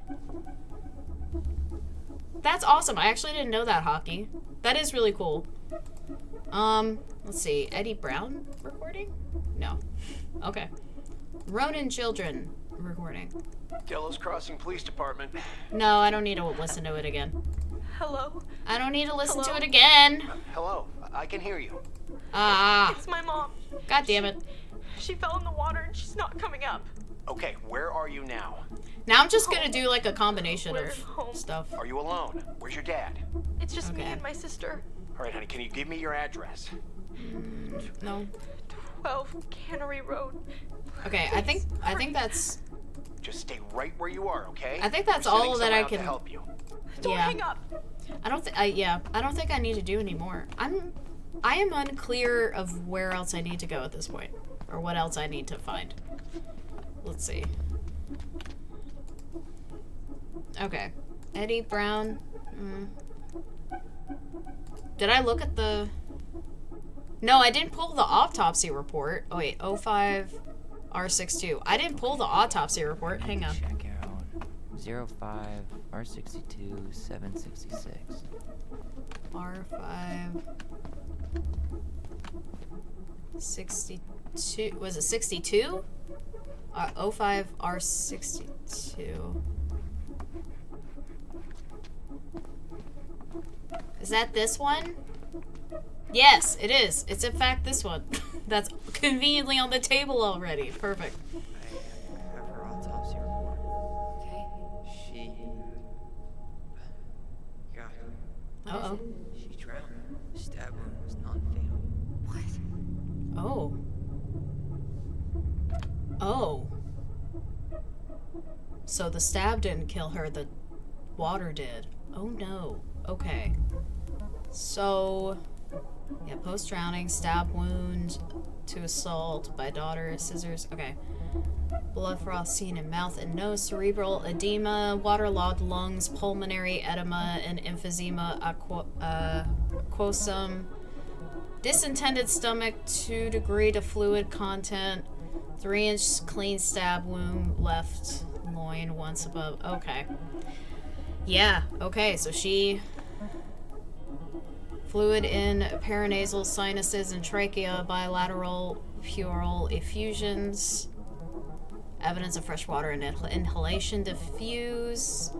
That's awesome. I actually didn't know that, Hockey. That is really cool. Let's see. Eddie Brown recording? No. Okay. Ronan Children recording. Delos Crossing Police Department. No, I don't need to listen to it again. Hello? I don't need to listen to it again. Hello, I can hear you. It's my mom. God damn it. She fell in the water and she's not coming up. Okay, where are you now? Now I'm just gonna do like a combination of stuff. Are you alone? Where's your dad? It's just me and my sister. All right, honey, can you give me your address? No. 12 Cannery Road. Okay, I think that's... Just stay right where you are, okay? I think that's all that I can... help you. Don't hang up. I don't think I need to do any more. I am unclear of where else I need to go at this point. Or what else I need to find. Let's see. Okay. Eddie Brown. Did I look at the... No, I didn't pull the autopsy report. Oh wait, 05R62. I didn't pull the autopsy report. Hang on. Check out 05R62 766. R5 62. Was it 62? 05R62. Is that this one? Yes, it is. It's in fact this one. That's conveniently on the table already. Perfect. I have her autopsy report. Okay. She... God. Uh-oh. She drowned. The stab wound was non-fatal. What? Oh. Oh. So the stab didn't kill her, the water did. Oh no. Okay. So... Yeah, post-drowning, stab wound to assault by daughter, scissors. Okay. Blood froth seen in mouth and nose, cerebral edema, waterlogged lungs, pulmonary edema, and emphysema aquosum. Disintended stomach, 2 degree to fluid content, 3-inch clean stab wound, left loin once above. Okay. Yeah, okay, so she... Fluid in paranasal sinuses and trachea, bilateral pleural effusions. Evidence of freshwater and inhalation diffuse.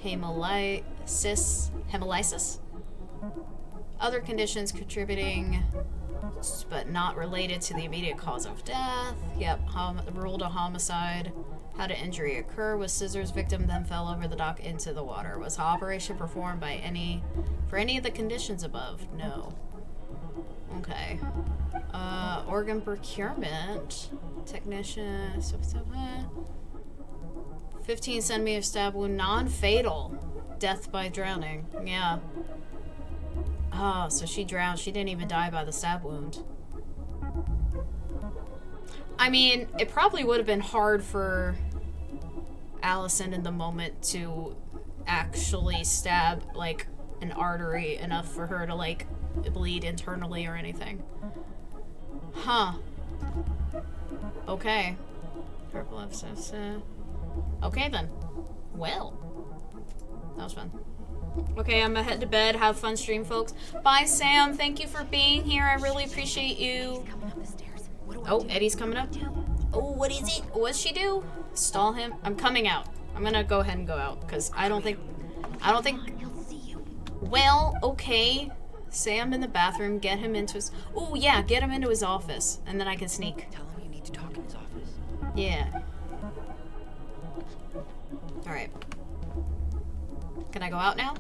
Hemolysis. Other conditions contributing, but not related to the immediate cause of death. Yep, ruled a homicide. How did injury occur? Was scissors victim then fell over the dock into the water? Was the operation performed by for any of the conditions above? No. Okay. Organ procurement. Technician. 15 centimeter stab wound, non-fatal. Death by drowning. Yeah. Oh, so she drowned. She didn't even die by the stab wound. I mean, it probably would have been hard for Allison in the moment to actually stab, like, an artery enough for her to, like, bleed internally or anything. Huh. Okay. Purple abscess. Okay, then. Well, that was fun. Okay, I'm gonna head to bed. Have fun stream, folks. Bye, Sam. Thank you for being here. I really appreciate you. Oh, Eddie's coming up. Oh, what is it? What's she do? Stall him. I'm coming out. I'm gonna go ahead and go out because I don't think. Well, okay. Sam in the bathroom. Get him into his. Oh yeah, get him into his office, and then I can sneak. Tell him you need to talk in his office. Yeah. All right. Can I go out now?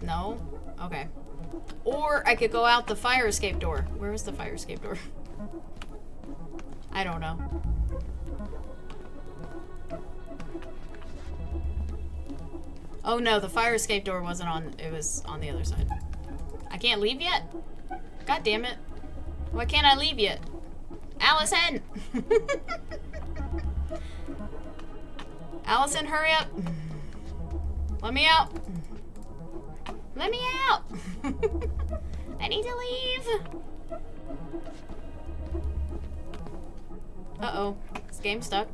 No? Okay. Or I could go out the fire escape door. Where is the fire escape door? I don't know. Oh no, the fire escape door wasn't on, it was on the other side. I can't leave yet? God damn it. Why can't I leave yet? Allison! Allison, hurry up. Let me out. Let me out. I need to leave. Uh-oh. This game's stuck.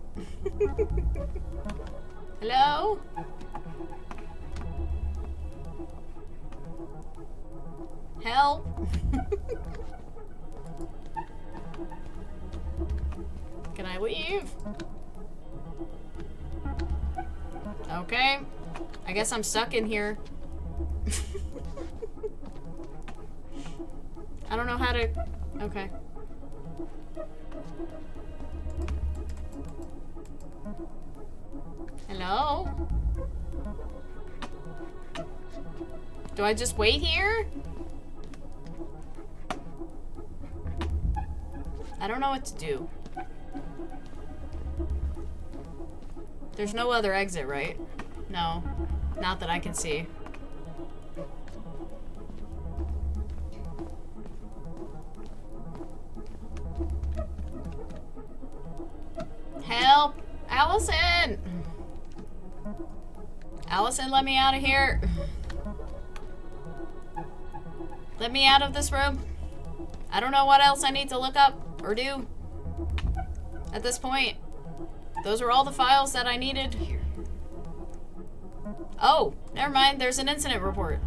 Hello? Help. Can I leave? Okay. I guess I'm stuck in here. I don't know how to... Okay. Hello? Do I just wait here? I don't know what to do. There's no other exit, right? No. Not that I can see. Help! Allison! Allison, let me out of here. Let me out of this room. I don't know what else I need to look up or do at this point. Those are all the files that I needed. Oh, never mind. There's an incident report.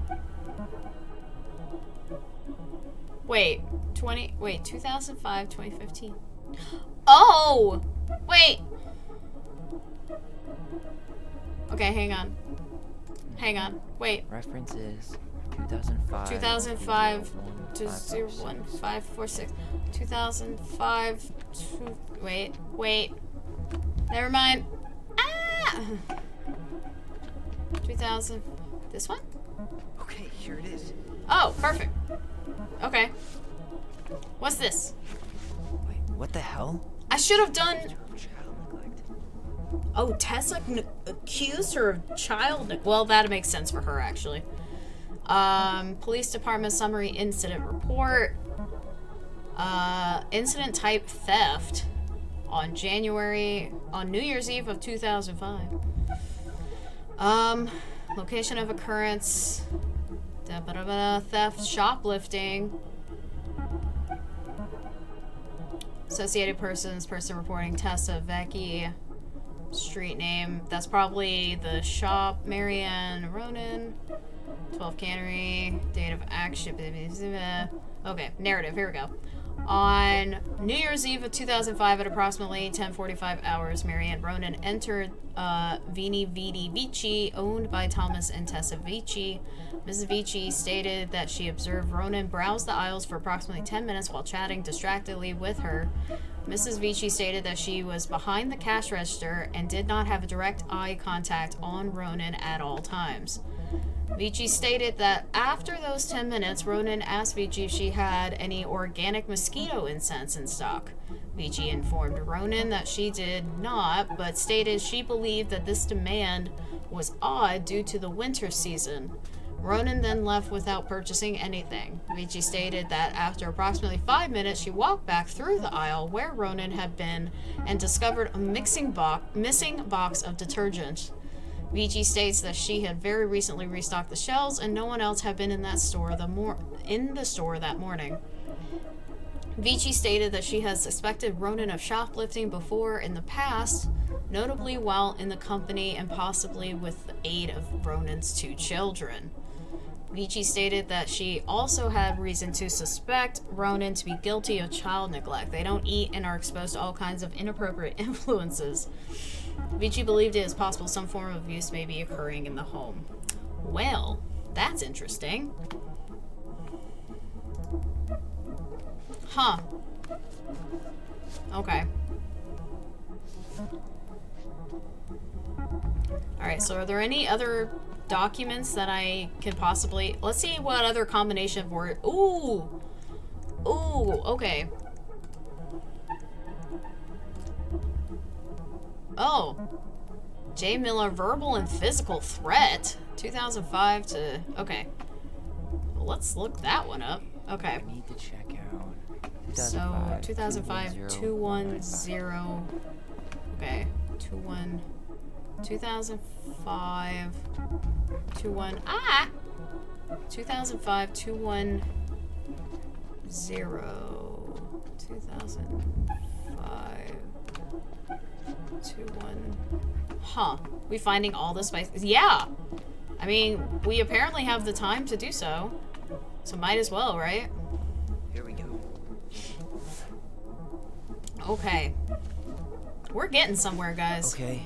Wait, 2005, 2015. Oh! Wait! Okay, hang on. Hang on. Wait. Reference is 2005. 2005 to 01546. 2005 to... Wait. Never mind. Ah! 2000. This one? Okay, here it is. Oh, perfect. Okay. What's this? Wait, what the hell? I should have done... Oh, Tessa accused her of child... Well, that makes sense for her, actually. Police Department summary incident report. Incident type theft on New Year's Eve of 2005. Location of occurrence. Theft, shoplifting. Associated persons, person reporting Tessa Vecchi. Street name. That's probably the shop. Marianne Ronan. 12 Cannery. Date of action. Okay, narrative. Here we go. On New Year's Eve of 2005 at approximately 10:45 hours, Marianne Ronan entered Vini Vidi Vici, owned by Thomas and Tessa Vici. Mrs. Vici stated that she observed Ronan browse the aisles for approximately 10 minutes while chatting distractedly with her. Mrs. Vici stated that she was behind the cash register and did not have a direct eye contact on Ronan at all times. Vici stated that after those 10 minutes, Ronan asked Vici if she had any organic mosquito incense in stock. Vici informed Ronan that she did not, but stated she believed that this demand was odd due to the winter season. Ronan then left without purchasing anything. Vici stated that after approximately 5 minutes, she walked back through the aisle where Ronan had been and discovered a missing box of detergent. Vici states that she had very recently restocked the shelves and no one else had been in the store that morning. Vici stated that she has suspected Ronan of shoplifting before in the past, notably while in the company and possibly with the aid of Ronan's 2 children. Vici stated that she also had reason to suspect Ronan to be guilty of child neglect. They don't eat and are exposed to all kinds of inappropriate influences. Vici believed it is possible some form of abuse may be occurring in the home. Well, that's interesting. Huh. Okay. Alright, so are there any other documents that I could possibly... Let's see what other combination of word... Ooh! Ooh, okay. Oh. J. Miller, verbal and physical threat. 2005 to... Okay. Well, let's look that one up. Okay. I need to check out. So, 2005, 210. Okay. 2005, 21. Ah! 2005, 210. 2005, 21. Huh. We finding all the spices? Yeah! I mean, we apparently have the time to do so. So might as well, right? Here we go. Okay. We're getting somewhere, guys. Okay.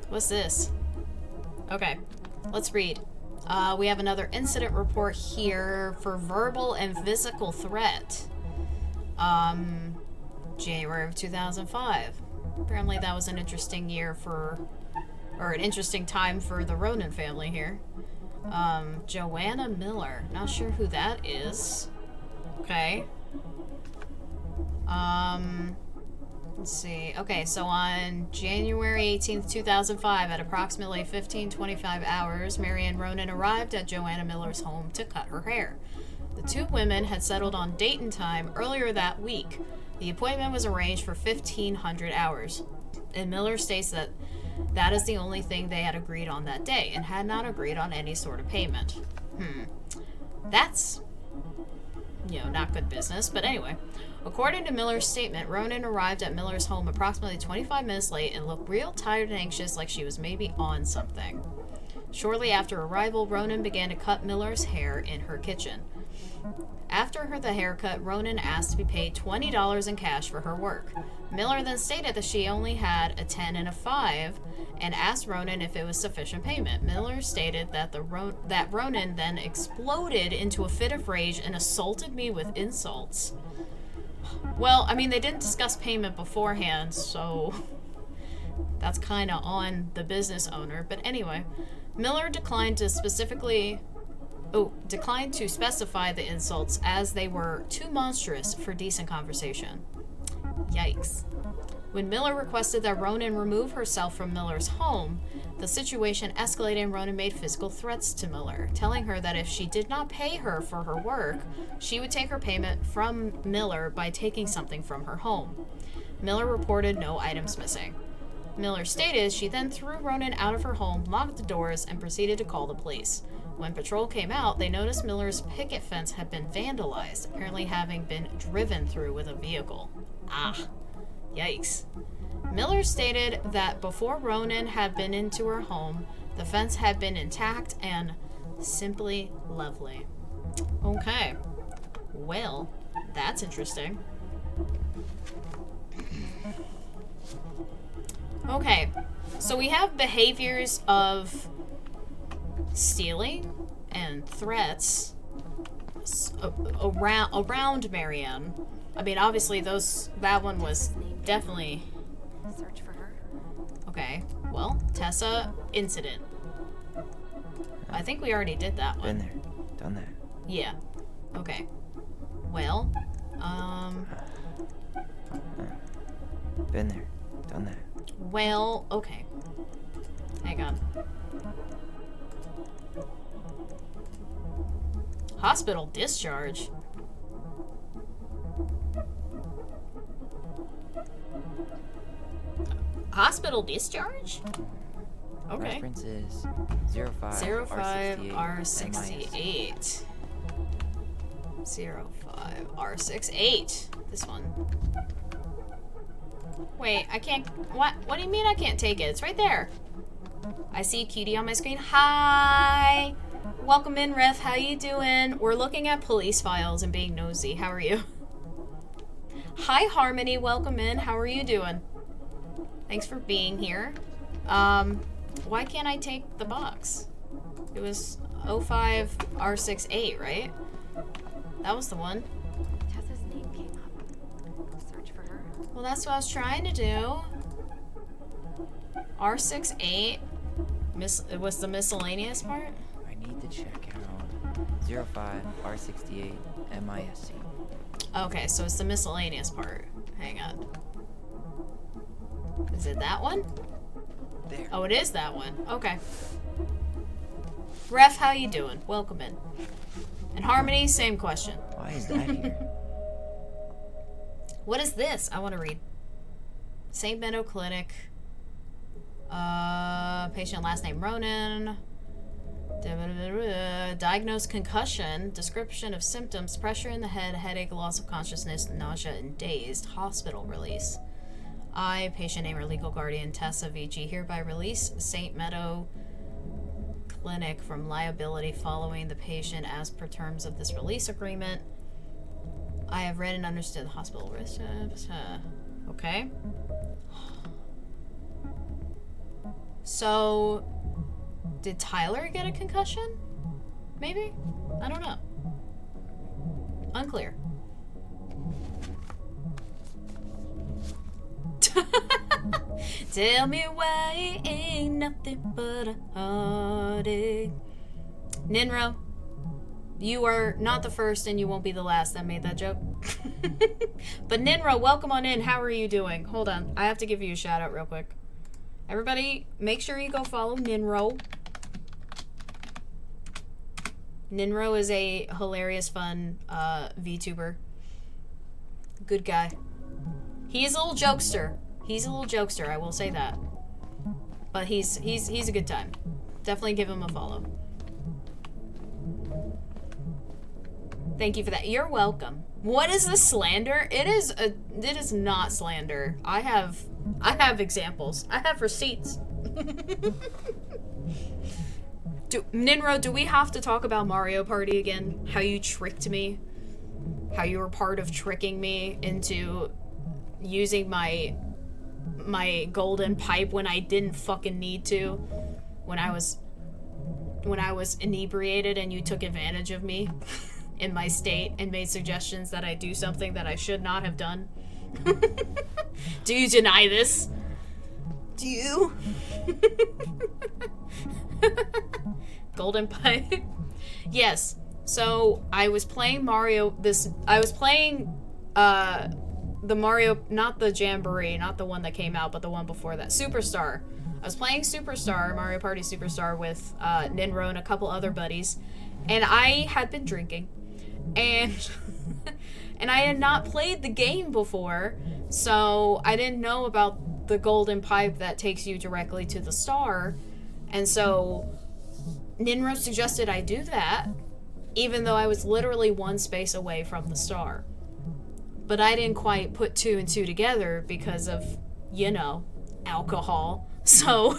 What's this? Okay. Let's read. We have another incident report here for verbal and physical threat. January of 2005. Apparently that was an interesting year for... Or an interesting time for the Ronan family here. Joanna Miller. Not sure who that is. Okay. Let's see. Okay, so on January 18th, 2005, at approximately 15:25 hours, Marianne Ronan arrived at Joanna Miller's home to cut her hair. The 2 women had settled on date and time earlier that week. The appointment was arranged for 1500 hours. And Miller states that that is the only thing they had agreed on that day and had not agreed on any sort of payment. That's, you know, not good business, but anyway. According to Miller's statement, Ronan arrived at Miller's home approximately 25 minutes late and looked real tired and anxious, like she was maybe on something. Shortly after arrival, Ronan began to cut Miller's hair in her kitchen. After the haircut, Ronan asked to be paid $20 in cash for her work. Miller then stated that she only had a 10 and a 5 and asked Ronan if it was sufficient payment. Miller stated that Ronan then exploded into a fit of rage and assaulted me with insults. Well, I mean, they didn't discuss payment beforehand, so that's kind of on the business owner. But anyway, Miller declined to specify the insults as they were too monstrous for decent conversation. Yikes. When Miller requested that Ronan remove herself from Miller's home, the situation escalated and Ronan made physical threats to Miller, telling her that if she did not pay her for her work, she would take her payment from Miller by taking something from her home. Miller reported no items missing. Miller stated she then threw Ronan out of her home, locked the doors, and proceeded to call the police. When patrol came out, they noticed Miller's picket fence had been vandalized, apparently having been driven through with a vehicle. Ah, yikes. Miller stated that before Ronan had been into her home, the fence had been intact and simply lovely. Okay. Well, that's interesting. Okay, so we have behaviors of stealing and threats around Marianne. I mean, obviously that one was definitely... Search for her. Okay, well, Tessa, incident. I think we already did that one. Been there, done that. Yeah. Okay. Well, Been there, done that. well, okay. Hang on. Hospital discharge? Hospital discharge? Okay. Reference is 05 05 R68. 05R68. This one. Wait, I can't. What? What do you mean I can't take it? It's right there. I see a cutie on my screen. Hi! Welcome in, Ref. How you doing? We're looking at police files and being nosy. How are you? Hi, Harmony. Welcome in. How are you doing? Thanks for being here. Why can't I take the box? It was 05R68, right? That was the one. Tessa's name came up. Search for her. Well, that's what I was trying to do. R68. It was the miscellaneous part? I need to check out 05R68 MISC. Okay, so it's the miscellaneous part. Hang on. Is it that one? There. Oh, it is that one. Okay. Ref, how you doing? Welcome in. And Harmony, same question. Why is that here? What is this? I want to read. St. Meadow Clinic. Patient last name Ronan. Diagnosed concussion. Description of symptoms: pressure in the head, headache, loss of consciousness, nausea, and dazed. Hospital release. I, patient name or legal guardian Tessa Vici, hereby release St. Meadow Clinic from liability following the patient as per terms of this release agreement. I have read and understood the hospital risk. Okay. So, did Tyler get a concussion? Maybe? I don't know. Unclear. Tell me why it ain't nothing but a heartache. Ninro, you are not the first and you won't be the last that made that joke. But Ninro, welcome on in. How are you doing? Hold on. I have to give you a shout out real quick. Everybody, make sure you go follow Ninro. Ninro is a hilarious, fun VTuber. Good guy. He's a little jokester. He's a little jokester, I will say that. But he's a good time. Definitely give him a follow. Thank you for that. You're welcome. What is this slander? It is not slander. I have examples. I have receipts. Ninro, do we have to talk about Mario Party again? How you tricked me? How you were part of tricking me into using my golden pipe when I didn't fucking need to, when I was inebriated and you took advantage of me in my state and made suggestions that I do something that I should not have done. Do you deny this? Do you? Golden pipe. Yes. So I was playing Mario. I was playing the Mario, not the Jamboree, not the one that came out, but the one before that, Superstar. I was playing Superstar, Mario Party Superstar, with Ninro and a couple other buddies, and I had been drinking, and and I had not played the game before, so I didn't know about the golden pipe that takes you directly to the star, and so Ninro suggested I do that, even though I was literally one space away from the star. But I didn't quite put two and two together because of, you know, alcohol. So,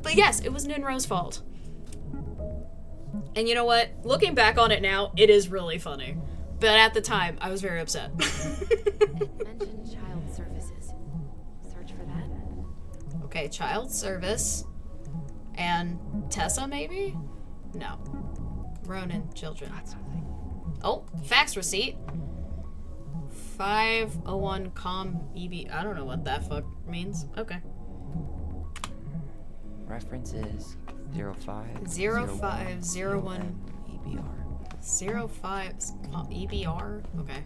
but yes, it was Ninro's fault. And you know what? Looking back on it now, it is really funny. But at the time, I was very upset. It mentioned child services. Search for that. Okay, child service. And Tessa, maybe? No. Ronan, children. Oh, fax receipt. 501 com EB. I don't know what that fuck means. Okay. Reference is 0501 EBR. 05 EBR? Okay.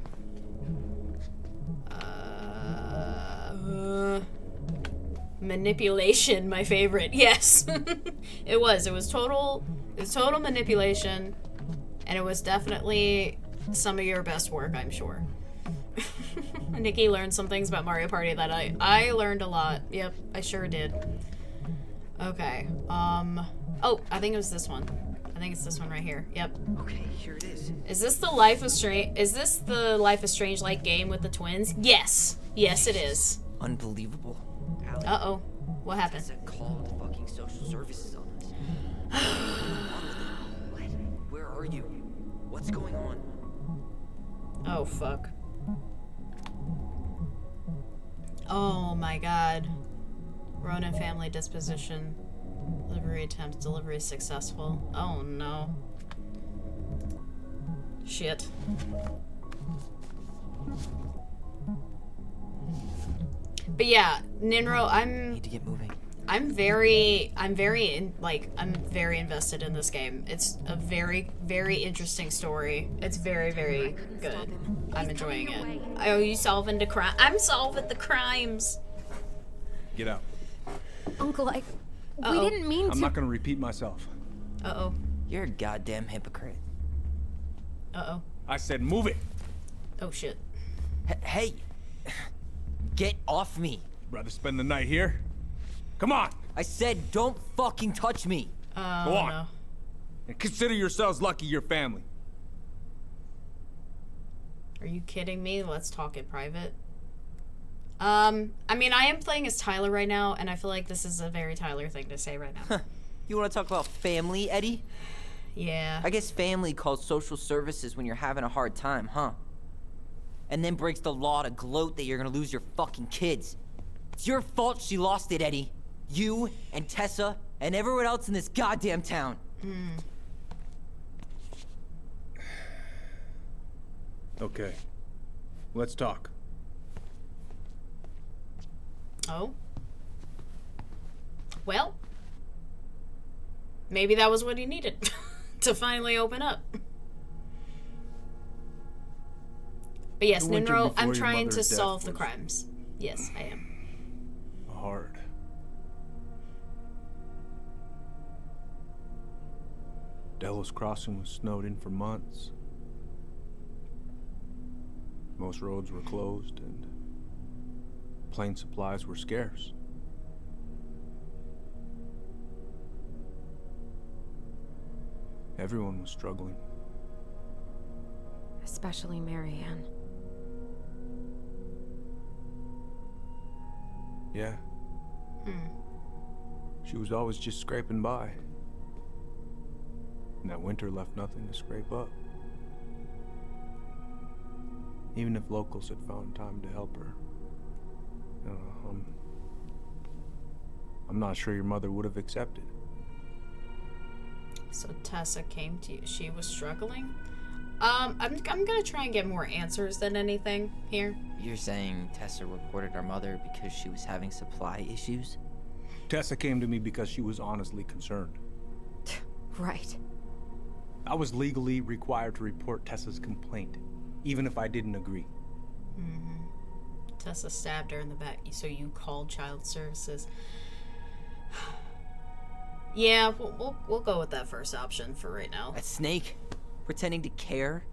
Manipulation, my favorite. Yes. It was total manipulation, and it was definitely some of your best work, I'm sure. Nikki learned some things about Mario Party that I learned a lot. Yep, I sure did. Okay. Oh, I think it was this one. I think it's this one right here. Yep. Okay, here it is. Is this the Life is Strange? Is this the Life is Strange like game with the twins? Yes. Yes, it is. Unbelievable. Uh-oh. What happened? Tessa called fucking social services on us. What's wrong with it? What? Where are you? What's going on? Oh, fuck. Oh my god. Ronan family disposition. Delivery attempt. Delivery successful. Oh no. Shit. But yeah, Ninro, Need to get moving. I'm very invested in this game. It's a very, very interesting story. It's very, very good. I'm enjoying it. Oh, you solving the crime? I'm solving the crimes. Get out. Uncle, we Uh-oh. didn't mean to. I'm not gonna repeat myself. Uh-oh. You're a goddamn hypocrite. Uh-oh. I said move it. Oh, shit. Hey! Get off me! Rather spend the night here? Come on! I said don't fucking touch me! Go on. No. And consider yourselves lucky you're family. Are you kidding me? Let's talk in private. I mean, I am playing as Tyler right now, and I feel like this is a very Tyler thing to say right now. You wanna talk about family, Eddie? Yeah. I guess family calls social services when you're having a hard time, huh? And then breaks the law to gloat that you're gonna lose your fucking kids. It's your fault she lost it, Eddie. You and Tessa and everyone else in this goddamn town. Okay. Let's talk. Oh. Well. Maybe that was what he needed. To finally open up. But yes, The winter Ninro, before I'm your trying to mother's death solve the was- crimes. Yes, I am. Hard. Delos Crossing was snowed in for months. Most roads were closed and plane supplies were scarce. Everyone was struggling. Especially Marianne. Yeah. She was always just scraping by. And that winter left nothing to scrape up. Even if locals had found time to help her. I'm not sure your mother would have accepted. So Tessa came to you. She was struggling? I'm gonna try and get more answers than anything here. You're saying Tessa reported her mother because she was having supply issues? Tessa came to me because she was honestly concerned. Right. I was legally required to report Tessa's complaint, even if I didn't agree. Tessa stabbed her in the back, so you called child services. Yeah, we'll go with that first option for right now. That snake? Pretending to care?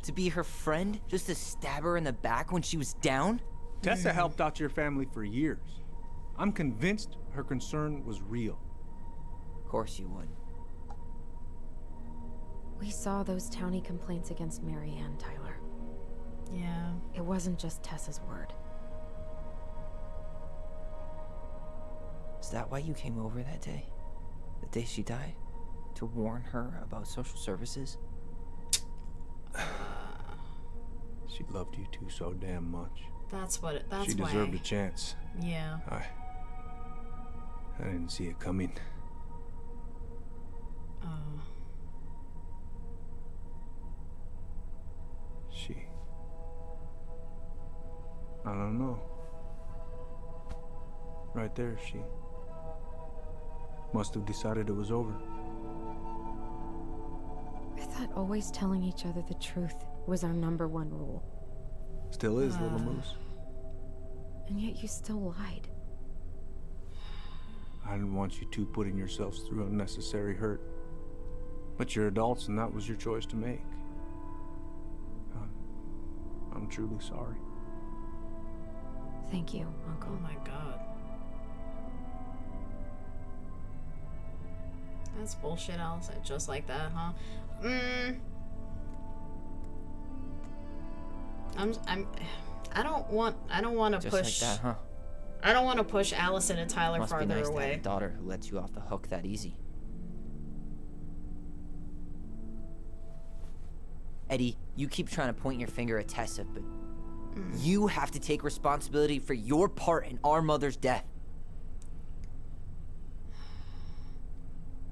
To be her friend? Just to stab her in the back when she was down? Tessa helped out your family for years. I'm convinced her concern was real. Of course you would. We saw those townie complaints against Marianne, Tyler. Yeah. It wasn't just Tessa's word. Is that why you came over that day? The day she died? To warn her about social services? She loved you two so damn much. That's why. She deserved a chance. Yeah. I didn't see it coming. Oh. I don't know. Right there, she must have decided it was over. I thought always telling each other the truth was our #1 rule. Still is, little moose. And yet you still lied. I didn't want you two putting yourselves through unnecessary hurt. But you're adults and that was your choice to make. I'm truly sorry. Thank you, Uncle. Oh my god. That's bullshit, Allison. Just like that, huh? I don't want to push. Just like that, huh? I don't want to push Allison and Tyler Must be farther nice to away. have a daughter who lets you off the hook that easy. Eddie, you keep trying to point your finger at Tessa, but you have to take responsibility for your part in our mother's death.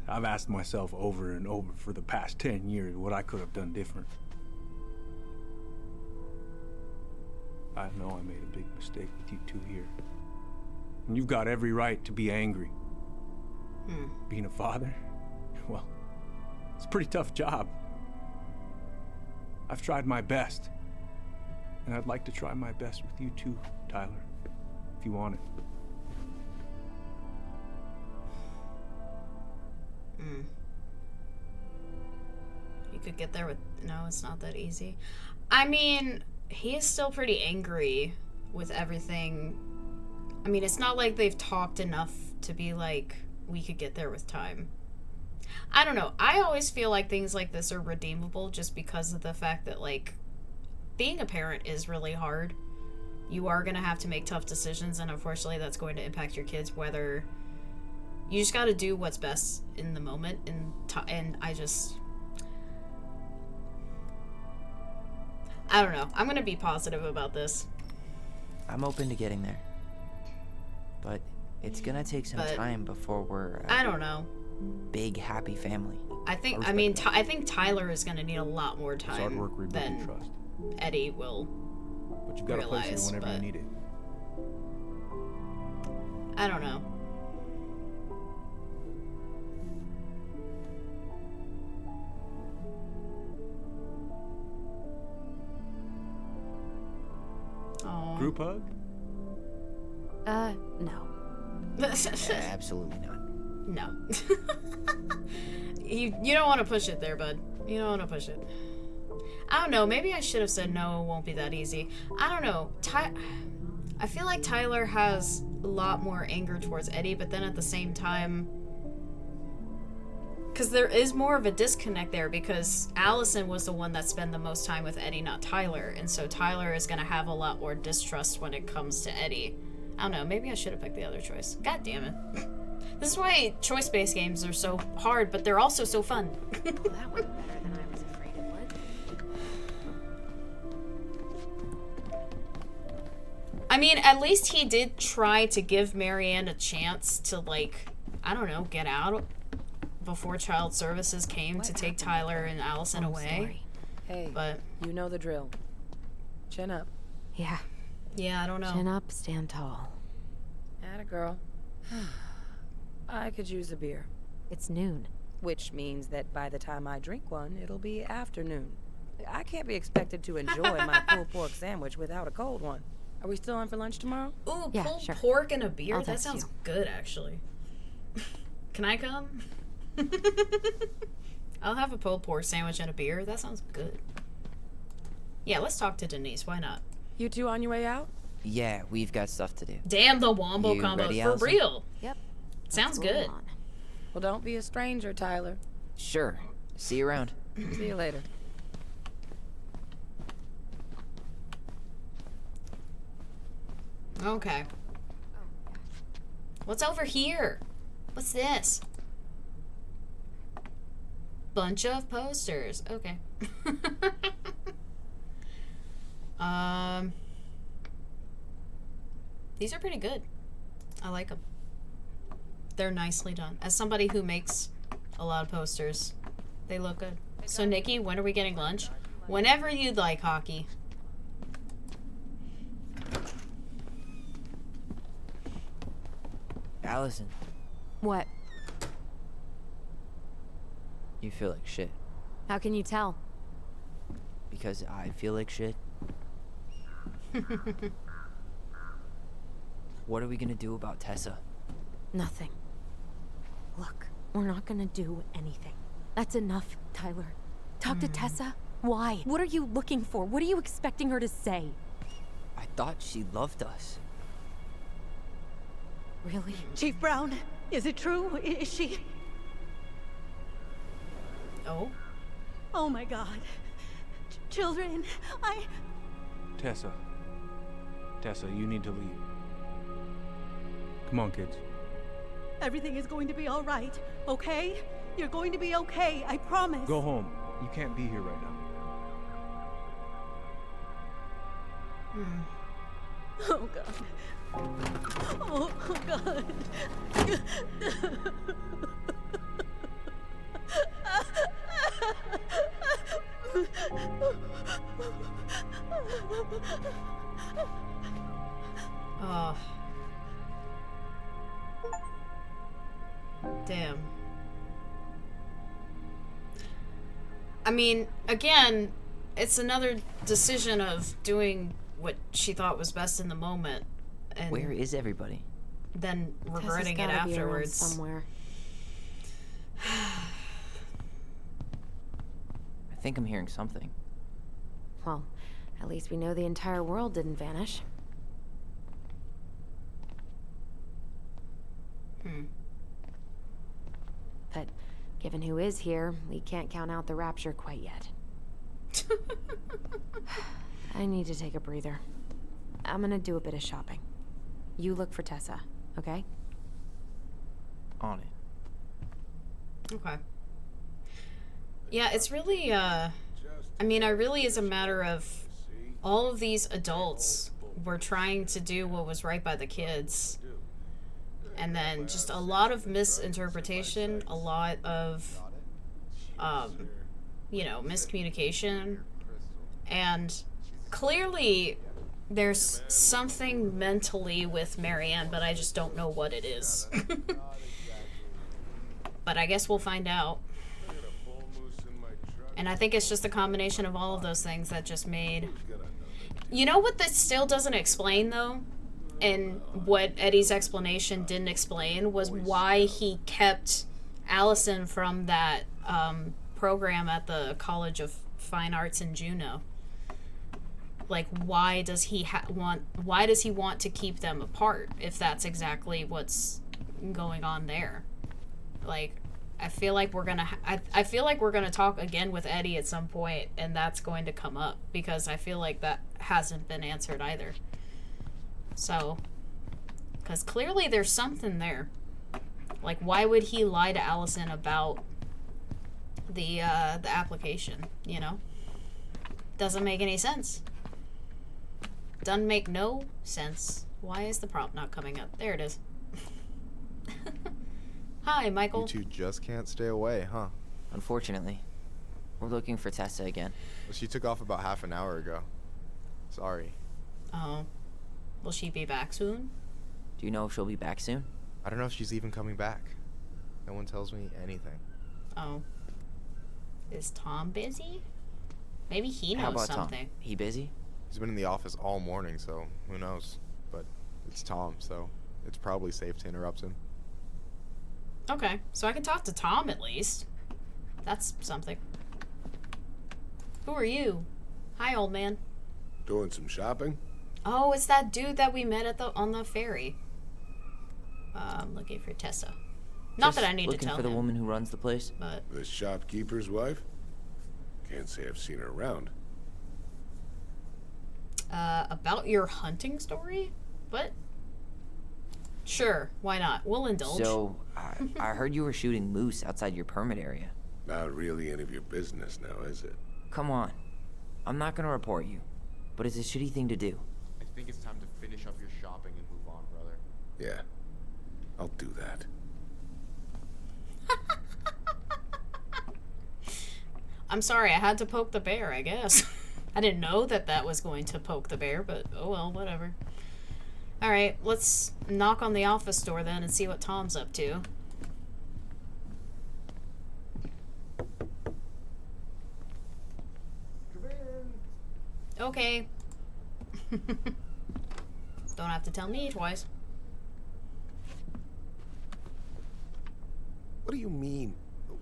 I've asked myself over and over for the past 10 years what I could have done different. I know I made a big mistake with you two here. And you've got every right to be angry. Being a father, well, it's a pretty tough job. I've tried my best. And I'd like to try my best with you too, Tyler, if you want it. You could get there with... No, it's not that easy. I mean, he is still pretty angry with everything. I mean, it's not like they've talked enough to be like, we could get there with time. I don't know. I always feel like things like this are redeemable just because of the fact that, like, being a parent is really hard. You are going to have to make tough decisions, and unfortunately that's going to impact your kids, whether... You just got to do what's best in the moment, and I don't know. I'm going to be positive about this. I'm open to getting there. But it's gonna take some time before we're I don't know. Big happy family. I think Tyler is going to need a lot more time than trust. Eddie will but you've got to place it whenever you need it. I don't know. Aww. Group hug? No. Absolutely not. No. You don't want to push it there, bud. You don't want to push it. I don't know. Maybe I should have said no, it won't be that easy. I don't know. I feel like Tyler has a lot more anger towards Eddie, but then at the same time... Because there is more of a disconnect there, because Allison was the one that spent the most time with Eddie, not Tyler. And so Tyler is going to have a lot more distrust when it comes to Eddie. I don't know. Maybe I should have picked the other choice. God damn it. This is why choice-based games are so hard, but they're also so fun. Well, that went better than I was afraid it would. I mean, at least he did try to give Marianne a chance to, like, I don't know, get out before Child Services came to take Tyler and Allison away. Sorry. Hey, but you know the drill. Chin up. Yeah. Yeah, I don't know. Chin up, stand tall. Atta girl. I could use a beer. It's noon. Which means that by the time I drink one, it'll be afternoon. I can't be expected to enjoy my pulled pork sandwich without a cold one. Are we still on for lunch tomorrow? Ooh, yeah, pulled pork and a beer? That sounds good, actually. Can I come? I'll have a pulled pork sandwich and a beer. That sounds good. Yeah, let's talk to Denise. Why not? You two on your way out? Yeah, we've got stuff to do. Damn, the wombo combo. For Allison? real. Yep. Sounds good. Well, don't be a stranger, Tyler. Sure. See you around. See you later. Okay. What's over here? What's this? Bunch of posters. Okay. These are pretty good. I like them. They're nicely done. As somebody who makes a lot of posters, they look good. So, Nikki, when are we getting lunch? Whenever you'd like, Hockey. Allison. What? You feel like shit. How can you tell? Because I feel like shit. What are we gonna do about Tessa? Nothing. Look, we're not gonna do anything. That's enough, Tyler. Talk to Tessa. Why? What are you looking for? What are you expecting her to say? I thought she loved us. Really? Chief Brown, is it true? Is she... Oh? Oh my god. Children, Tessa. Tessa, you need to leave. Come on, kids. Everything is going to be alright, okay? You're going to be okay, I promise. Go home. You can't be here right now. Oh god. Oh god. Oh. Damn. I mean, again, it's another decision of doing what she thought was best in the moment. And where is everybody? Then regretting it Tessa's gotta be around afterwards. somewhere. I think I'm hearing something. Well, at least we know the entire world didn't vanish. But given who is here, we can't count out the rapture quite yet. I need to take a breather. I'm gonna do a bit of shopping. You look for Tessa, okay? On it. Okay. Yeah, it's really, I mean, it really is a matter of all of these adults were trying to do what was right by the kids. And then just a lot of misinterpretation, a lot of, you know, miscommunication. And clearly there's something mentally with Marianne, but I just don't know what it is. But I guess we'll find out. And I think it's just a combination of all of those things that just made... You know what this still doesn't explain, though? And what Eddie's explanation didn't explain was why he kept Allison from that program at the College of Fine Arts in Juneau. Like, why does he want to keep them apart if that's exactly what's going on there? Like, I feel like we're gonna I feel like we're gonna talk again with Eddie at some point, and that's going to come up because I feel like that hasn't been answered either. So, because clearly there's something there. Like, why would he lie to Allison about the application? You know, doesn't make any sense. Doesn't make no sense. Why is the prompt not coming up? There it is. Hi, Michael. You two just can't stay away, huh? Unfortunately. We're looking for Tessa again. Well, she took off about half an hour ago. Sorry. Oh. Will she be back soon? Do you know if she'll be back soon? I don't know if she's even coming back. No one tells me anything. Oh. Is Tom busy? Maybe he knows How about something. Tom? He busy? He's been in the office all morning, so who knows? But it's Tom, so it's probably safe to interrupt him. Okay, so I can talk to Tom at least. That's something. Who are you? Hi, old man. Doing some shopping? Oh, it's that dude that we met at on the ferry. I'm looking for Tessa. Not Just that I need to looking tell for the him, woman who runs the place. but The shopkeeper's wife? Can't say I've seen her around. about your hunting story? What? Sure, why not? We'll indulge. So, I heard you were shooting moose outside your permit area. Not really any of your business now, is it? Come on. I'm not gonna report you, but it's a shitty thing to do. I think it's time to finish up your shopping and move on, brother. Yeah, I'll do that. I'm sorry, I had to poke the bear, I guess. I didn't know that that was going to poke the bear, but oh well, whatever. Alright, let's knock on the office door then and see what Tom's up to. Okay. Don't have to tell me twice. What do you mean?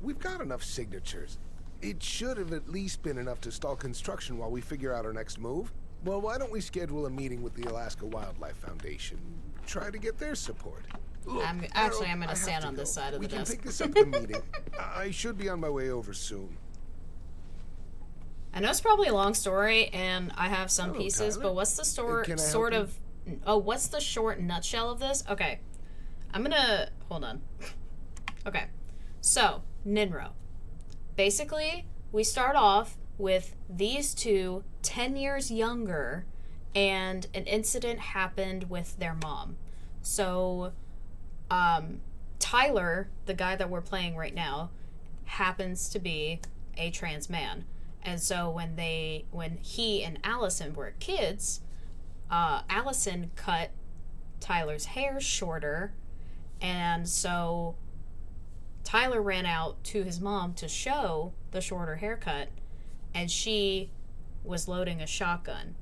We've got enough signatures. It should have at least been enough to stall construction while we figure out our next move. Well, why don't we schedule a meeting with the Alaska Wildlife Foundation? Try to get their support. Look, I'm Harold, going to stand on this side of the desk. We can pick this up at the meeting. I should be on my way over soon. I know it's probably a long story, and I have some Hello, pieces, Tyler. but what's the Can I help you? what's the short nutshell of this? Okay. I'm gonna, hold on. Okay. So, Ninro. Basically, we start off with these two 10 years younger, and an incident happened with their mom. So, Tyler, the guy that we're playing right now, happens to be a trans man. And so when he and Allison were kids, Allison cut Tyler's hair shorter, and so Tyler ran out to his mom to show the shorter haircut, and she was loading a shotgun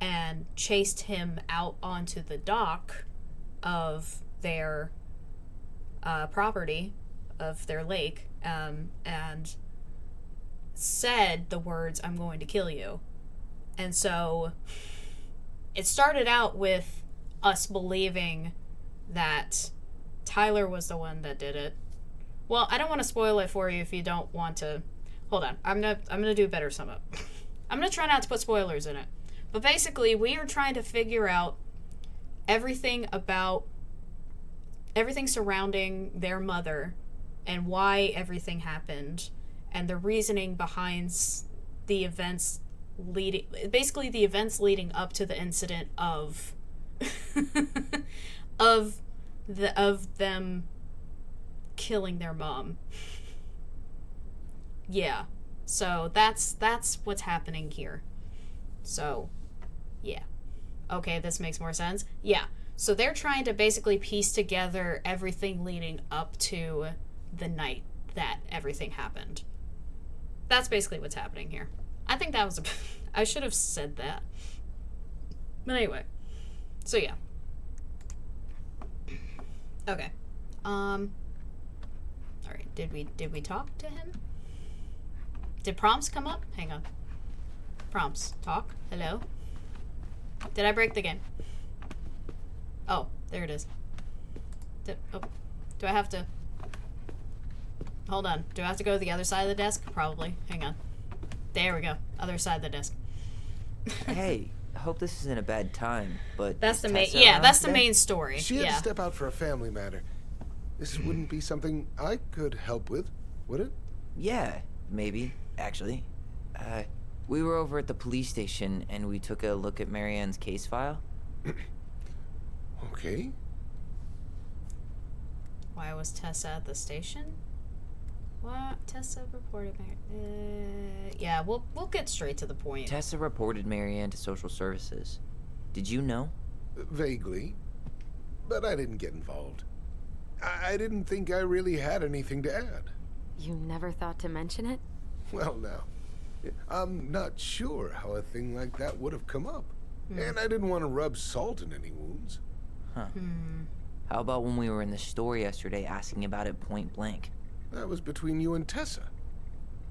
and chased him out onto the dock of their property, of their lake, and said the words, "I'm going to kill you." And so it started out with us believing that Tyler was the one that did it. Well, I don't want to spoil it for you if you don't want to. Hold on. I'm gonna do a better sum up. I'm gonna try not to put spoilers in it. But basically, we are trying to figure out everything surrounding their mother and why everything happened, and the reasoning behind the events leading up to the incident of of them killing their mom. Yeah. So that's what's happening here. So, yeah. Okay, this makes more sense. Yeah. So they're trying to basically piece together everything leading up to the night that everything happened. That's basically what's happening here. I think that was I should have said that. But anyway. So yeah. Okay. Alright, did we talk to him? Did prompts come up? Hang on. Prompts. Talk. Hello? Did I break the game? Oh, there it is. Do I have to... Hold on. Do I have to go to the other side of the desk? Probably. Hang on. There we go. Other side of the desk. Hey, I hope this isn't a bad time, but that's the main... Tessa Yeah, around that's the today? main story. She had yeah. to step out for a family matter. This wouldn't be something I could help with, would it? Yeah, maybe, actually. We were over at the police station and we took a look at Marianne's case file. Okay. Why was Tessa at the station? What? Tessa reported yeah, we'll get straight to the point. Tessa reported Marianne to social services. Did you know? Vaguely. But I didn't get involved. I didn't think I really had anything to add. You never thought to mention it? Well, now, I'm not sure how a thing like that would have come up. And I didn't want to rub salt in any wounds. Huh. How about when we were in the store yesterday asking about it point blank? That was between you and Tessa.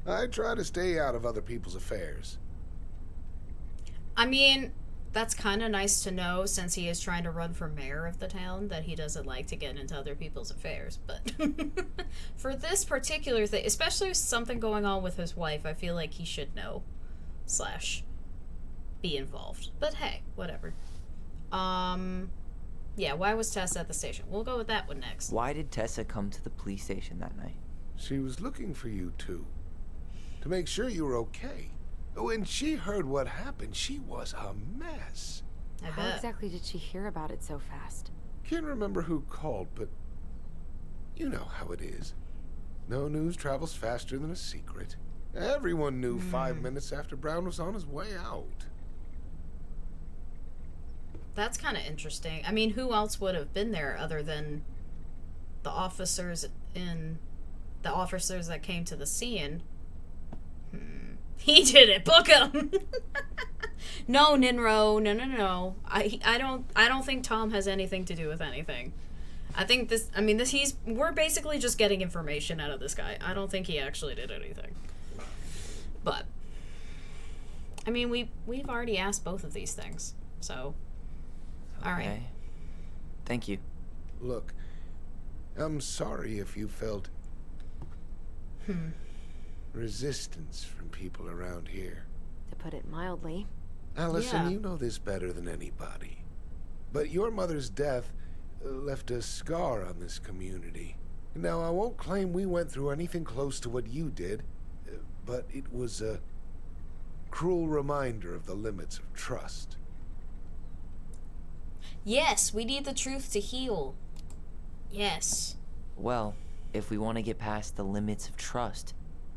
I try to stay out of other people's affairs. I mean, that's kind of nice to know, since he is trying to run for mayor of the town, that he doesn't like to get into other people's affairs. But for this particular thing, especially with something going on with his wife, I feel like he should know / be involved. But hey, whatever. Yeah, why was Tessa at the station? We'll go with that one next. Why did Tessa come to the police station that night? She was looking for you two, to make sure you were okay. When she heard what happened, she was a mess. How exactly did she hear about it so fast? Can't remember who called, but you know how it is. No news travels faster than a secret. Everyone knew 5 minutes after Brown was on his way out. That's kind of interesting. I mean, who else would have been there other than the officers that came to the scene? He did it. Book him. No, Ninro. No. I don't think Tom has anything to do with anything. I think we're basically just getting information out of this guy. I don't think he actually did anything. But I mean, we've already asked both of these things. So all right. Thank you. Look, I'm sorry if you felt resistance from people around here. To put it mildly. Allison, you know this better than anybody. But your mother's death left a scar on this community. Now, I won't claim we went through anything close to what you did, but it was a cruel reminder of the limits of trust. Yes, we need the truth to heal. Yes. Well, if we want to get past the limits of trust,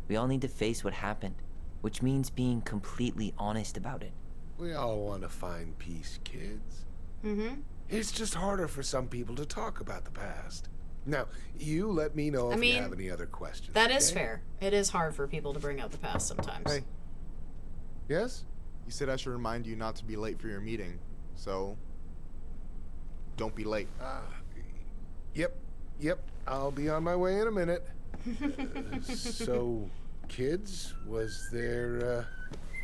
we all need to face what happened, which means being completely honest about it. We all want to find peace, kids. Mm-hmm. It's just harder for some people to talk about the past. Now, you let me know if you have any other questions. That is fair. It is hard for people to bring up the past sometimes. Hey. Yes? You said I should remind you not to be late for your meeting, so don't be late. Yep. I'll be on my way in a minute. So, kids, was there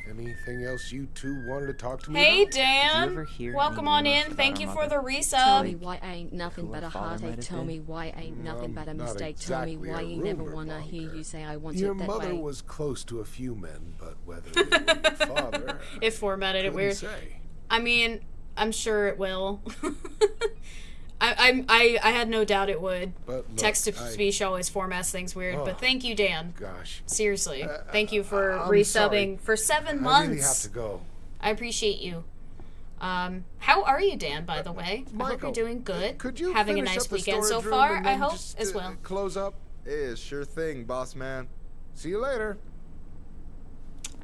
anything else you two wanted to talk to me Hey, about? Dan. Welcome on in. Thank you for the resub. Tell me why ain't nothing but a heartache. Tell me why ain't nothing but a mistake. Tell me why you never wanna hear you say I want Your it that mother way. was close to a few men, but whether they were your father, It formatted it weird. say. I mean, I'm sure it will. I had no doubt it would. But look, Text to speech always formats things weird. But thank you, Dan. Gosh. Seriously. Thank you for I'm resubbing sorry. for 7 I months. really have to go. I appreciate you. How are you, Dan, by the way? I hope you're doing good. Could you having a finish nice up the weekend so storage room far, and I then hope, just, as well. Close up. Yeah, sure thing, boss man. See you later.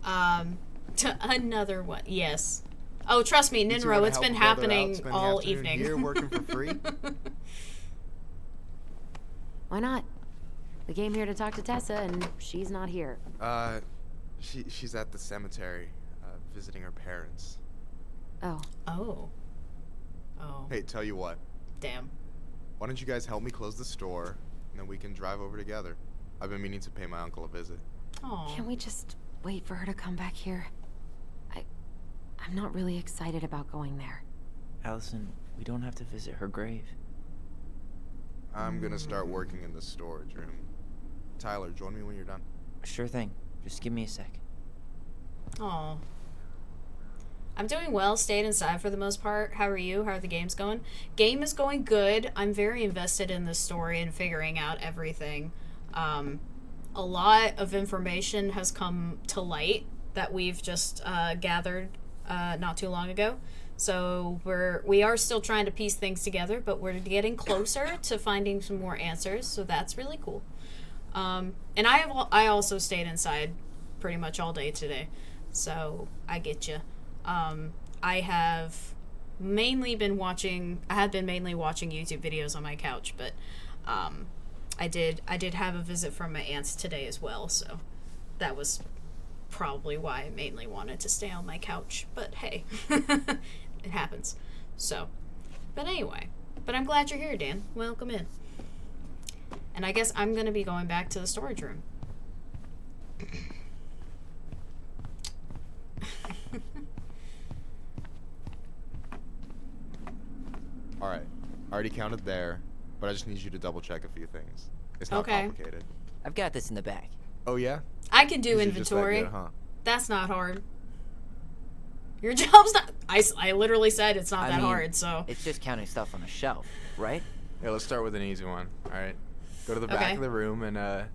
Another one. Yes. Oh, trust me, You two Ninro, wanna it's help been a brother out, happening spend the all afternoon evening. Here working for free? Why not? We came here to talk to Tessa, and she's not here. She's at the cemetery, visiting her parents. Oh. Oh. Hey, tell you what. Damn. Why don't you guys help me close the store, and then we can drive over together? I've been meaning to pay my uncle a visit. Aw. Can't we just wait for her to come back here? I'm not really excited about going there. Allison, we don't have to visit her grave. I'm gonna start working in the storage room. Tyler, join me when you're done. Sure thing. Just give me a sec. Aw. I'm doing well, stayed inside for the most part. How are you? How are the games going? Game is going good. I'm very invested in the story and figuring out everything. A lot of information has come to light that we've just gathered not too long ago. So we are still trying to piece things together, but we're getting closer to finding some more answers. So that's really cool. And I also stayed inside pretty much all day today. So I get you. I have mainly been watching. I had been mainly watching YouTube videos on my couch, but I did have a visit from my aunts today as well. So that was probably why I mainly wanted to stay on my couch. But hey, it happens. So, but anyway, but I'm glad you're here, Dan. Welcome in. And I guess I'm gonna be going back to the storage room. Alright, I already counted there, but I just need you to double check a few things. It's not Okay. complicated. I've got this in the back. Oh yeah? I can do You're just that inventory. good, huh? That's not hard. Your job's not. I literally said it's not that mean, hard, so. It's just counting stuff on a shelf, right? Yeah, let's start with an easy one. Alright. Go to the back Okay. of the room and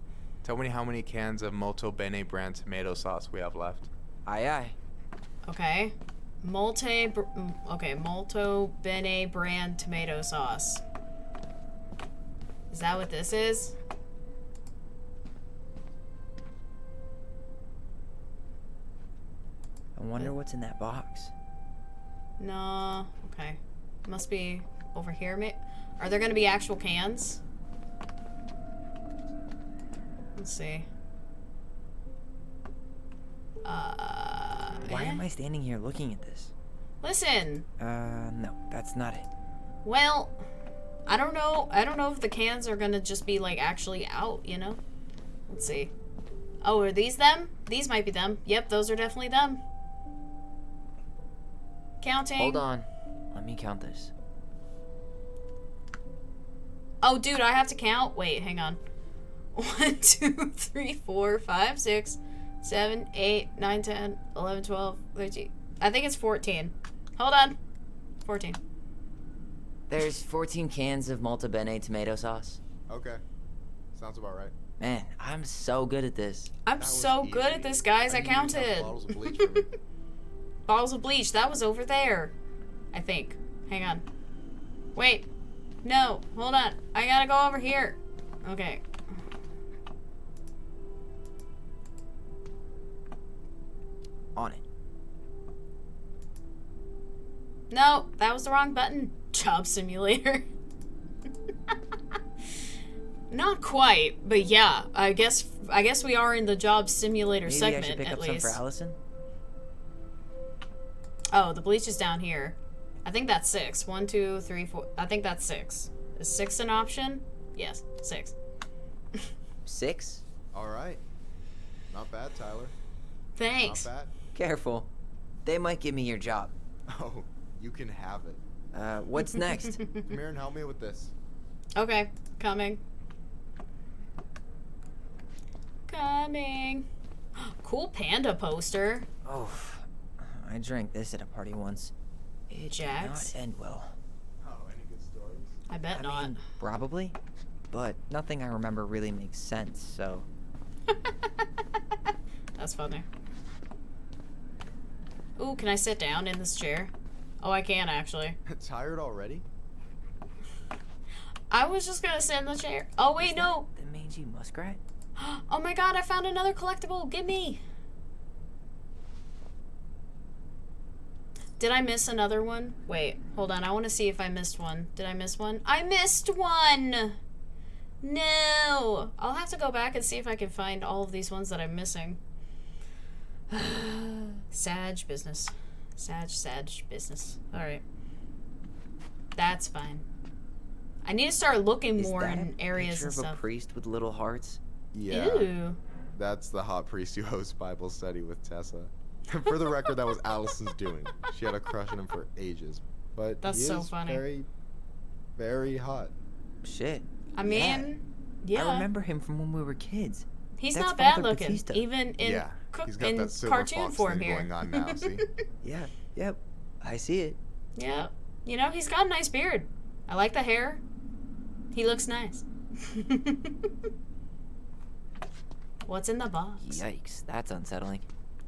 tell me how many cans of Molto Bene brand tomato sauce we have left. Aye aye. Okay. Molto Bene brand tomato sauce. Is that what this is? I wonder what's in that box. No. Okay. Must be over here. Are there gonna be actual cans? Let's see. Why am I standing here looking at this? Listen. No, that's not it. Well, I don't know. I don't know if the cans are gonna just be like actually out, you know? Let's see. Oh, are these them? These might be them. Yep, those are definitely them. Counting. Hold on. Let me count this. Oh, dude, I have to count. Wait, hang on. 1, 2, 3, 4, 5, 6, 7, 8, 9, 10, 11, 12, 13. I think it's 14. Hold on. 14. There's 14 cans of Malta Bene tomato sauce. Okay. Sounds about right. Man, I'm so good at this. I'm so good at this, guys. I counted. Bottles of bleach for me. Bottles of bleach. That was over there. I think. Hang on. Wait. No. Hold on. I gotta go over here. Okay. On it. No, that was the wrong button. Job simulator. Not quite, but yeah, I guess we are in the job simulator Maybe segment I should pick at up least. some for Allison. Oh, the bleach is down here. I think that's 6. 1, 2, 3, 4. I think that's 6. Is 6 an option? Yes, 6. 6? All right. Not bad, Tyler. Thanks. Not bad. Careful. They might give me your job. Oh, you can have it. What's next? Come here and help me with this. Okay, coming. Coming. Cool panda poster. Oh, I drank this at a party once. It did Jax? not end well. Oh, any good stories? I bet not. mean, probably, but nothing I remember really makes sense, so... That's funny. Ooh, can I sit down in this chair? Oh, I can actually. Tired already? I was just gonna sit in the chair. Oh, wait, no. The mangy muskrat? Oh my god, I found another collectible. Give me. Did I miss another one? Wait, hold on. I want to see if I missed one. Did I miss one? I missed one! No! I'll have to go back and see if I can find all of these ones that I'm missing. Sag business. Sag business. Alright. That's fine. I need to start looking more in areas and Is that a picture of stuff. a priest with little hearts? Yeah. Ew. That's the hot priest who hosts Bible study with Tessa. For the record, that was Allison's doing. She had a crush on him for ages. But That's he so is funny. very, very hot. Shit. I mean, yeah. I remember him from when we were kids. He's That's not bad Father looking, Batista. even in Yeah, he's got in that silver cartoon fox form thing here. going on now, see? Yeah, yep. I see it. Yeah, you know, he's got a nice beard. I like the hair. He looks nice. What's in the box? Yikes, that's unsettling.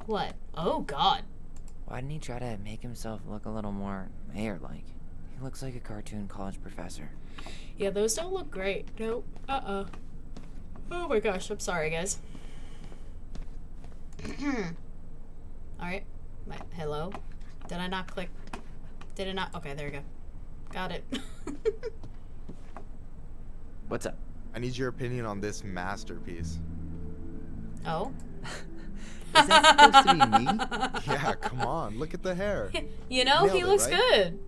What? Oh, God. Why didn't he try to make himself look a little more mayor-like? He looks like a cartoon college professor. Yeah, those don't look great. Nope. Uh-uh. Oh my gosh, I'm sorry, guys. Alright. Hello? Did I not click? Did it not? Okay, there you go. Got it. What's up? I need your opinion on this masterpiece. Oh? Is that supposed to be me? Yeah, come on. Look at the hair. You know, Nailed he it, looks right? good.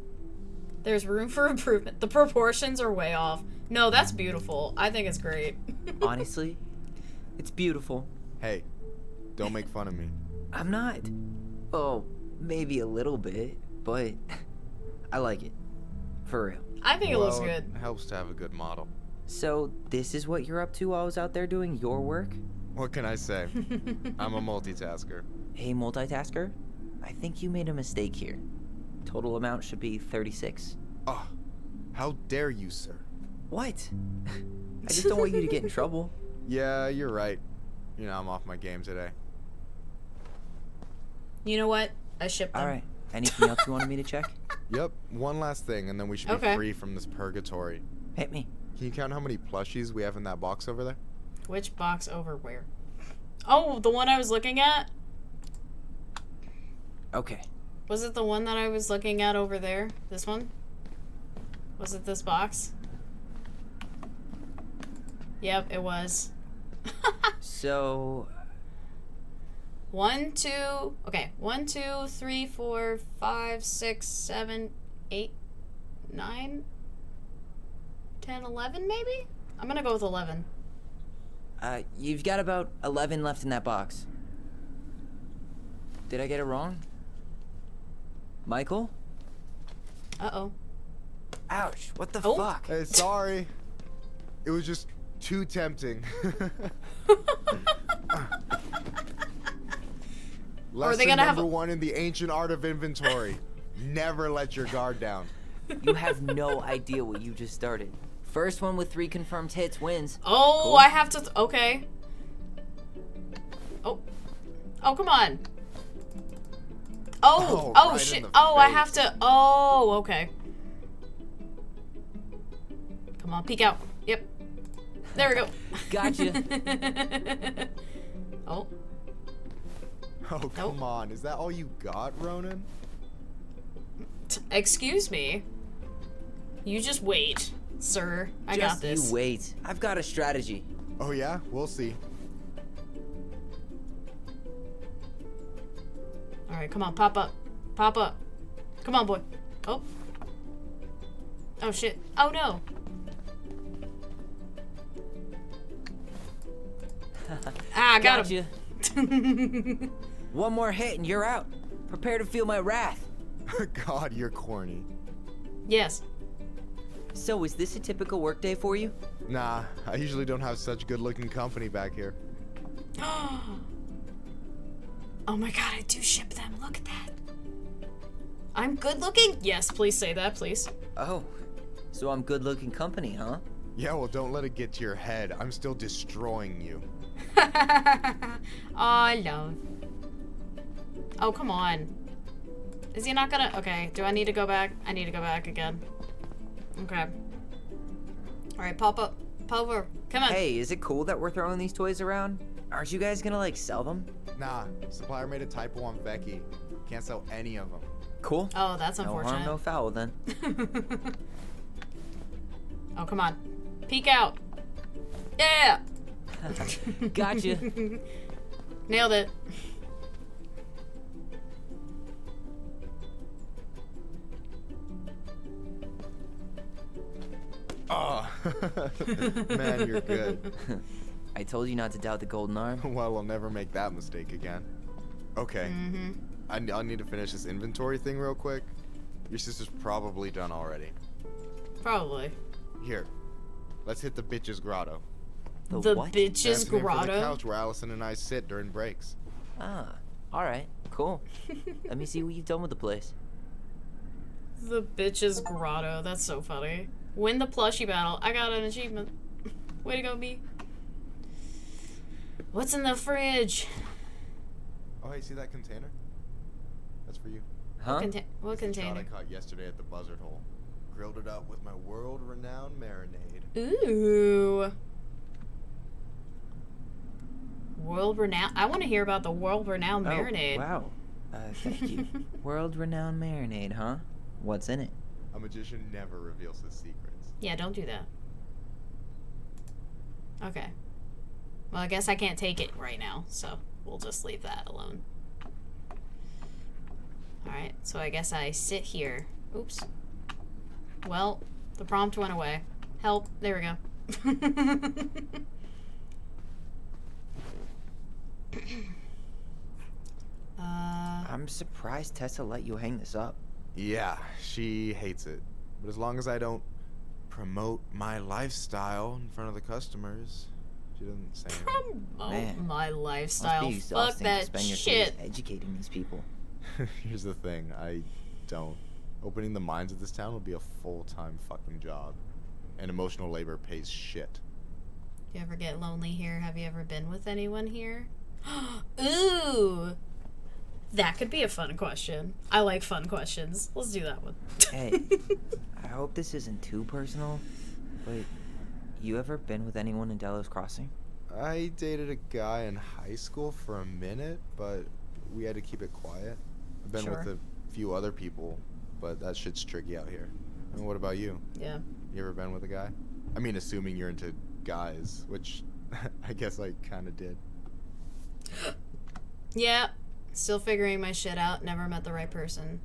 There's room for improvement. The proportions are way off. No, that's beautiful. I think it's great. Honestly, it's beautiful. Hey, don't make fun of me. I'm not. Oh, maybe a little bit, but I like it. For real. I think it looks good. It helps to have a good model. So, this is what you're up to while I was out there doing your work? What can I say? I'm a multitasker. Hey, multitasker? I think you made a mistake here. Total amount should be 36. Oh, how dare you, sir? What? I just don't want you to get in trouble. Yeah, you're right. You know, I'm off my game today. You know what? I shipped them. Alright. Anything else you wanted me to check? Yep, one last thing, and then we should be Okay. free from this purgatory. Hit me. Can you count how many plushies we have in that box over there? Which box over where? Oh, the one I was looking at? Okay. Was it the one that I was looking at over there? This one? Was it this box? Yep, it was. So... 1, 2... Okay, 1, 2, 3, 4, 5, 6, 7, 8, 9, 10, 11 maybe? I'm gonna go with 11. You've got about 11 left in that box. Did I get it wrong? Michael? Uh-oh. Ouch, what the Oh. fuck? Hey, sorry. It was just too tempting. Lesson number 1 in the ancient art of inventory. Never let your guard down. You have no idea what you just started. First one with 3 confirmed hits wins. Oh, cool. I have to... okay. Oh. Oh, come on. Oh, right shit. Oh, I have to... Oh, okay. Come on, peek out. Yep. There we go. Gotcha. Oh. Oh, come on. Is that all you got, Ronan? Excuse me. You just wait, sir. I got this. You wait. I've got a strategy. Oh, yeah? We'll see. Alright, come on, pop up. Pop up. Come on, boy. Oh. Oh, shit. Oh, no. Ah, I got him. One more hit and you're out. Prepare to feel my wrath. God, you're corny. Yes. So, is this a typical workday for you? Nah, I usually don't have such good-looking company back here. Oh my god, I do ship them. Look at that. I'm good looking? Yes, please say that, please. Oh, so I'm good looking company, huh? Yeah, well, don't let it get to your head. I'm still destroying you. Oh, love. Oh, come on. Is he not gonna... Okay, do I need to go back? I need to go back again. Okay. Alright, pop up. Pop over. Come on. Hey, is it cool that we're throwing these toys around? Aren't you guys gonna, like, sell them? Nah, supplier made a typo on Becky. Can't sell any of them. Cool. Oh, that's unfortunate. No harm, no foul, then. Oh, come on. Peek out. Yeah! Gotcha. Nailed it. Oh, man, you're good. I told you not to doubt the golden arm. Well, I'll never make that mistake again. Okay. I'll need to finish this inventory thing real quick. Your sister's probably done already. Probably. Here, let's hit the bitch's grotto. The what? bitch's That's the name for the grotto? couch where Allison and I sit during breaks. Ah, alright, cool. Let me see what you've done with the place. The bitch's grotto. That's so funny. Win the plushie battle. I got an achievement. Way to go, me. What's in the fridge? Oh, hey, see that container? That's for you. Huh? What It's the trout container? I caught yesterday at the buzzard hole. Grilled it up with my world-renowned marinade. Ooh. World-renowned. I want to hear about the world-renowned marinade. Wow. Thank you. World-renowned marinade, huh? What's in it? A magician never reveals his secrets. Yeah, don't do that. Okay. Well, I guess I can't take it right now, so we'll just leave that alone. Alright, so I guess I sit here. Oops. Well, the prompt went away. Help. There we go. I'm surprised Tessa let you hang this up. Yeah, she hates it. But as long as I don't promote my lifestyle in front of the customers, she doesn't say anything. Promote my lifestyle. Must be Fuck exhausting to that spend your shit. days educating these people. Here's the thing, I don't. Opening the mines of this town would be a full-time fucking job. And emotional labor pays shit. You ever get lonely here? Have you ever been with anyone here? Ooh! That could be a fun question. I like fun questions. Let's do that one. Hey, I hope this isn't too personal, but you ever been with anyone in Delos Crossing? I dated a guy in high school for a minute, but we had to keep it quiet. I've been with a few other people, but that shit's tricky out here. And what about you? Yeah. You ever been with a guy? I mean, assuming you're into guys, which I guess I kind of did. Yeah. Still figuring my shit out. Never met the right person.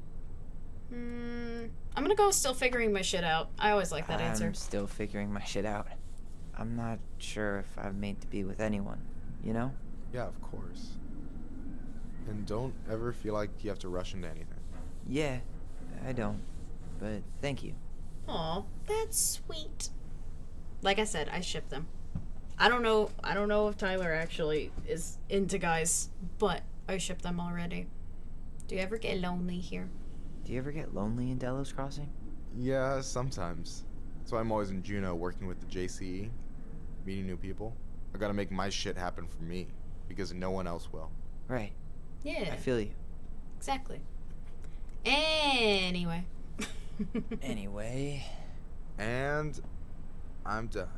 I'm gonna go still figuring my shit out. I always like that answer. I'm still figuring my shit out. I'm not sure if I'm made to be with anyone, you know? Yeah, of course. And don't ever feel like you have to rush into anything. Yeah, I don't. But thank you. Aw, that's sweet. Like I said, I ship them. I don't know if Tyler actually is into guys, but I ship them already. Do you ever get lonely here? Do you ever get lonely in Delos Crossing? Yeah, sometimes. So I'm always in Juneau working with the JCE, meeting new people. I gotta make my shit happen for me, because no one else will. Right. Yeah. I feel you. Exactly. Anyway. Anyway. And I'm done.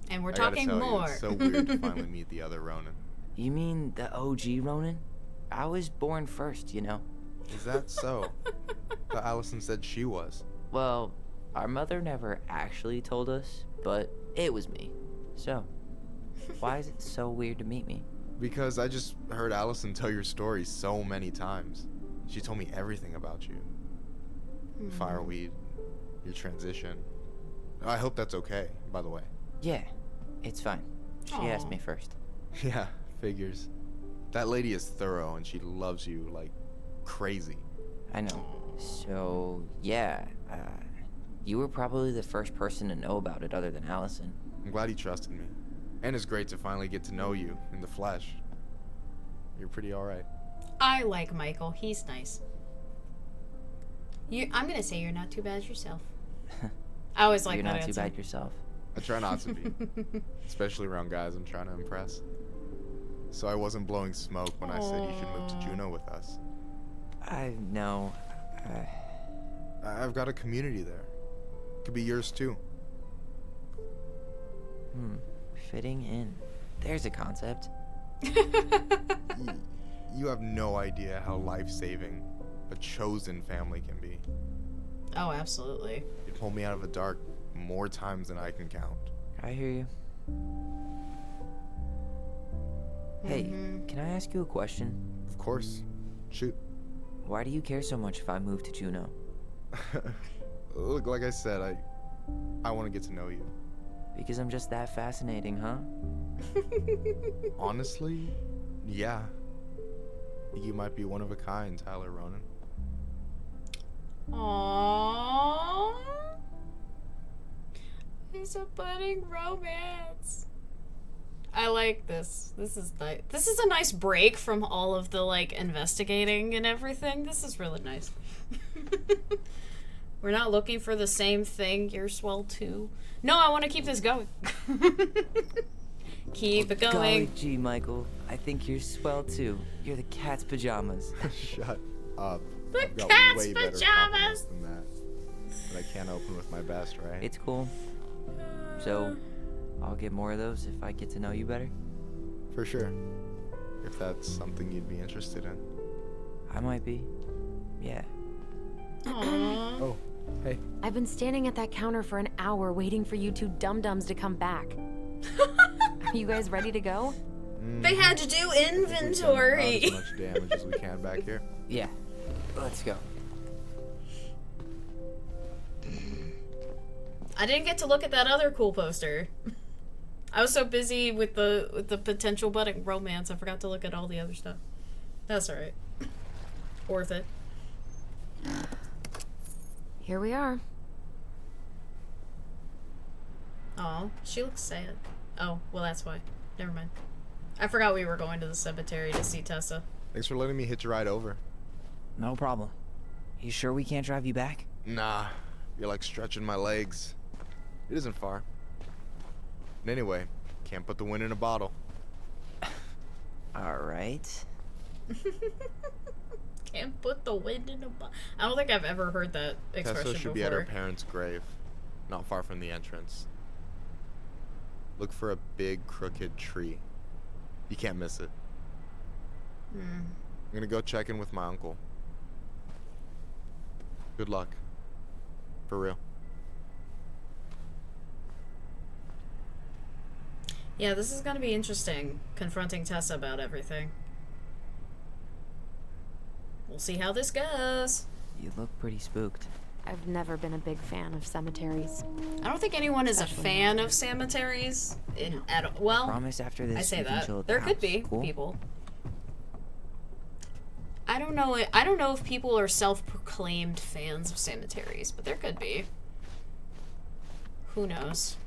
And we're I gotta talking tell you, more. it's so weird to finally meet the other Ronin. You mean the OG Ronin? I was born first, you know. Is that so? But Allison said she was. Well, our mother never actually told us, but it was me. So, why is it so weird to meet me? Because I just heard Allison tell your story so many times. She told me everything about you. Fireweed, your transition. I hope that's okay, by the way. Yeah, it's fine. She asked me first. Yeah, figures. That lady is thorough and she loves you like crazy. I know. So, yeah, you were probably the first person to know about it other than Allison. I'm glad he trusted me. And it's great to finally get to know you in the flesh. You're pretty alright. I like Michael. He's nice. I'm gonna say you're not too bad yourself. I always like that answer. You're not too bad yourself. I try not to be. Especially around guys I'm trying to impress. So I wasn't blowing smoke when I said you should move to Juneau with us. I know. I've got a community there. Could be yours too. Fitting in. There's a concept. You have no idea how life-saving a chosen family can be. Oh, absolutely. It pulled me out of the dark more times than I can count. I hear you. Hey, can I ask you a question? Of course. Shoot. Why do you care so much if I move to Juneau? Look, like I said, I want to get to know you. Because I'm just that fascinating, huh? Honestly, yeah. You might be one of a kind, Tyler Ronin. Aww. It's a budding romance. I like this. This is nice. This is a nice break from all of the like investigating and everything. This is really nice. We're not looking for the same thing. You're swell too. No, I want to keep this going. Keep it going. Golly gee, Michael. I think you're swell too. You're the cat's pajamas. Shut up. The I've got cat's way better pajamas. compliments than that. But I can't open with my best, right? It's cool. So, I'll get more of those if I get to know you better? For sure. If that's something you'd be interested in. I might be. Yeah. Aww. Oh, hey. I've been standing at that counter for an hour waiting for you two dum-dums to come back. Are you guys ready to go? They had to do inventory. As much damage as we can back here. Yeah. Let's go. I didn't get to look at that other cool poster. I was so busy with the potential budding romance, I forgot to look at all the other stuff. That's alright. Worth it. Here we are. Oh, she looks sad. Oh, well that's why. Never mind. I forgot we were going to the cemetery to see Tessa. Thanks for letting me hitch a ride over. No problem. You sure we can't drive you back? Nah, you're like stretching my legs. It isn't far. And anyway, can't put the wind in a bottle. Alright. Can't put the wind in a bottle. I don't think I've ever heard that expression Tessa should before. be at her parents' grave, not far from the entrance. Look for a big crooked tree. You can't miss it. I'm gonna go check in with my uncle. Good luck. For real. Yeah, this is gonna be interesting, confronting Tessa about everything. We'll see how this goes. You look pretty spooked. I've never been a big fan of cemeteries. I don't think anyone is a fan of cemeteries at all. Well, I promise after this I say we can that. chill at There the could house. be Cool? people. I don't know. I don't know if people are self-proclaimed fans of cemeteries, but there could be. Who knows?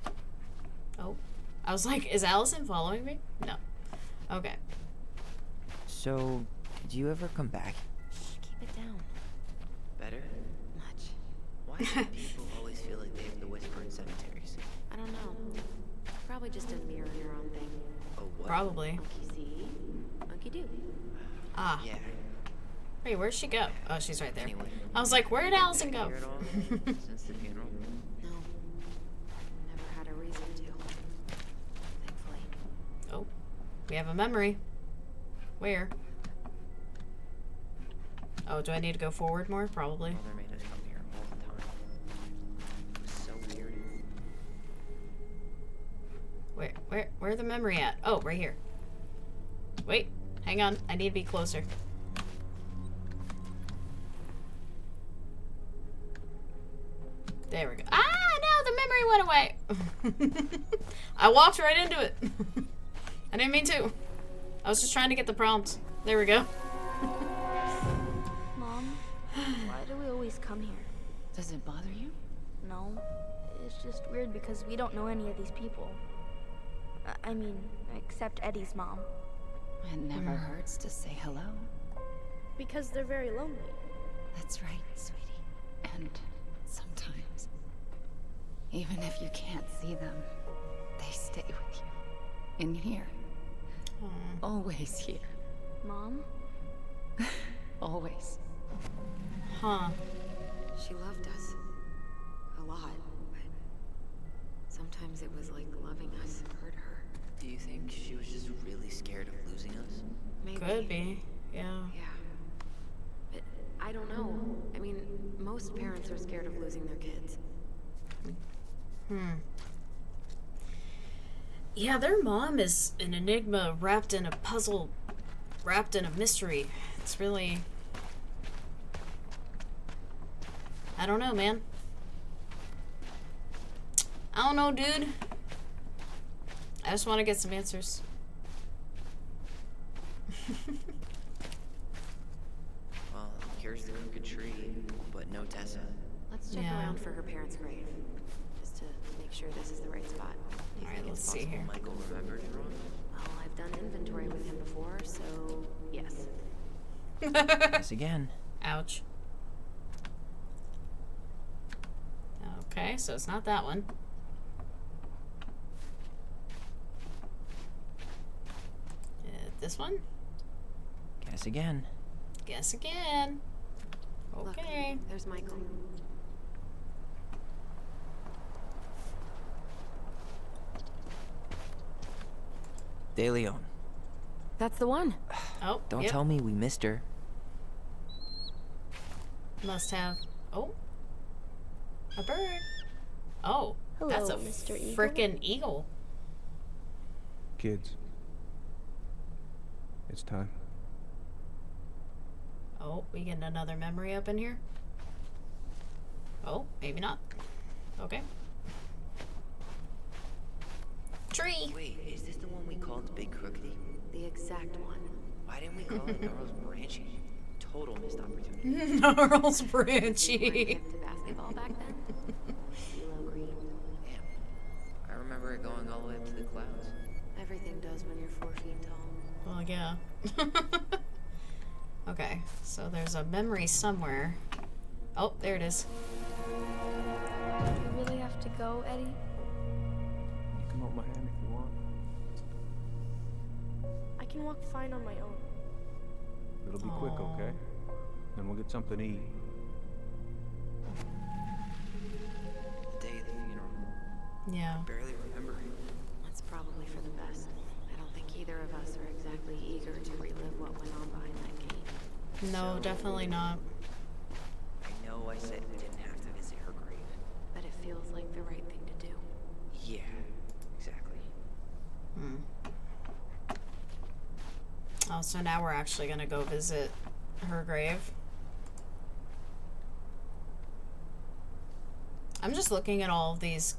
Oh, I was like, is Allison following me? No. Okay. So, did you ever come back? Keep it down. Better? Much. Why do people always feel like they have to whisper in cemeteries? I don't know. Probably just a mirror neuron thing. Oh, what? Probably. Monkey see, monkey do. Ah. Yeah. Wait, where'd she go? Oh, she's right there. Anyway. I was like, where did Allison go? Hear it all since the funeral? No. Never had a reason to. Thankfully. Oh, we have a memory. Where? Oh, do I need to go forward more? Probably. Mother made us come here all the time. It was so weird. Where's the memory at? Oh, right here. Wait, hang on. I need to be closer. There we go. Ah, no, the memory went away. I walked right into it. I didn't mean to. I was just trying to get the prompt. There we go. Mom, why do we always come here? Does it bother you? No, it's just weird because we don't know any of these people. I mean, except Eddie's mom. It never hurts to say hello. Because they're very lonely. That's right, sweetie. And sometimes, even if you can't see them, they stay with you. In here. Always here. Mom? Always. Huh. She loved us. A lot. But sometimes it was like loving us hurt her. Do you think she was just really scared of losing us? Maybe. Could be. Yeah. Yeah. But I don't know. I mean, most parents are scared of losing their kids. Yeah, their mom is an enigma wrapped in a puzzle, wrapped in a mystery. It's really... I don't know, man. I don't know, dude. I just want to get some answers. Well, here's the crooked tree, but no Tessa. Let's check around for her parents' grave. Just to make sure this is the right spot. Alright, let's see here. Michael remembered it wrong? Well, I've done inventory with him before, so yes. Guess again. Ouch. Okay, so it's not that one. This one? Guess again. Guess again. Okay. Look, there's Michael. De Leon. That's the one. Oh, Don't yep. tell me we missed her. Must have. Oh. A bird. Oh. Hello, that's a Mr. Eagle. frickin' eagle. Kids. It's time. Oh, we getting another memory up in here? Oh, maybe not. Okay. Tree! Wait, is this the one we called Big Crookedy? The exact one. Why didn't we call it Gnarls Branchy? Total missed opportunity. Gnarls Branchy. Hip to basketball back then? CeeLo Green. Damn. I remember it going all the way up to the clouds. Everything does when you're 4 feet tall. Well, yeah. Okay, so there's a memory somewhere. Oh, there it is. Do you really have to go, Eddie? You can hold my hand if you want. I can walk fine on my own. It'll be quick, okay? Then we'll get something to eat. The day of the funeral. Yeah. I barely remember it. That's probably for the best. I don't think either of us are exactly eager to relive what went on behind that gate. No, definitely not. I know I said we didn't have to visit her grave. But it feels like the right thing to do. Yeah, exactly. Oh, so now we're actually gonna go visit her grave. I'm just looking at all of these.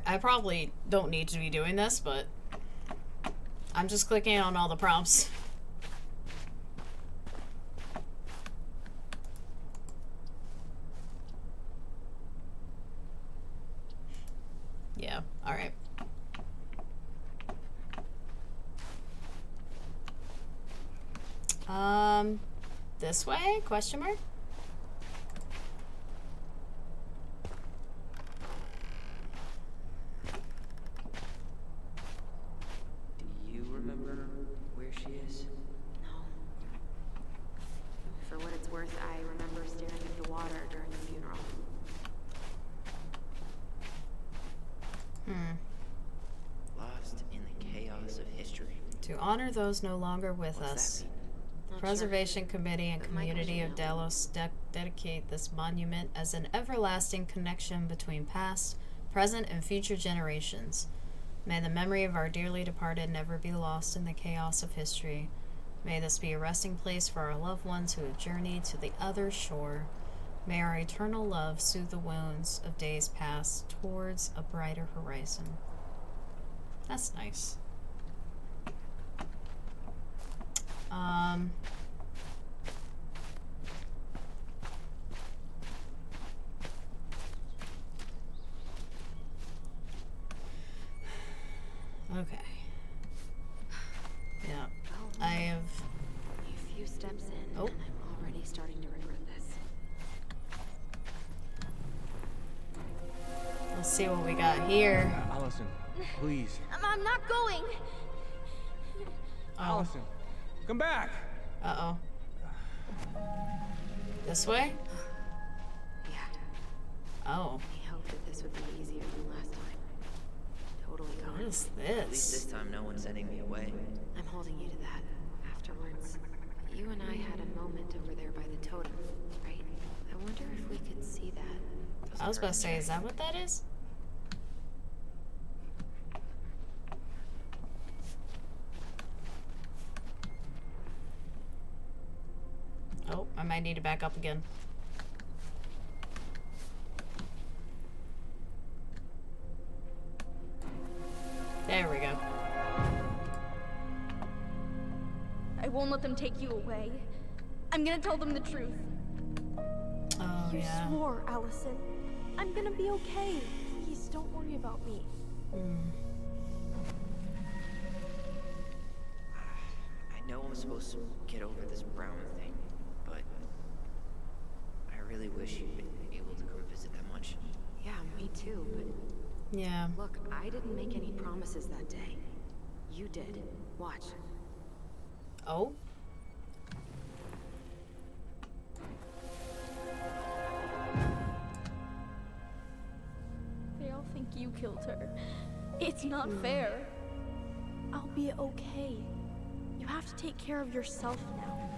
I probably don't need to be doing this, but I'm just clicking on all the prompts. yeah. All right. This way? Question mark? Do you remember where she is? No. For what it's worth, I remember staring at the water during the funeral. Lost in the chaos of history. To honor those no longer with us. The Preservation Committee and community of Delos dedicate this monument as an everlasting connection between past, present, and future generations. May the memory of our dearly departed never be lost in the chaos of history. May this be a resting place for our loved ones who have journeyed to the other shore. May our eternal love soothe the wounds of days past towards a brighter horizon. That's nice. Okay. Yeah. I have A few steps in, and I'm already starting to regret this. Let's see what we got here. Allison, please. I'm not going. Allison, come back. Uh-oh. This way? Yeah. Oh. I hoped that this would be easier than last time. Totally gone. What is At least this? this time no one's sending me away. I'm holding you to that. Afterwards, you and I had a moment over there by the totem, right? I wonder if we could see that. I was about to say, is that what that is? Oh, I might need to back up again. There we go. I won't let them take you away. I'm gonna tell them the truth. Oh, You yeah. swore, Allison. I'm gonna be okay. Please don't worry about me. I know I'm supposed to get over this Brown thing, but I really wish you'd been able to come visit that much. Yeah, me too, but Yeah. look, I didn't make any promises that day. You did. Watch. Oh? They all think you killed her. It's not fair. I'll be okay. You have to take care of yourself now.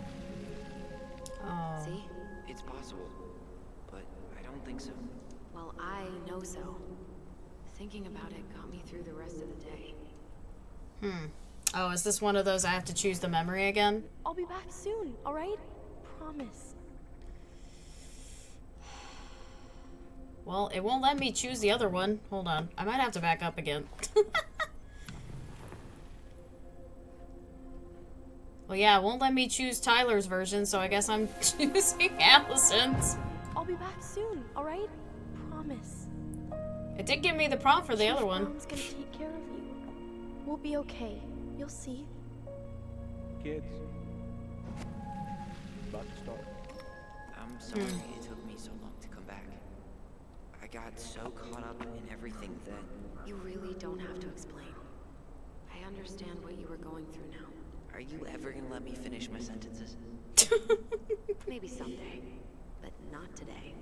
Oh. See? It's possible, but I don't think so. Well, I know so. Thinking about it got me through the rest of the day. Oh, is this one of those I have to choose the memory again? I'll be back soon, alright? Promise. Well, it won't let me choose the other one. Hold on. I might have to back up again. Well, yeah, it won't let me choose Tyler's version, so I guess I'm choosing Allison's. I'll be back soon, alright? Promise. It did give me the prompt for the other one. Brown's gonna take care of you. We'll be okay. You'll see. Kids. About to start. I'm sorry it took me so long to come back. I got so caught up in everything that... You really don't have to explain. I understand what you were going through now. Are you ever gonna let me finish my sentences? Maybe someday, but not today.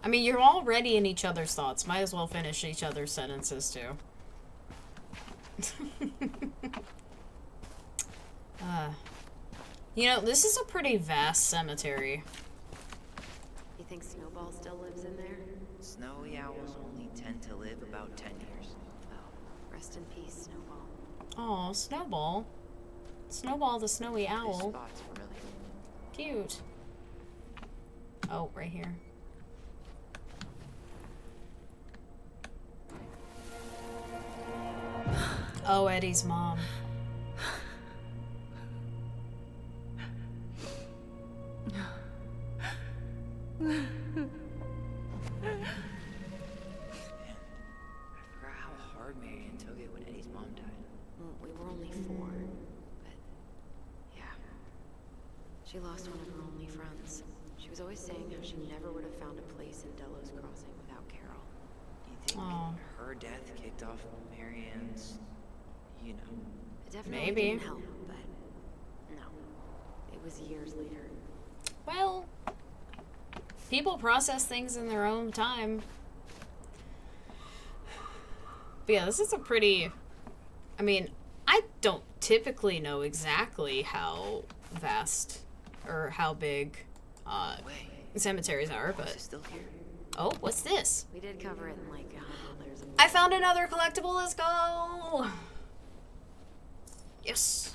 I mean, you're already in each other's thoughts. Might as well finish each other's sentences, too. You know, this is a pretty vast cemetery. You think Snowball still lives in there? Snowy owls only tend to live about 10 years. Oh, rest in peace, Snowball. Oh, Snowball. Snowball the snowy This owl. spot's familiar. Cute. Oh, right here. Oh, Eddie's mom. took it when Eddie's mom died. Well, we were only 4, but yeah. She lost one of her only friends. She was always saying how she never would have found a place in Delos Crossing without Carol. Do you think her death kicked off Marianne's, you know? It definitely Maybe. didn't help, but no. It was years later. Well, people process things in their own time. But yeah, this is a pretty... I mean, I don't typically know exactly how vast or how big cemeteries are, but... Still here? Oh, what's this? We did cover it in like 100 layers of... I found another collectible. Let's go! Yes.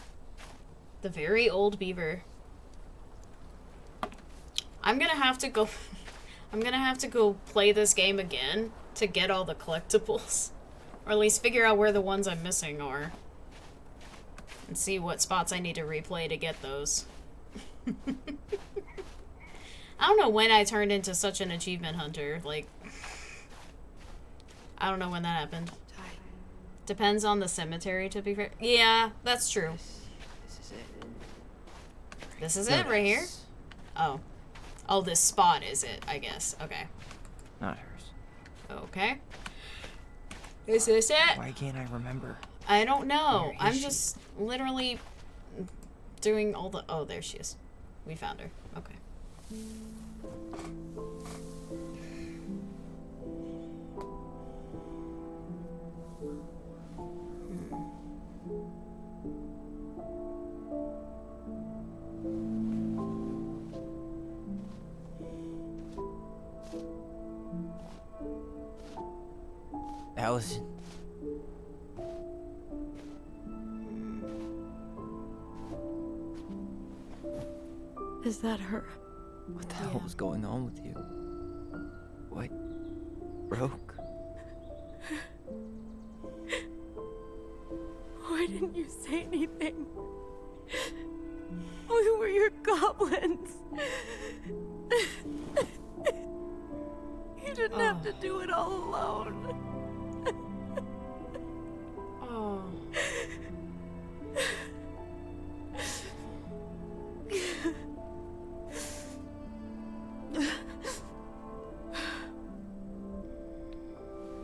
The very old beaver. I'm gonna have to go... I'm gonna have to go play this game again to get all the collectibles. Or at least figure out where the ones I'm missing are. And see what spots I need to replay to get those. I don't know when I turned into such an achievement hunter. Like, I don't know when that happened. Depends on the cemetery, to be fair. Yeah, that's true. This is it. This is it right here? Oh. Oh, this spot is it, I guess. Okay. Not hers. Okay. Is this it? Why can't I remember? I don't know. Where is I'm she? just literally doing all the... Oh, there she is. We found her. Okay. Allison. Is that her? What the hell was going on with you? What broke? Why didn't you say anything? We were your goblins. You didn't have to do it all alone. Oh.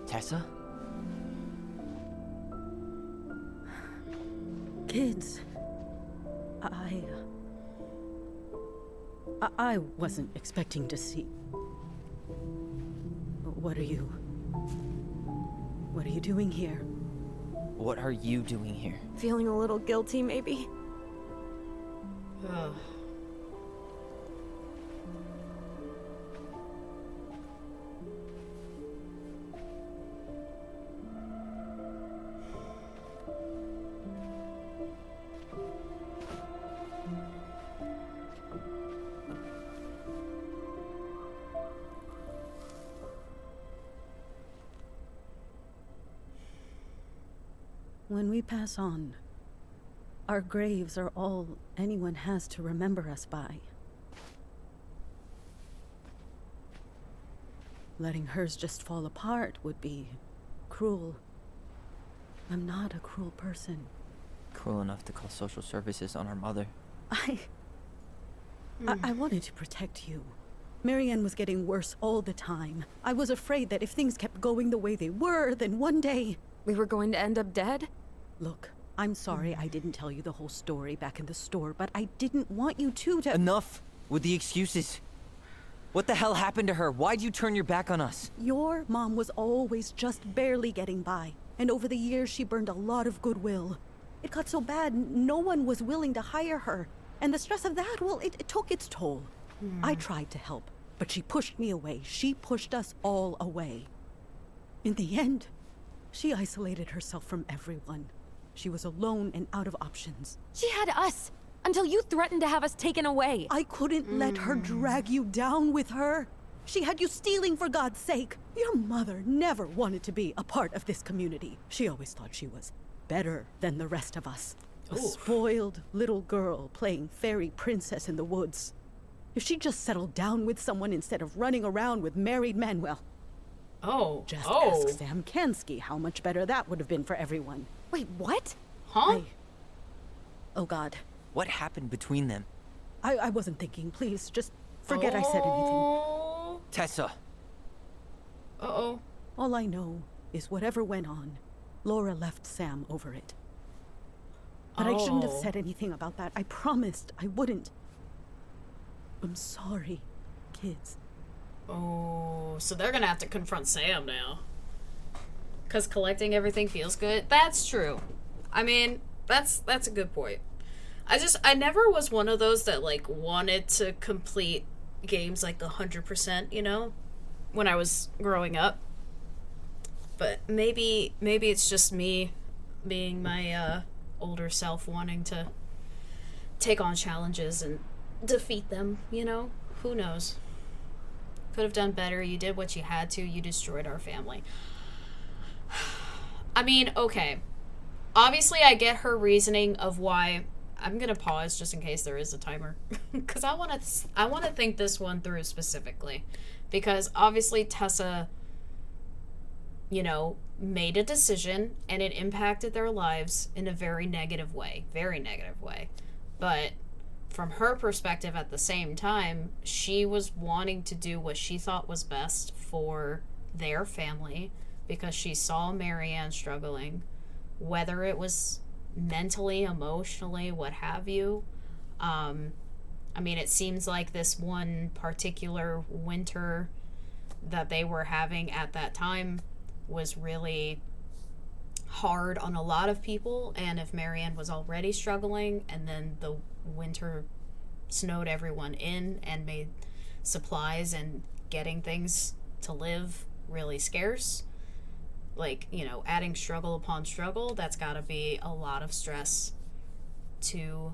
Tessa? Kids, I wasn't expecting to see. What are you doing here? What are you doing here? Feeling a little guilty, maybe? Ugh. When we pass on, our graves are all anyone has to remember us by. Letting hers just fall apart would be cruel. I'm not a cruel person. Cruel enough to call social services on our mother. I wanted to protect you. Marianne was getting worse all the time. I was afraid that if things kept going the way they were, then one day... We were going to end up dead? Look, I'm sorry I didn't tell you the whole story back in the store, but I didn't want you to... Enough with the excuses. What the hell happened to her? Why'd you turn your back on us? Your mom was always just barely getting by, and over the years she burned a lot of goodwill. It got so bad, no one was willing to hire her, and the stress of that, well, it took its toll. I tried to help, but she pushed me away. She pushed us all away. In the end, she isolated herself from everyone. She was alone and out of options. She had us, until you threatened to have us taken away. I couldn't let her drag you down with her. She had you stealing for God's sake. Your mother never wanted to be a part of this community. She always thought she was better than the rest of us. A spoiled little girl playing fairy princess in the woods. If she just settled down with someone instead of running around with married men, well, Just ask Sam Kansky how much better that would have been for everyone. Wait, what? Huh? Oh, God. What happened between them? I wasn't thinking. Please, just forget I said anything. Tessa. Uh-oh. All I know is whatever went on, Laura left Sam over it. But I shouldn't have said anything about that. I promised I wouldn't. I'm sorry, kids. Oh, so they're gonna have to confront Sam now. Because collecting everything feels good. That's true. I mean, that's a good point. I never was one of those that, like, wanted to complete games, like, 100%, you know? When I was growing up. But maybe it's just me being my, older self wanting to take on challenges and defeat them, you know? Who knows? Could have done better. You did what you had to. You destroyed our family. I mean, okay. Obviously, I get her reasoning of why. I'm gonna pause just in case there is a timer, because I want to think this one through specifically, because obviously Tessa, you know, made a decision and it impacted their lives in a very negative way, but from her perspective at the same time, she was wanting to do what she thought was best for their family because she saw Marianne struggling, whether it was mentally, emotionally, what have you. I mean, it seems like this one particular winter that they were having at that time was really hard on a lot of people, and if Marianne was already struggling and then the winter snowed everyone in and made supplies and getting things to live really scarce, like, you know, adding struggle upon struggle, that's gotta be a lot of stress to,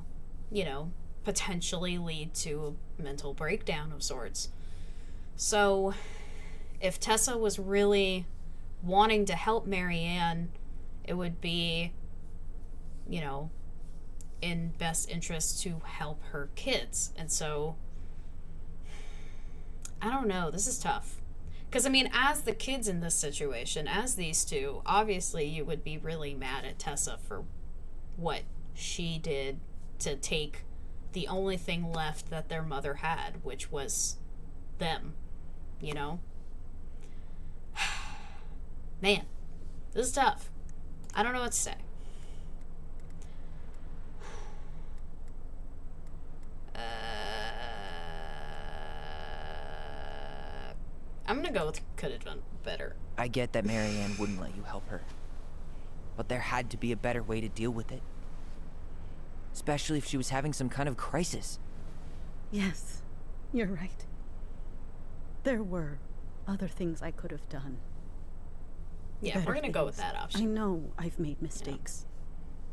you know, potentially lead to a mental breakdown of sorts. So if Tessa was really wanting to help Marianne, it would be, you know, in best interest to help her kids. And so I don't know, this is tough. Because, I mean, as the kids in this situation, as these two, obviously you would be really mad at Tessa for what she did to take the only thing left that their mother had, which was them, you know? Man, this is tough. I don't know what to say. I'm gonna go with could have done better. I get that Marianne wouldn't let you help her. But there had to be a better way to deal with it. Especially if she was having some kind of crisis. Yes, you're right. There were other things I could have done. Yeah, we're gonna go with that option. I know I've made mistakes.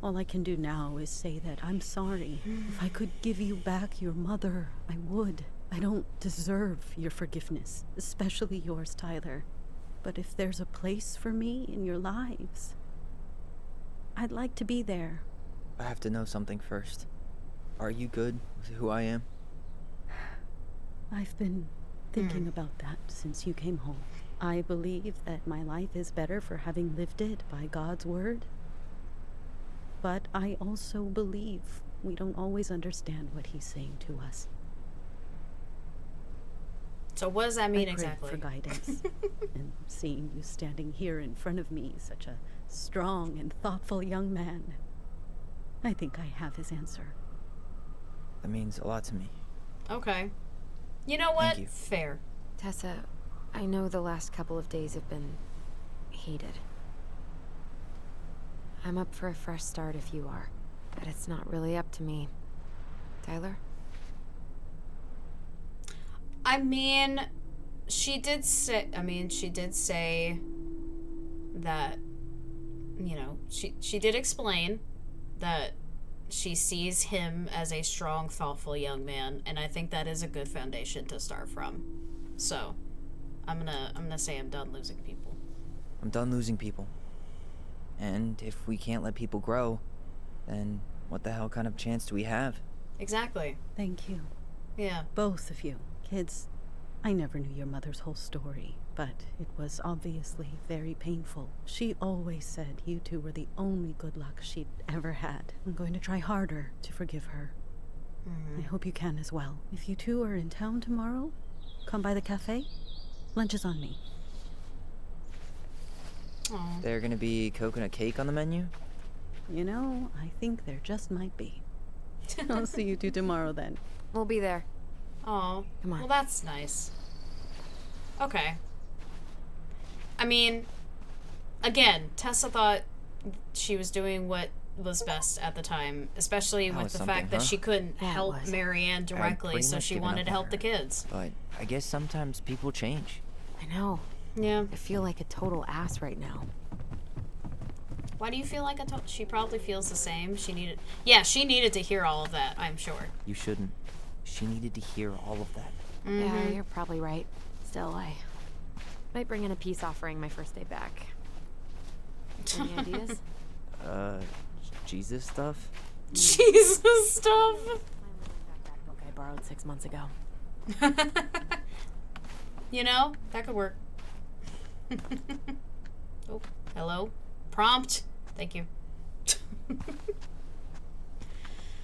All I can do now is say that I'm sorry. If I could give you back your mother, I would. I don't deserve your forgiveness, especially yours, Tyler. But if there's a place for me in your lives, I'd like to be there. I have to know something first. Are you good with who I am? I've been thinking about that since you came home. I believe that my life is better for having lived it by God's word. But I also believe we don't always understand what he's saying to us. So what does that mean I exactly? Pray for guidance. And seeing you standing here in front of me, such a strong and thoughtful young man, I think I have his answer. That means a lot to me. Okay. You know what? Thank you. Fair. Tessa, I know the last couple of days have been heated. I'm up for a fresh start if you are, but it's not really up to me. Tyler? I mean, she did say that, you know, she did explain that she sees him as a strong, thoughtful young man, and I think that is a good foundation to start from. So, I'm gonna say I'm done losing people. I'm done losing people. And if we can't let people grow, then what the hell kind of chance do we have? Exactly. Thank you. Yeah. Both of you. Kids, I never knew your mother's whole story. but it was obviously very painful. She always said you two were the only good luck she'd ever had. I'm going to try harder to forgive her. I hope you can as well. If you two are in town tomorrow, come by the cafe. Lunch is on me. There gonna be coconut cake on the menu? You know, I think there just might be. I'll see you two tomorrow then. We'll be there. Oh, come on. Well, that's nice. Okay. I mean, again, Tessa thought she was doing what was best at the time, especially with the fact that she couldn't help Marianne directly, so she wanted to help the kids. But I guess sometimes people change. I know. Yeah. I feel like a total ass right now. Why do you feel like she probably feels the same? She needed to hear all of that, I'm sure. You shouldn't. She needed to hear all of that. Yeah, you're probably right. Still, I might bring in a peace offering my first day back. Any ideas? Jesus stuff? Jesus stuff? That book I borrowed 6 months ago. You know, that could work. Oh, hello? Prompt. Thank you.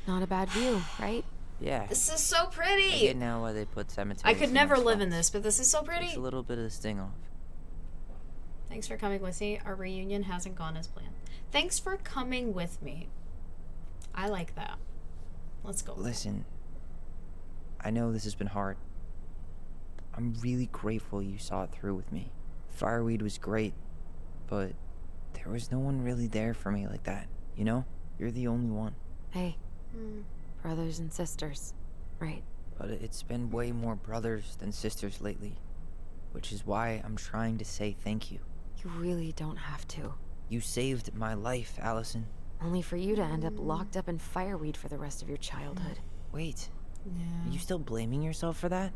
Not a bad view, right? Yeah. This is so pretty. I get now why they put cemeteries. I could never live in spots. this, but this is so pretty. Takes a little bit of the sting off. Thanks for coming with me. Our reunion hasn't gone as planned. Thanks for coming with me. I like that. Let's go. Listen, I know this has been hard. I'm really grateful you saw it through with me. Fireweed was great, but there was no one really there for me like that, you know? You're the only one. Hey, brothers and sisters, right? But it's been way more brothers than sisters lately, which is why I'm trying to say thank you. You really don't have to. You saved my life, Allison. Only for you to end up locked up in fireweed for the rest of your childhood. Wait. Yeah. Are you still blaming yourself for that?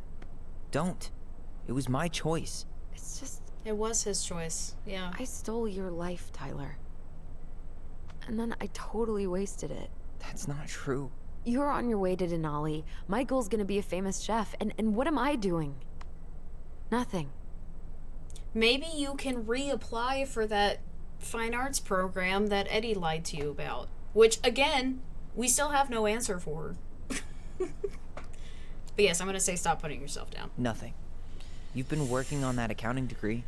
Don't. It was my choice. It's just... It was his choice, yeah. I stole your life, Tyler. And then I totally wasted it. That's not true. You're on your way to Denali. My goal's gonna be a famous chef. And what am I doing? Nothing. Maybe you can reapply for that fine arts program that Eddie lied to you about. Which, again, we still have no answer for. But yes, I'm going to say stop putting yourself down. Nothing. You've been working on that accounting degree,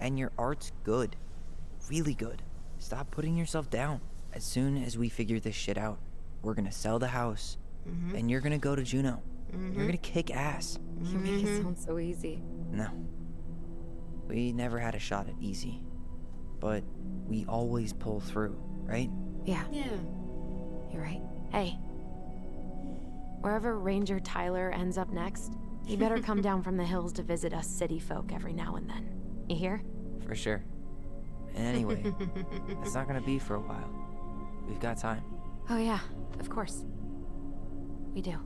and your art's good. Really good. Stop putting yourself down. As soon as we figure this shit out, we're going to sell the house, and you're going to go to Juneau. You're going to kick ass. You make it sound so easy. No. We never had a shot at easy. But we always pull through, right? Yeah. Yeah. You're right. Hey. Wherever Ranger Tyler ends up next, he better come down from the hills to visit us city folk every now and then. You hear? For sure. And anyway, it's not gonna be for a while. We've got time. Oh yeah, of course. We do.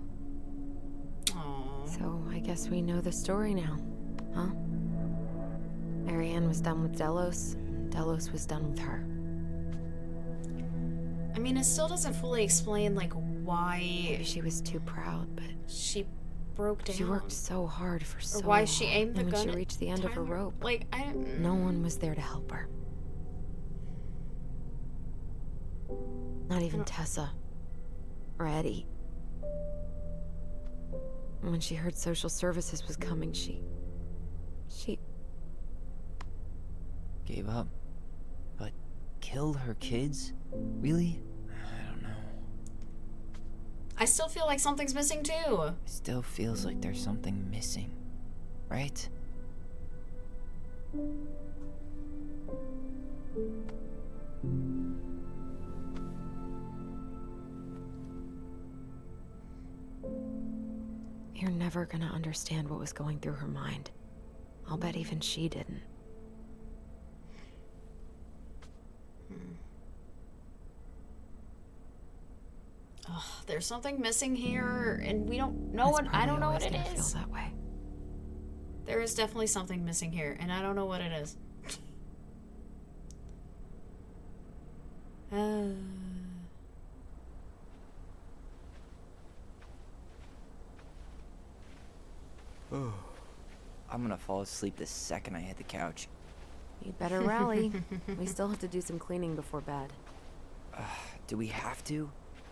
Aww. So I guess we know the story now, huh? Marianne was done with Delos. Delos was done with her. I mean, it still doesn't fully explain, like, why... Maybe she was too proud, but... She broke down. She worked so hard for so long. Or why she aimed the and gun when she at reached the end of her Tyler. rope, Like, no one was there to help her. Not even Tessa. Or Eddie. And when she heard social services was coming, she... Gave up. But killed her kids? Really? I don't know. I still feel like something's missing, too. It still feels like there's something missing. Right? You're never gonna understand what was going through her mind. I'll bet even she didn't. Ugh, there's something missing here, and we don't know what. I don't know what it is. Feel that way. There is definitely something missing here, and I don't know what it is. I'm gonna fall asleep the second I hit the couch. You'd better rally. We still have to do some cleaning before bed. Do we have to?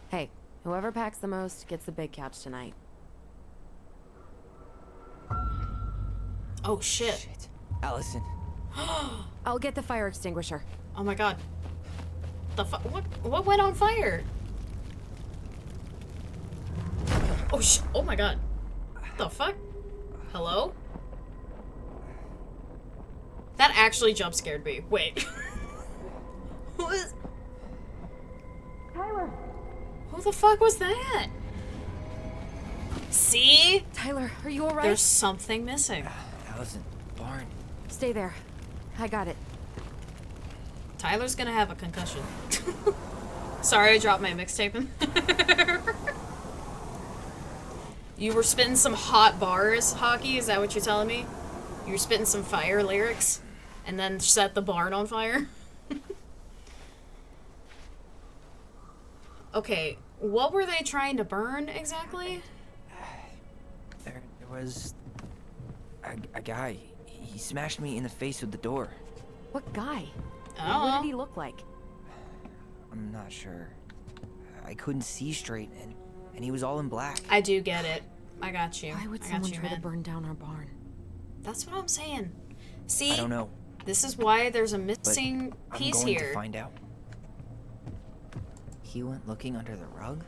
Hey, whoever packs the most gets the big couch tonight. Oh, shit. Allison. I'll get the fire extinguisher. Oh my god. What went on fire? Oh oh my god. The fuck? Hello? That actually jump scared me. Wait. Who is... Tyler! Who the fuck was that? See? Tyler, are you alright? There's something missing. Allison, barn. Stay there. I got it. Tyler's gonna have a concussion. Sorry, I dropped my mixtape in. You were spitting some hot bars, Hockey? Is that what you're telling me? You were spitting some fire lyrics and then set the barn on fire? Okay, what were they trying to burn exactly? There was a guy. He smashed me in the face with the door. What guy? Oh. What did he look like? I'm not sure. I couldn't see straight, and he was all in black. I do get it. I got you. Why would I got someone you, try man. to burn down our barn? That's what I'm saying. See? I don't know. This is why there's a missing but piece I'm going here. to find out. He went looking under the rug?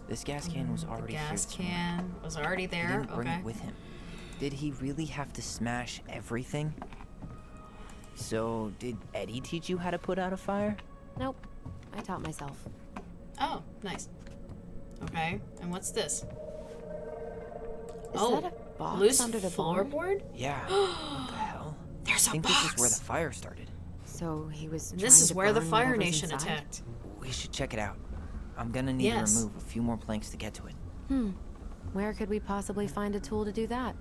This gas can was already The here. gas can was already He there. didn't bring Okay. it with him. Did he really have to smash everything? So, did Eddie teach you how to put out a fire? Nope. I taught myself. Oh, nice. Okay, and what's this? Is that a box loose under the barn? floorboard? Yeah. What the hell? There's I a think box. this is where the fire started. So he was. This is trying to where the burn Fire whatever's Nation inside? attacked. We should check it out. I'm gonna need Yes. to remove a few more planks to get to it. Where could we possibly find a tool to do that?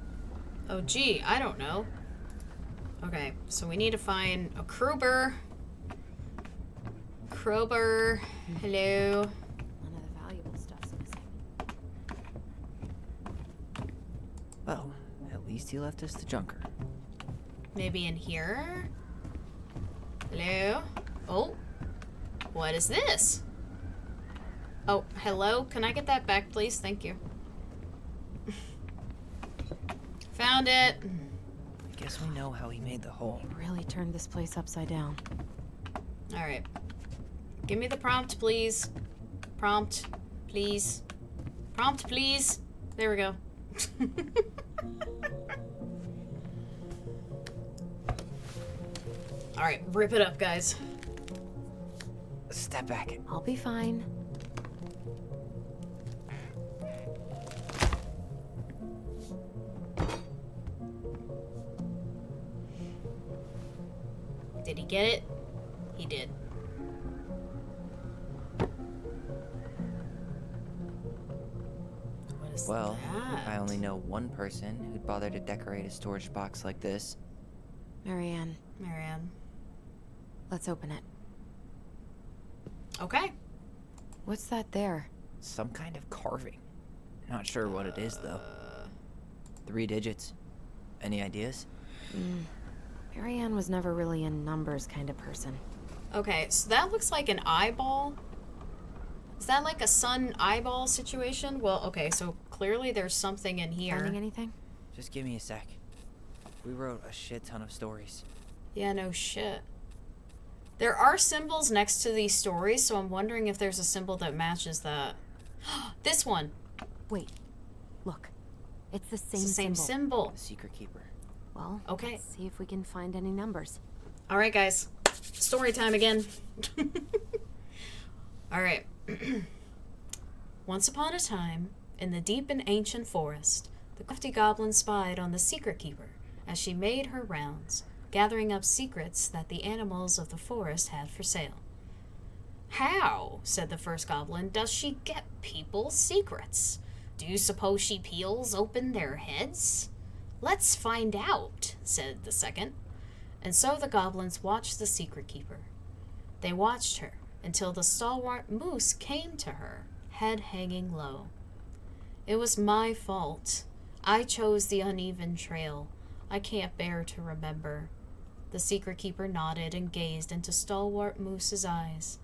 Oh, gee, I don't know. Okay, so we need to find a crowbar. Crowbar. Hello. None of the valuable stuff's missing. Well, at least he left us the junker. Maybe in here? Hello? Oh. What is this? Oh, hello? Can I get that back, please? Thank you. Found it. I guess we know how he made the hole. He really turned this place upside down. Alright. Give me the prompt, please. Prompt, please. Prompt, please. There we go. Alright, rip it up, guys. Step back. I'll be fine. Did he get it? He did. What is Well, that? I only know one person who'd bother to decorate a storage box like this. Marianne, Marianne. let's open it. Okay. What's that there? Some kind of carving. Not sure what it is, though. 3 digits. Any ideas? Marianne was never really a numbers kind of person. Okay, so that looks like an eyeball. Is that like a sun eyeball situation? Well, okay, so clearly there's something in here. Finding anything? Just give me a sec. We wrote a shit ton of stories. Yeah, no shit. There are symbols next to these stories, so I'm wondering if there's a symbol that matches that. This one. Wait. Look. It's the same It's the same symbol. The secret keeper. Well, okay. Let's see if we can find any numbers. All right, guys. Story time again. All right. Once upon a time, in the deep and ancient forest, the crafty goblin spied on the secret keeper as she made her rounds, gathering up secrets that the animals of the forest had for sale. "How," said the first goblin, "does she get people's secrets? Do you suppose she peels open their heads?" "Let's find out," said the second. And so the goblins watched the secret keeper. They watched her until the stalwart moose came to her, head hanging low. "It was my fault. I chose the uneven trail. I can't bear to remember. The secret keeper nodded and gazed into stalwart Moose's eyes.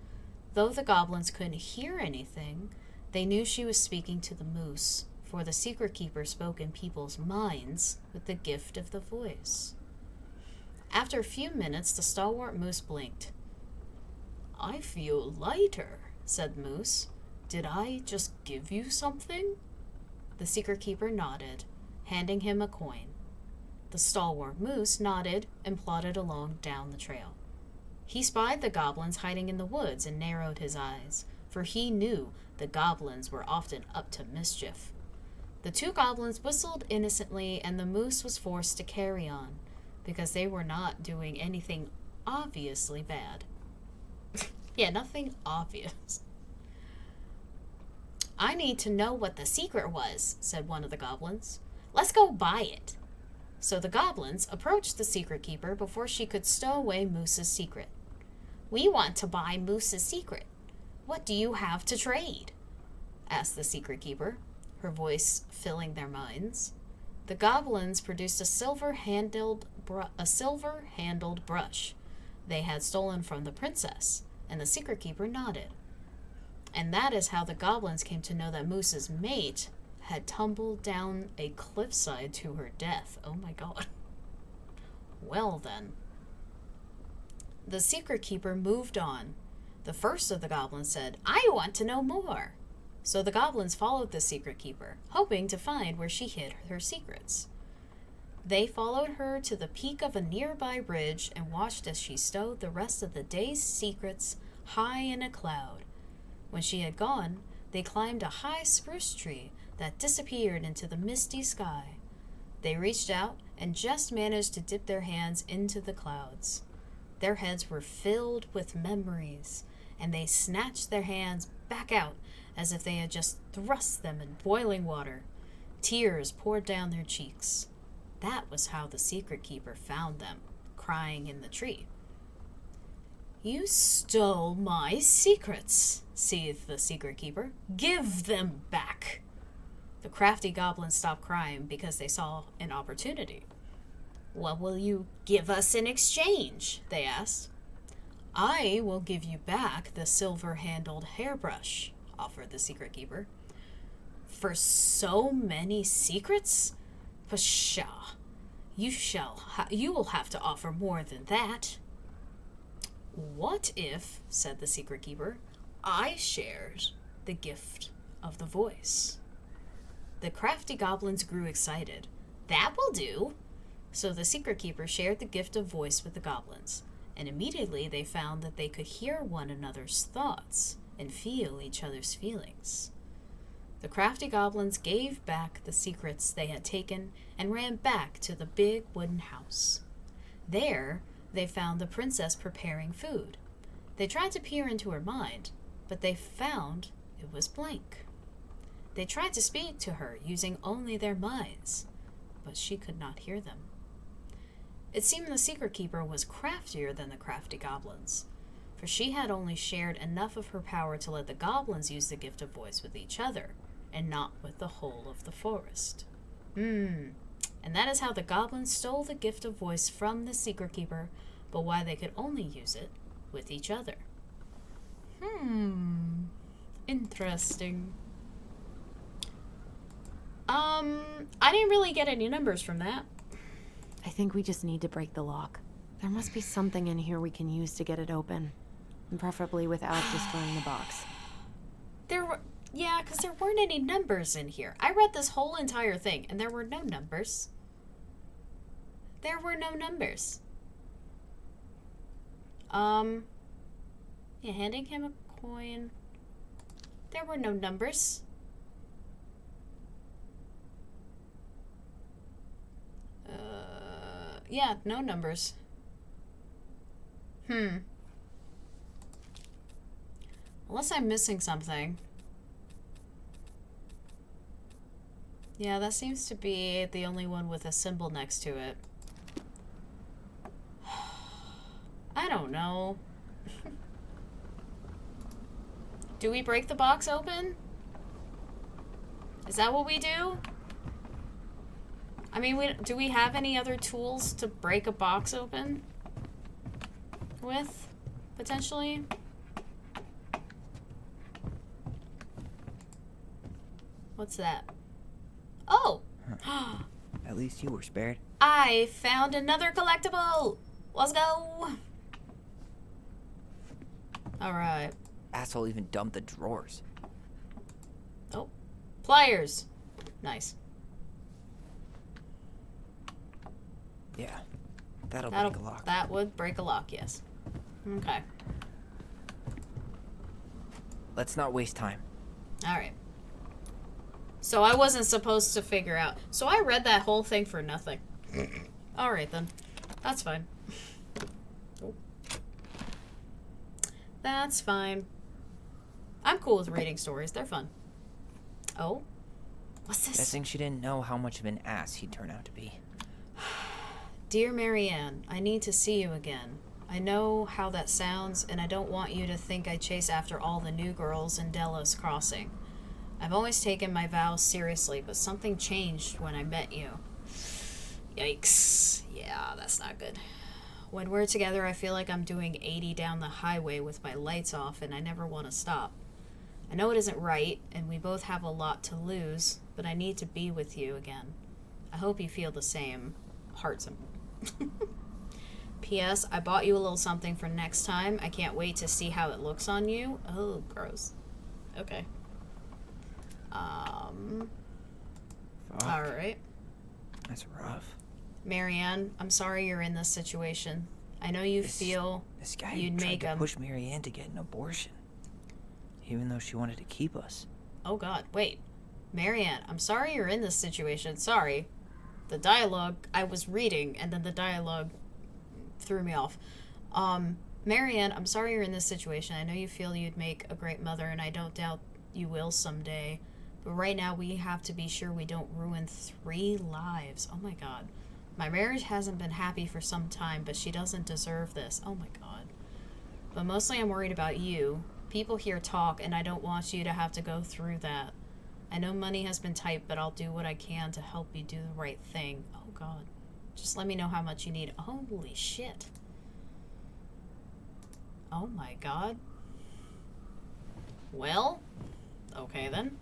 Though the goblins couldn't hear anything, they knew she was speaking to the moose, for the secret keeper spoke in people's minds with the gift of the voice. After a few minutes, the stalwart moose blinked. I feel lighter, said Moose. Did I just give you something? The secret keeper nodded, handing him a coin. The stalwart moose nodded and plodded along down the trail. He spied the goblins hiding in the woods and narrowed his eyes, for he knew the goblins were often up to mischief. The two goblins whistled innocently, and the moose was forced to carry on, because they were not doing anything obviously bad. Yeah, nothing obvious. I need to know what the secret was, said one of the goblins. Let's go buy it. So the goblins approached the secret keeper before she could stow away Moose's secret. We want to buy Moose's secret. What do you have to trade? Asked the secret keeper, her voice filling their minds. The goblins produced a silver-handled brush they had stolen from the princess, and the secret keeper nodded. And that is how the goblins came to know that Moose's mate had tumbled down a cliffside to her death. Oh my god. Well then. The secret keeper moved on. The first of the goblins said, I want to know more. So the goblins followed the secret keeper, hoping to find where she hid her secrets. They followed her to the peak of a nearby ridge and watched as she stowed the rest of the day's secrets high in a cloud. When she had gone, they climbed a high spruce tree that disappeared into the misty sky. They reached out and just managed to dip their hands into the clouds. Their heads were filled with memories, and they snatched their hands back out as if they had just thrust them in boiling water. Tears poured down their cheeks. That was how the secret keeper found them, crying in the tree. You stole my secrets, seethed the secret keeper. Give them back. The crafty goblins stopped crying because they saw an opportunity. What will you give us in exchange? They asked. I will give you back the silver-handled hairbrush, offered the secret keeper. For so many secrets? Pshaw. You will have to offer more than that. What if, said the secret keeper, I shared the gift of the voice? The crafty goblins grew excited. That will do. So the secret keeper shared the gift of voice with the goblins, and immediately they found that they could hear one another's thoughts and feel each other's feelings. The crafty goblins gave back the secrets they had taken and ran back to the big wooden house. There, they found the princess preparing food. They tried to peer into her mind, but they found it was blank. They tried to speak to her using only their minds, but she could not hear them. It seemed the secret keeper was craftier than the crafty goblins, for she had only shared enough of her power to let the goblins use the gift of voice with each other, and not with the whole of the forest. And that is how the goblins stole the gift of voice from the secret keeper, but why they could only use it with each other. Interesting. I didn't really get any numbers from that. I think we just need to break the lock. There must be something in here we can use to get it open. And preferably without destroying the box. Yeah, because there weren't any numbers in here. I read this whole entire thing, and there were no numbers. There were no numbers. Yeah, handing him a coin. There were no numbers. Yeah, no numbers. Unless I'm missing something. Yeah, that seems to be the only one with a symbol next to it. I don't know. Do we break the box open? Is that what we do? I mean, do we have any other tools to break a box open with, potentially? What's that? Oh! Huh. At least you were spared. I found another collectible! Let's go! Alright. Asshole even dumped the drawers. Oh. Pliers! Nice. Yeah. That'll break a lock. That would break a lock, yes. Okay. Let's not waste time. Alright. So I wasn't supposed to figure out. So I read that whole thing for nothing. Alright then. That's fine. Oh. That's fine. I'm cool with reading stories. They're fun. Oh? What's this? Guessing she didn't know how much of an ass he'd turn out to be. Dear Marianne, I need to see you again. I know how that sounds, and I don't want you to think I chase after all the new girls in Delos Crossing. I've always taken my vows seriously, but something changed when I met you. Yikes. Yeah, that's not good. When we're together, I feel like I'm doing 80 down the highway with my lights off, and I never want to stop. I know it isn't right, and we both have a lot to lose, but I need to be with you again. I hope you feel the same. Hearts. P.S. I bought you a little something for next time. I can't wait to see how it looks on you. Oh, gross. Okay. Alright. That's rough. Marianne, I'm sorry you're in this situation. I know you feel this guy you'd tried make to a... push Marianne to get an abortion. Even though she wanted to keep us. Oh god, wait. Marianne, I'm sorry you're in this situation. Sorry. The dialogue I was reading, and then the dialogue threw me off. Marianne, I'm sorry you're in this situation. I know you feel you'd make a great mother, and I don't doubt you will someday. But right now, we have to be sure we don't ruin 3 lives. Oh my god. My marriage hasn't been happy for some time, but she doesn't deserve this. Oh my god. But mostly I'm worried about you. People here talk, and I don't want you to have to go through that. I know money has been tight, but I'll do what I can to help you do the right thing. Oh god. Just let me know how much you need. Holy shit. Oh my god. Well, okay then.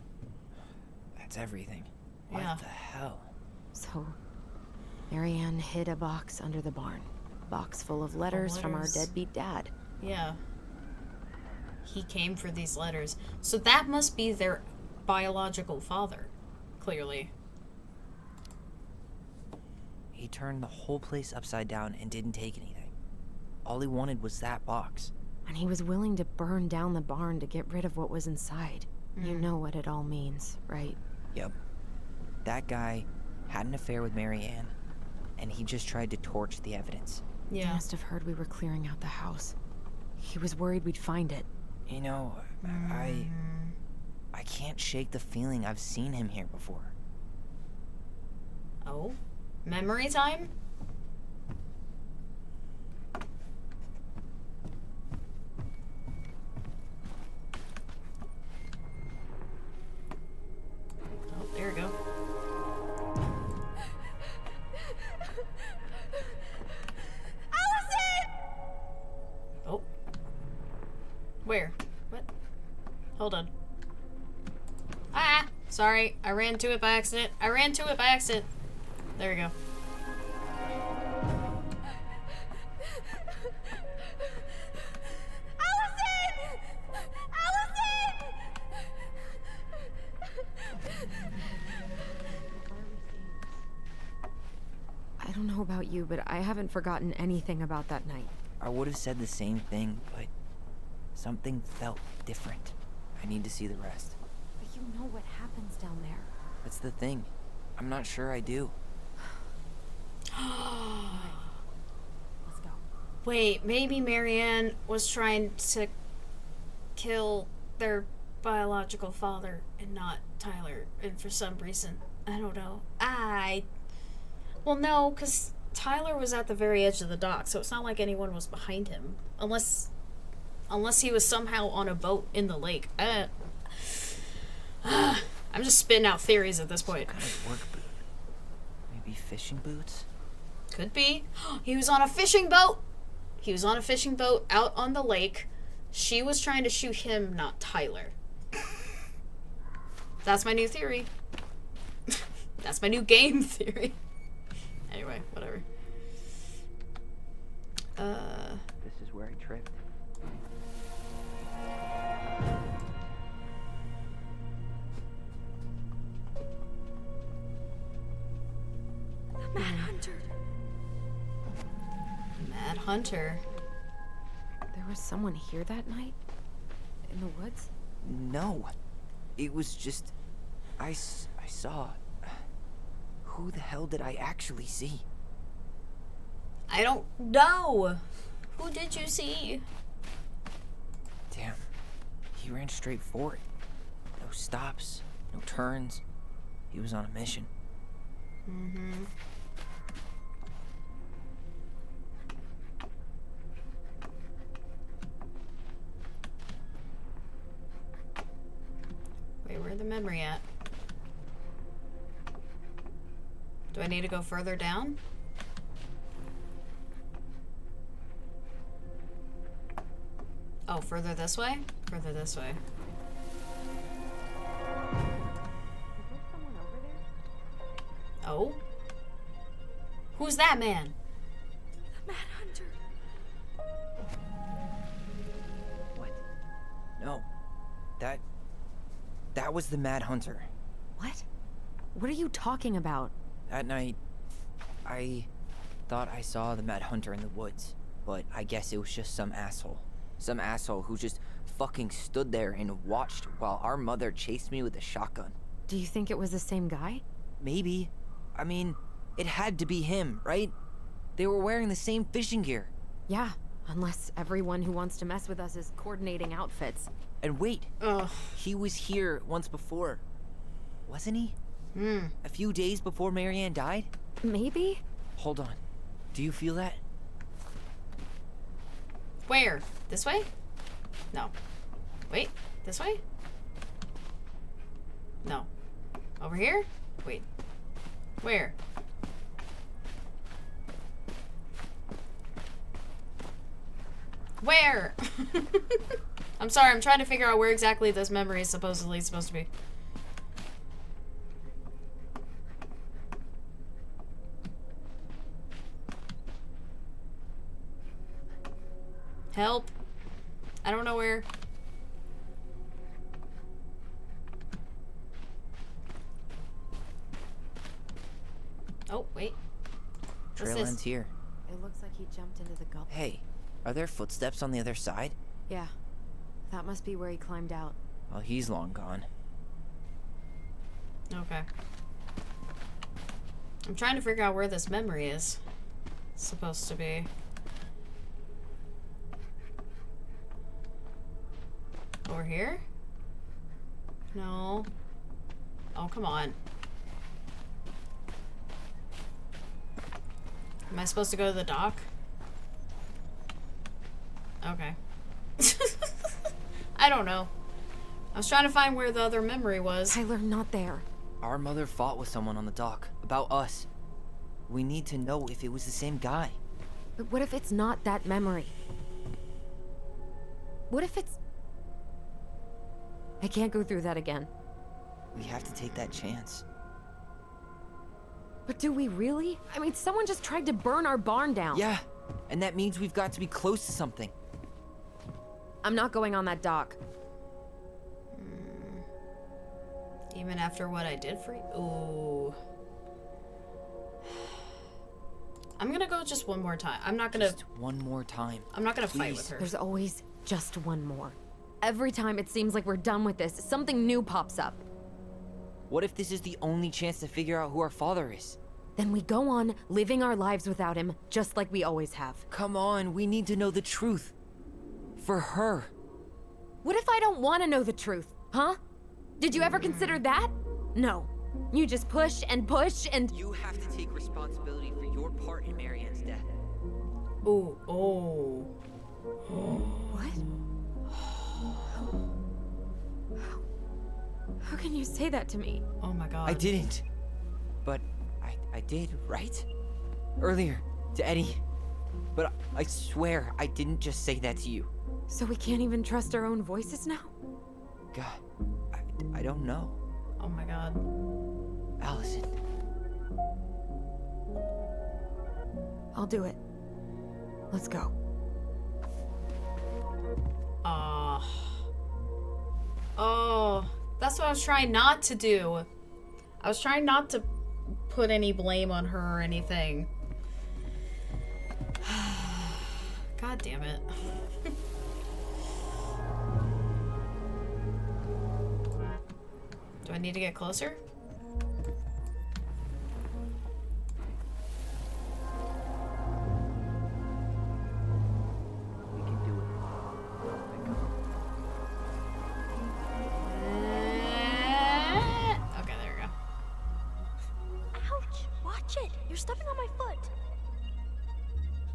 That's everything. Yeah. What the hell? So, Marianne hid a box under the barn. Box full of letters from our deadbeat dad. Yeah. He came for these letters. So that must be their biological father, clearly. He turned the whole place upside down and didn't take anything. All he wanted was that box. And he was willing to burn down the barn to get rid of what was inside. You know what it all means, right? Yep. That guy had an affair with Marianne, and he just tried to torch the evidence. Yeah. He must have heard we were clearing out the house. He was worried we'd find it. You know, I can't shake the feeling I've seen him here before. Oh? Memory time? Oh, there we go. Allison! Oh. Where? What? Hold on. Ah! Sorry, I ran to it by accident. There we go. Allison! Allison! I don't know about you, but I haven't forgotten anything about that night. I would have said the same thing, but something felt different. I need to see the rest. But you know what happens down there. That's the thing. I'm not sure I do. Let's go. Wait, maybe Marianne was trying to kill their biological father and not Tyler, and for some reason, I don't know. Well, no, because Tyler was at the very edge of the dock, so it's not like anyone was behind him. Unless he was somehow on a boat in the lake. I'm just spitting out theories at this point. Some kind of work boot. Maybe Maybe fishing boots? Could be. He was on a fishing boat. He was on a fishing boat out on the lake. She was trying to shoot him, not Tyler. That's my new theory. That's my new game theory. Anyway, whatever. This is where I tripped. The Mad Hunter. Mad Hunter. There was someone here that night? In the woods? No. It was just... I saw... Who the hell did I actually see? I don't know. Who did you see? Damn. He ran straight for it. No stops, no turns. He was on a mission. Mm-hmm. Wait, where's the memory at? Do I need to go further down? Oh, further this way? Further this way. Oh? Who's that man? The Mad Hunter. What? No. That was the Mad Hunter. What? What are you talking about? That night, I thought I saw the Mad Hunter in the woods, but I guess it was just some asshole. Some asshole who just fucking stood there and watched while our mother chased me with a shotgun. Do you think it was the same guy? Maybe. I mean, it had to be him, right? They were wearing the same fishing gear. Yeah, unless everyone who wants to mess with us is coordinating outfits. And wait, he was here once before, wasn't he? A few days before Marianne died? Maybe? Hold on. Do you feel that? Where? This way? No. Wait, this way? No. Over here? Wait. Where? Where? I'm sorry, I'm trying to figure out where exactly this memory is supposedly supposed to be. Help. I don't know where. Oh, wait. Trail ends here. It looks like he jumped into the gully. Hey, are there footsteps on the other side? Yeah. That must be where he climbed out. Well, he's long gone. Okay. I'm trying to figure out where this memory is supposed to be. Over here? No. Oh, come on. Am I supposed to go to the dock? Okay. I don't know. I was trying to find where the other memory was. Tyler, not there. Our mother fought with someone on the dock. About us. We need to know if it was the same guy. But what if it's not that memory? What if it's... I can't go through that again. We have to take that chance. But do we really? I mean, someone just tried to burn our barn down. Yeah, and that means we've got to be close to something. I'm not going on that dock. Even after what I did for you? Ooh. I'm gonna go just one more time. I'm not gonna... Just one more time. I'm not gonna fight with her. There's always just one more. Every time it seems like we're done with this, something new pops up. What if this is the only chance to figure out who our father is? Then we go on living our lives without him, just like we always have. Come on, we need to know the truth. For her. What if I don't want to know the truth, huh? Did you ever consider that? No. You just push and push and... You have to take responsibility for your part in Marianne's death. Ooh, oh. What? How can you say that to me? Oh my god. I didn't. But I did, right? Earlier, to Eddie. But I swear I didn't just say that to you. So we can't even trust our own voices now? God, I don't know. Oh my god. Allison. I'll do it. Let's go. Oh, that's what I was trying not to do. I was trying not to put any blame on her or anything. God damn it. Do I need to get closer? We can do it. Okay, there we go. Ouch! Watch it! You're stepping on my foot.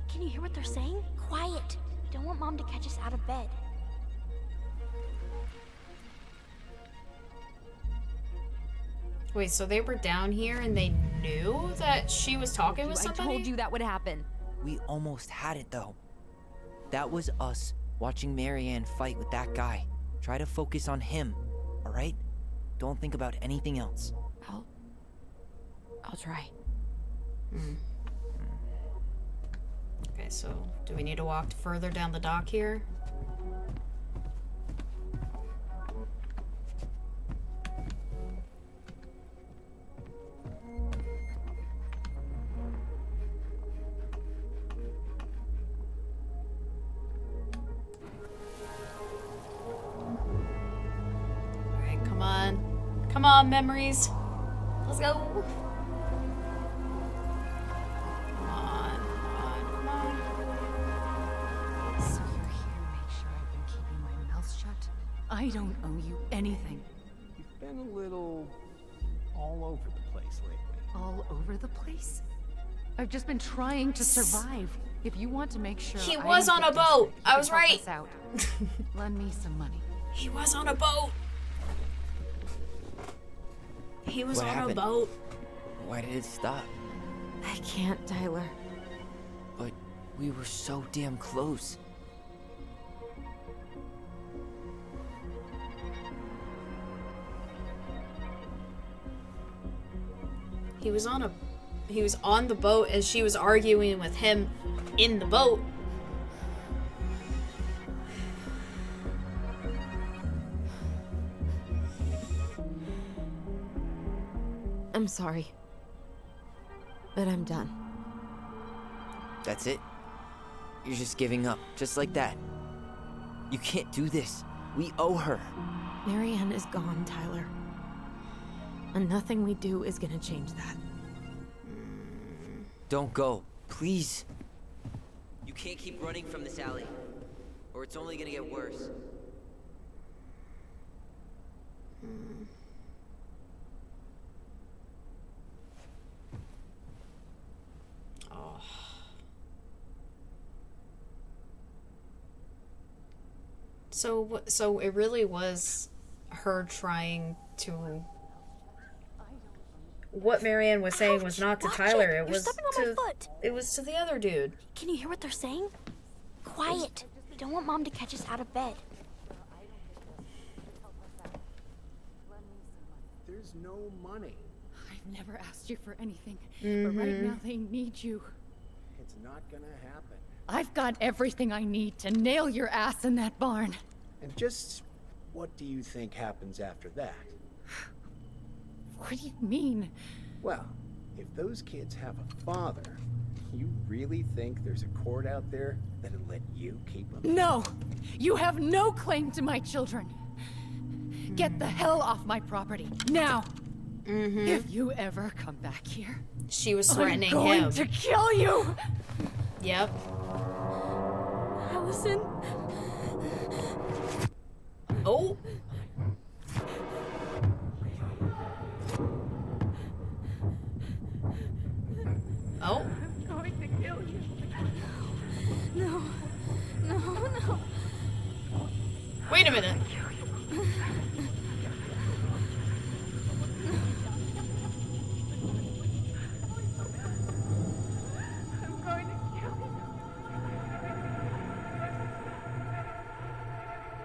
Can you hear what they're saying? Quiet. We don't want Mom to catch us out of bed. Wait, so they were down here and they knew that she was talking with somebody? I told you that would happen. We almost had it, though. That was us watching Marianne fight with that guy. Try to focus on him, all right? Don't think about anything else. I'll try. Okay, so do we need to walk further down the dock here? Alright, come on. Come on, memories. Let's go. So you're here to make sure I've been keeping my mouth shut? I don't owe you anything. You've been a little all over the place lately. All over the place? I've just been trying to survive. If you want to make sure He I was don't on a get boat. desperate, I you was help right. us out. Lend me some money. He was on a boat. He was What on happened? a boat. Why did it stop? I can't, Tyler. But we were so damn close. He was on the boat and she was arguing with him in the boat. I'm sorry. But I'm done. That's it? You're just giving up, just like that. You can't do this. We owe her. Marianne is gone, Tyler. And nothing we do is gonna change that. Don't go, please. You can't keep running from this alley, or it's only gonna get worse. Oh. So it really was her trying to. What Marianne was saying was not to Tyler. It was stepping on my foot. It was to the other dude. Can you hear what they're saying? Quiet. We don't want Mom to catch us out of bed. There's no money. I've never asked you for anything, but right now they need you. It's not gonna happen. I've got everything I need to nail your ass in that barn. And just what do you think happens after that? What do you mean? Well, if those kids have a father, you really think there's a court out there that'll let you keep them? No! You have no claim to my children. Get the hell off my property, now! If you ever come back here, She was threatening I'm going him. to kill you! Yep. Allison. Oh. Oh. I'm going to kill you. No. No, no. Wait a minute.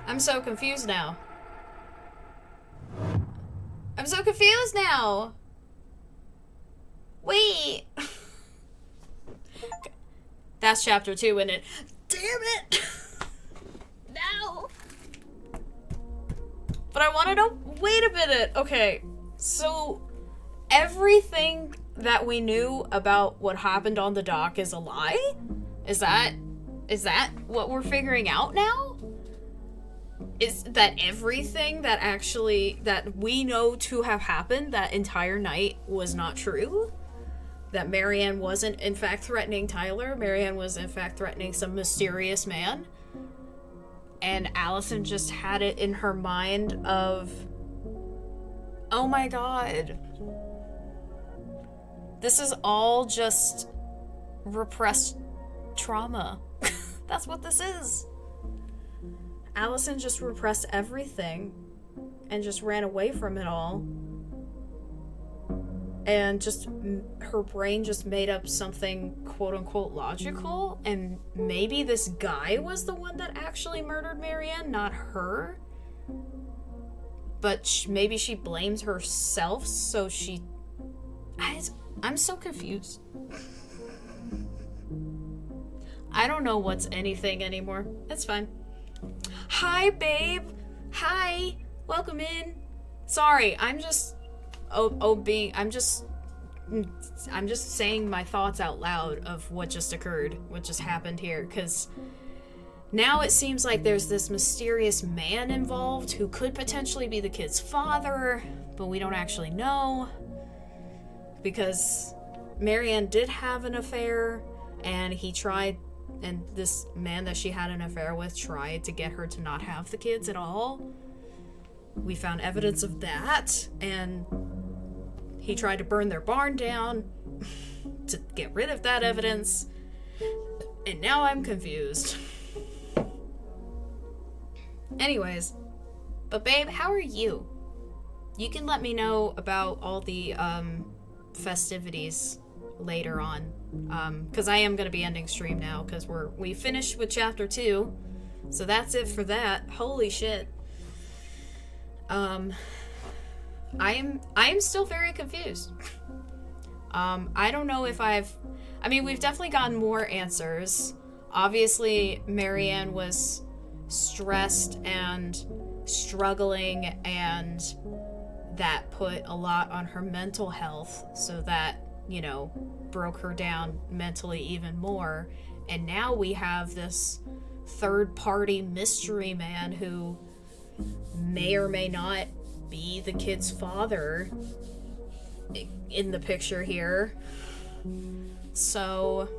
I'm so confused now. I'm so confused now. Wait. That's chapter 2, isn't it? Damn it. No. But I want to know. Wait a minute. Okay. So everything that we knew about what happened on the dock is a lie? Is that what we're figuring out now? Is that everything that we know to have happened that entire night was not true? That Marianne wasn't in fact threatening Tyler? Marianne was in fact threatening some mysterious man? And Allison just had it in her mind of, oh my god, this is all just repressed trauma. That's what this is. Allison just repressed everything and just ran away from it all. And just her brain just made up something quote-unquote logical, and maybe this guy was the one that actually murdered Marianne, not her. But maybe she blames herself, so she... I'm so confused. I don't know what's anything anymore. It's fine. Hi, babe. Hi. Welcome in. Sorry, I'm just... I'm just saying my thoughts out loud of what just occurred, what just happened here, because now it seems like there's this mysterious man involved who could potentially be the kid's father, but we don't actually know, because Marianne did have an affair, and and this man that she had an affair with tried to get her to not have the kids at all. We found evidence of that, and he tried to burn their barn down to get rid of that evidence. And now I'm confused. Anyways, but babe, how are you? You can let me know about all the festivities later on. Because I am going to be ending stream now, because we finished with chapter 2. So that's it for that. Holy shit. I am still very confused. I don't know if we've definitely gotten more answers. Obviously, Marianne was stressed and struggling, and that put a lot on her mental health, so that, broke her down mentally even more. And now we have this third-party mystery man who may or may not be the kid's father in the picture here. So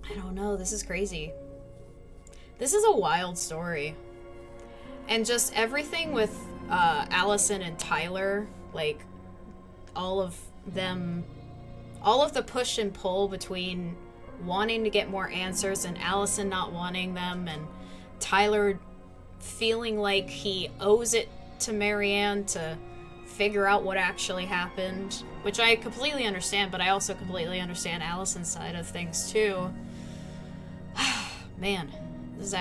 I don't know, this is crazy. This is a wild story. And just everything with Allison and Tyler, like all of the push and pull between wanting to get more answers and Allison not wanting them, and Tyler feeling like he owes it to Marianne to figure out what actually happened, which I completely understand, but I also completely understand Allison's side of things too. Man, this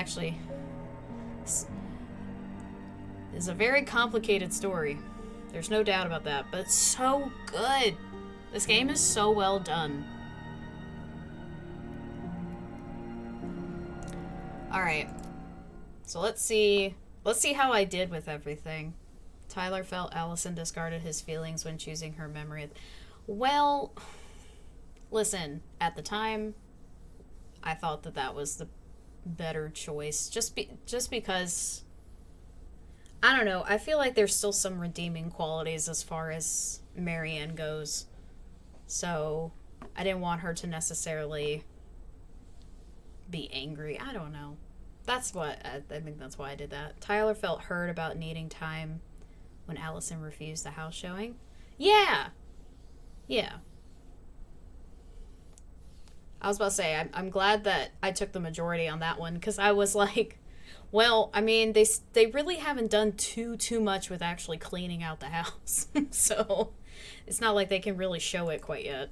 is a very complicated story. There's no doubt about that, but it's so good. This game is so well done. Alright. So let's see how I did with everything. Tyler felt Allison discarded his feelings when choosing her memory. Well, listen, at the time, I thought that was the better choice. Just because, I don't know, I feel like there's still some redeeming qualities as far as Marianne goes. So, I didn't want her to necessarily be angry. I don't know. I think that's why I did that. Tyler felt hurt about needing time when Allison refused the house showing. Yeah. I was about to say, I'm glad that I took the majority on that one, because I was like, well, I mean, they really haven't done too much with actually cleaning out the house. So, it's not like they can really show it quite yet.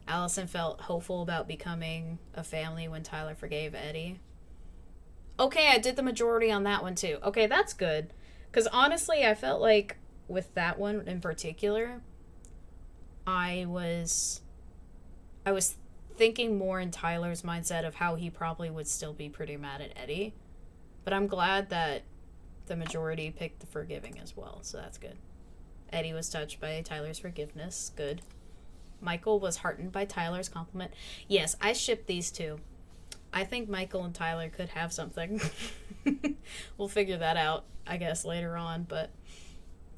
Allison felt hopeful about becoming a family when Tyler forgave Eddie. Okay, I did the majority on that one too. Okay, that's good. Because honestly, I felt like with that one in particular, I was thinking more in Tyler's mindset of how he probably would still be pretty mad at Eddie. But I'm glad that the majority picked the forgiving as well, so that's good. Eddie was touched by Tyler's forgiveness. Good. Michael was heartened by Tyler's compliment. Yes, I ship these two. I think Michael and Tyler could have something. We'll figure that out, I guess, later on, but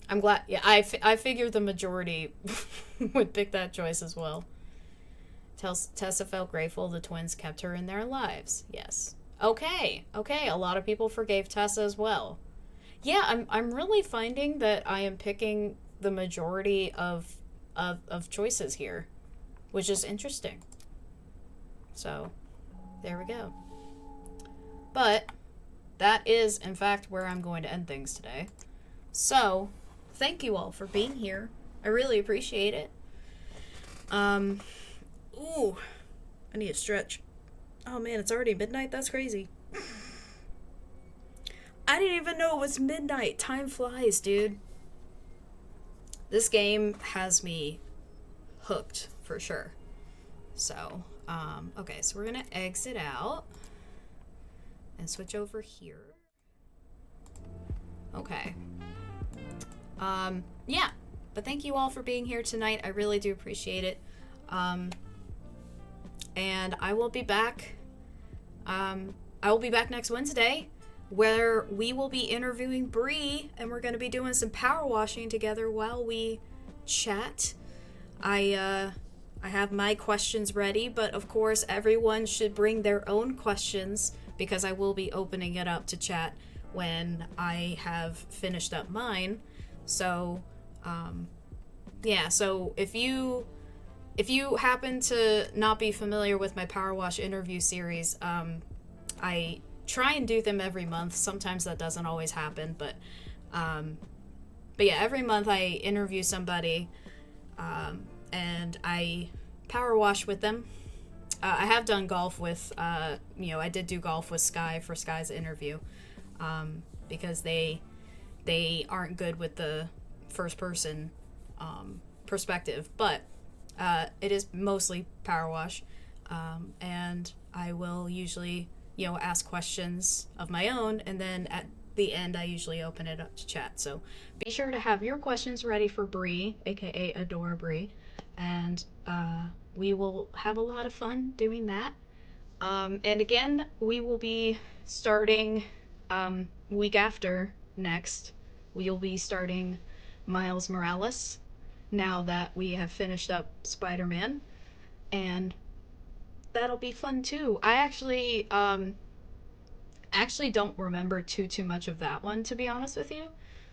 I'm glad. Yeah, I figured the majority would pick that choice as well. Tessa felt grateful the twins kept her in their lives. Yes. Okay, a lot of people forgave Tessa as well. Yeah, I'm really finding that I am picking the majority of choices here, which is interesting. So, there we go. But that is, in fact, where I'm going to end things today. So, thank you all for being here. I really appreciate it. Ooh, I need a stretch. Oh man, it's already midnight? That's crazy. I didn't even know it was midnight. Time flies, dude. This game has me hooked, for sure. So, okay, so we're gonna exit out and switch over here. Okay. Yeah, but thank you all for being here tonight. I really do appreciate it. And I will be back. I will be back next Wednesday, where we will be interviewing Bree, and we're going to be doing some power washing together while we chat. I have my questions ready, but of course everyone should bring their own questions, because I will be opening it up to chat when I have finished up mine. So, yeah, so if you happen to not be familiar with my Power Wash interview series, I try and do them every month. Sometimes that doesn't always happen, but yeah, every month I interview somebody, and I power wash with them. I have done golf with, I did do golf with Sky for Sky's interview, because they aren't good with the first person perspective, but it is mostly power wash, and I will usually, ask questions of my own, and then at the end I usually open it up to chat. So be sure to have your questions ready for Bree, aka Adora Bree, and we will have a lot of fun doing that. And again, we will be starting week after next. We'll be starting Miles Morales, now that we have finished up Spider-Man, and that'll be fun too. I actually don't remember too much of that one, to be honest with you,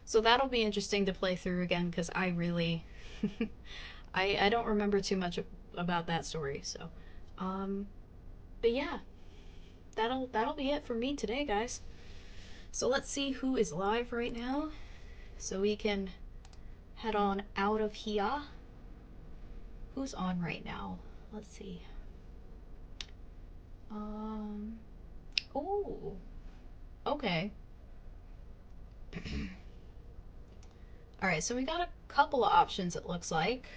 so that'll be interesting to play through again, because I really I don't remember too much about that story. So but yeah, that'll be it for me today, guys. So let's see who is live right now, so we can head on out of here. Who's on right now? Let's see. Oh, okay. All right, so we got a couple of options, it looks like.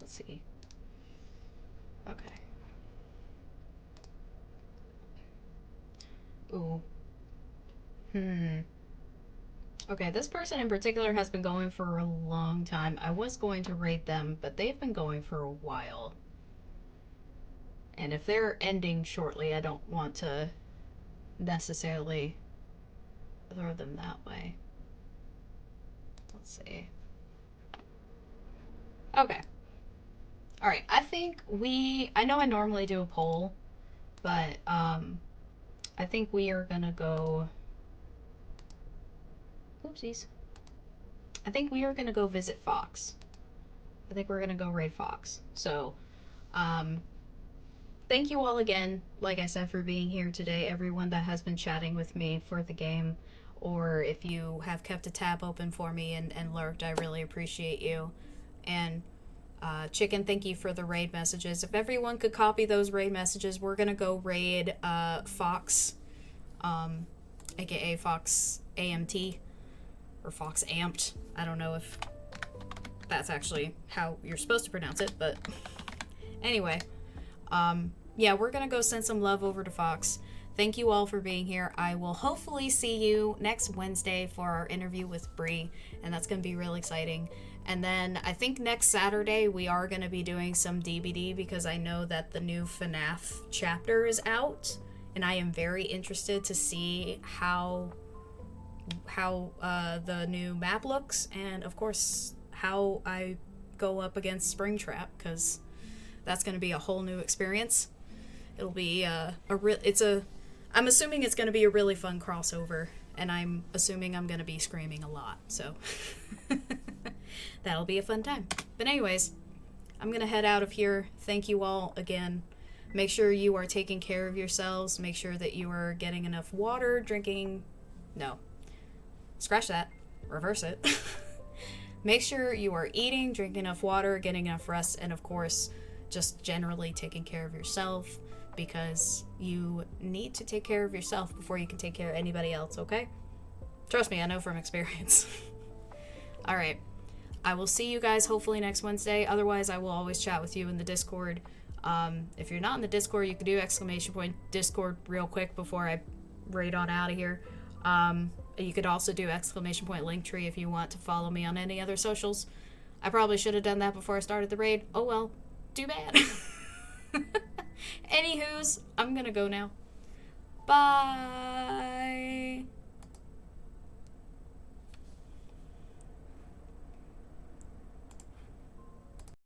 Let's see. Okay. Ooh. Okay, this person in particular has been going for a long time. I was going to rate them, but they've been going for a while. And if they're ending shortly, I don't want to necessarily throw them that way. Let's see. Okay. Alright, I think I know I normally do a poll, but I think we are gonna go... Oopsies. I think we are gonna go visit Fox. I think we're gonna go raid Fox. So, thank you all again, like I said, for being here today. Everyone that has been chatting with me for the game, or if you have kept a tab open for me and lurked, I really appreciate you. And Chicken, thank you for the raid messages. If everyone could copy those raid messages, we're gonna go raid Fox, aka Fox AMT, or Fox Amped. I don't know if that's actually how you're supposed to pronounce it, but anyway. Yeah, we're gonna go send some love over to Fox. Thank you all for being here. I will hopefully see you next Wednesday for our interview with Bree, and that's gonna be real exciting. And then I think next Saturday we are going to be doing some DBD because I know that the new FNAF chapter is out, and I am very interested to see how the new map looks, and of course how I go up against Springtrap, because that's going to be a whole new experience. It'll be I'm assuming it's going to be a really fun crossover, and I'm assuming I'm going to be screaming a lot, so that'll be a fun time. But anyways, I'm going to head out of here. Thank you all again. Make sure you are taking care of yourselves. Make sure that you are getting enough water, drinking... No. Scratch that. Reverse it. Make sure you are eating, drinking enough water, getting enough rest, and of course, just generally taking care of yourself, because you need to take care of yourself before you can take care of anybody else, okay? Trust me, I know from experience. Alright. I will see you guys hopefully next Wednesday. Otherwise, I will always chat with you in the Discord. If you're not in the Discord, you could do ! Discord real quick before I raid on out of here. You could also do ! Linktree if you want to follow me on any other socials. I probably should have done that before I started the raid. Oh well, too bad. Anywho's, I'm gonna go now. Bye.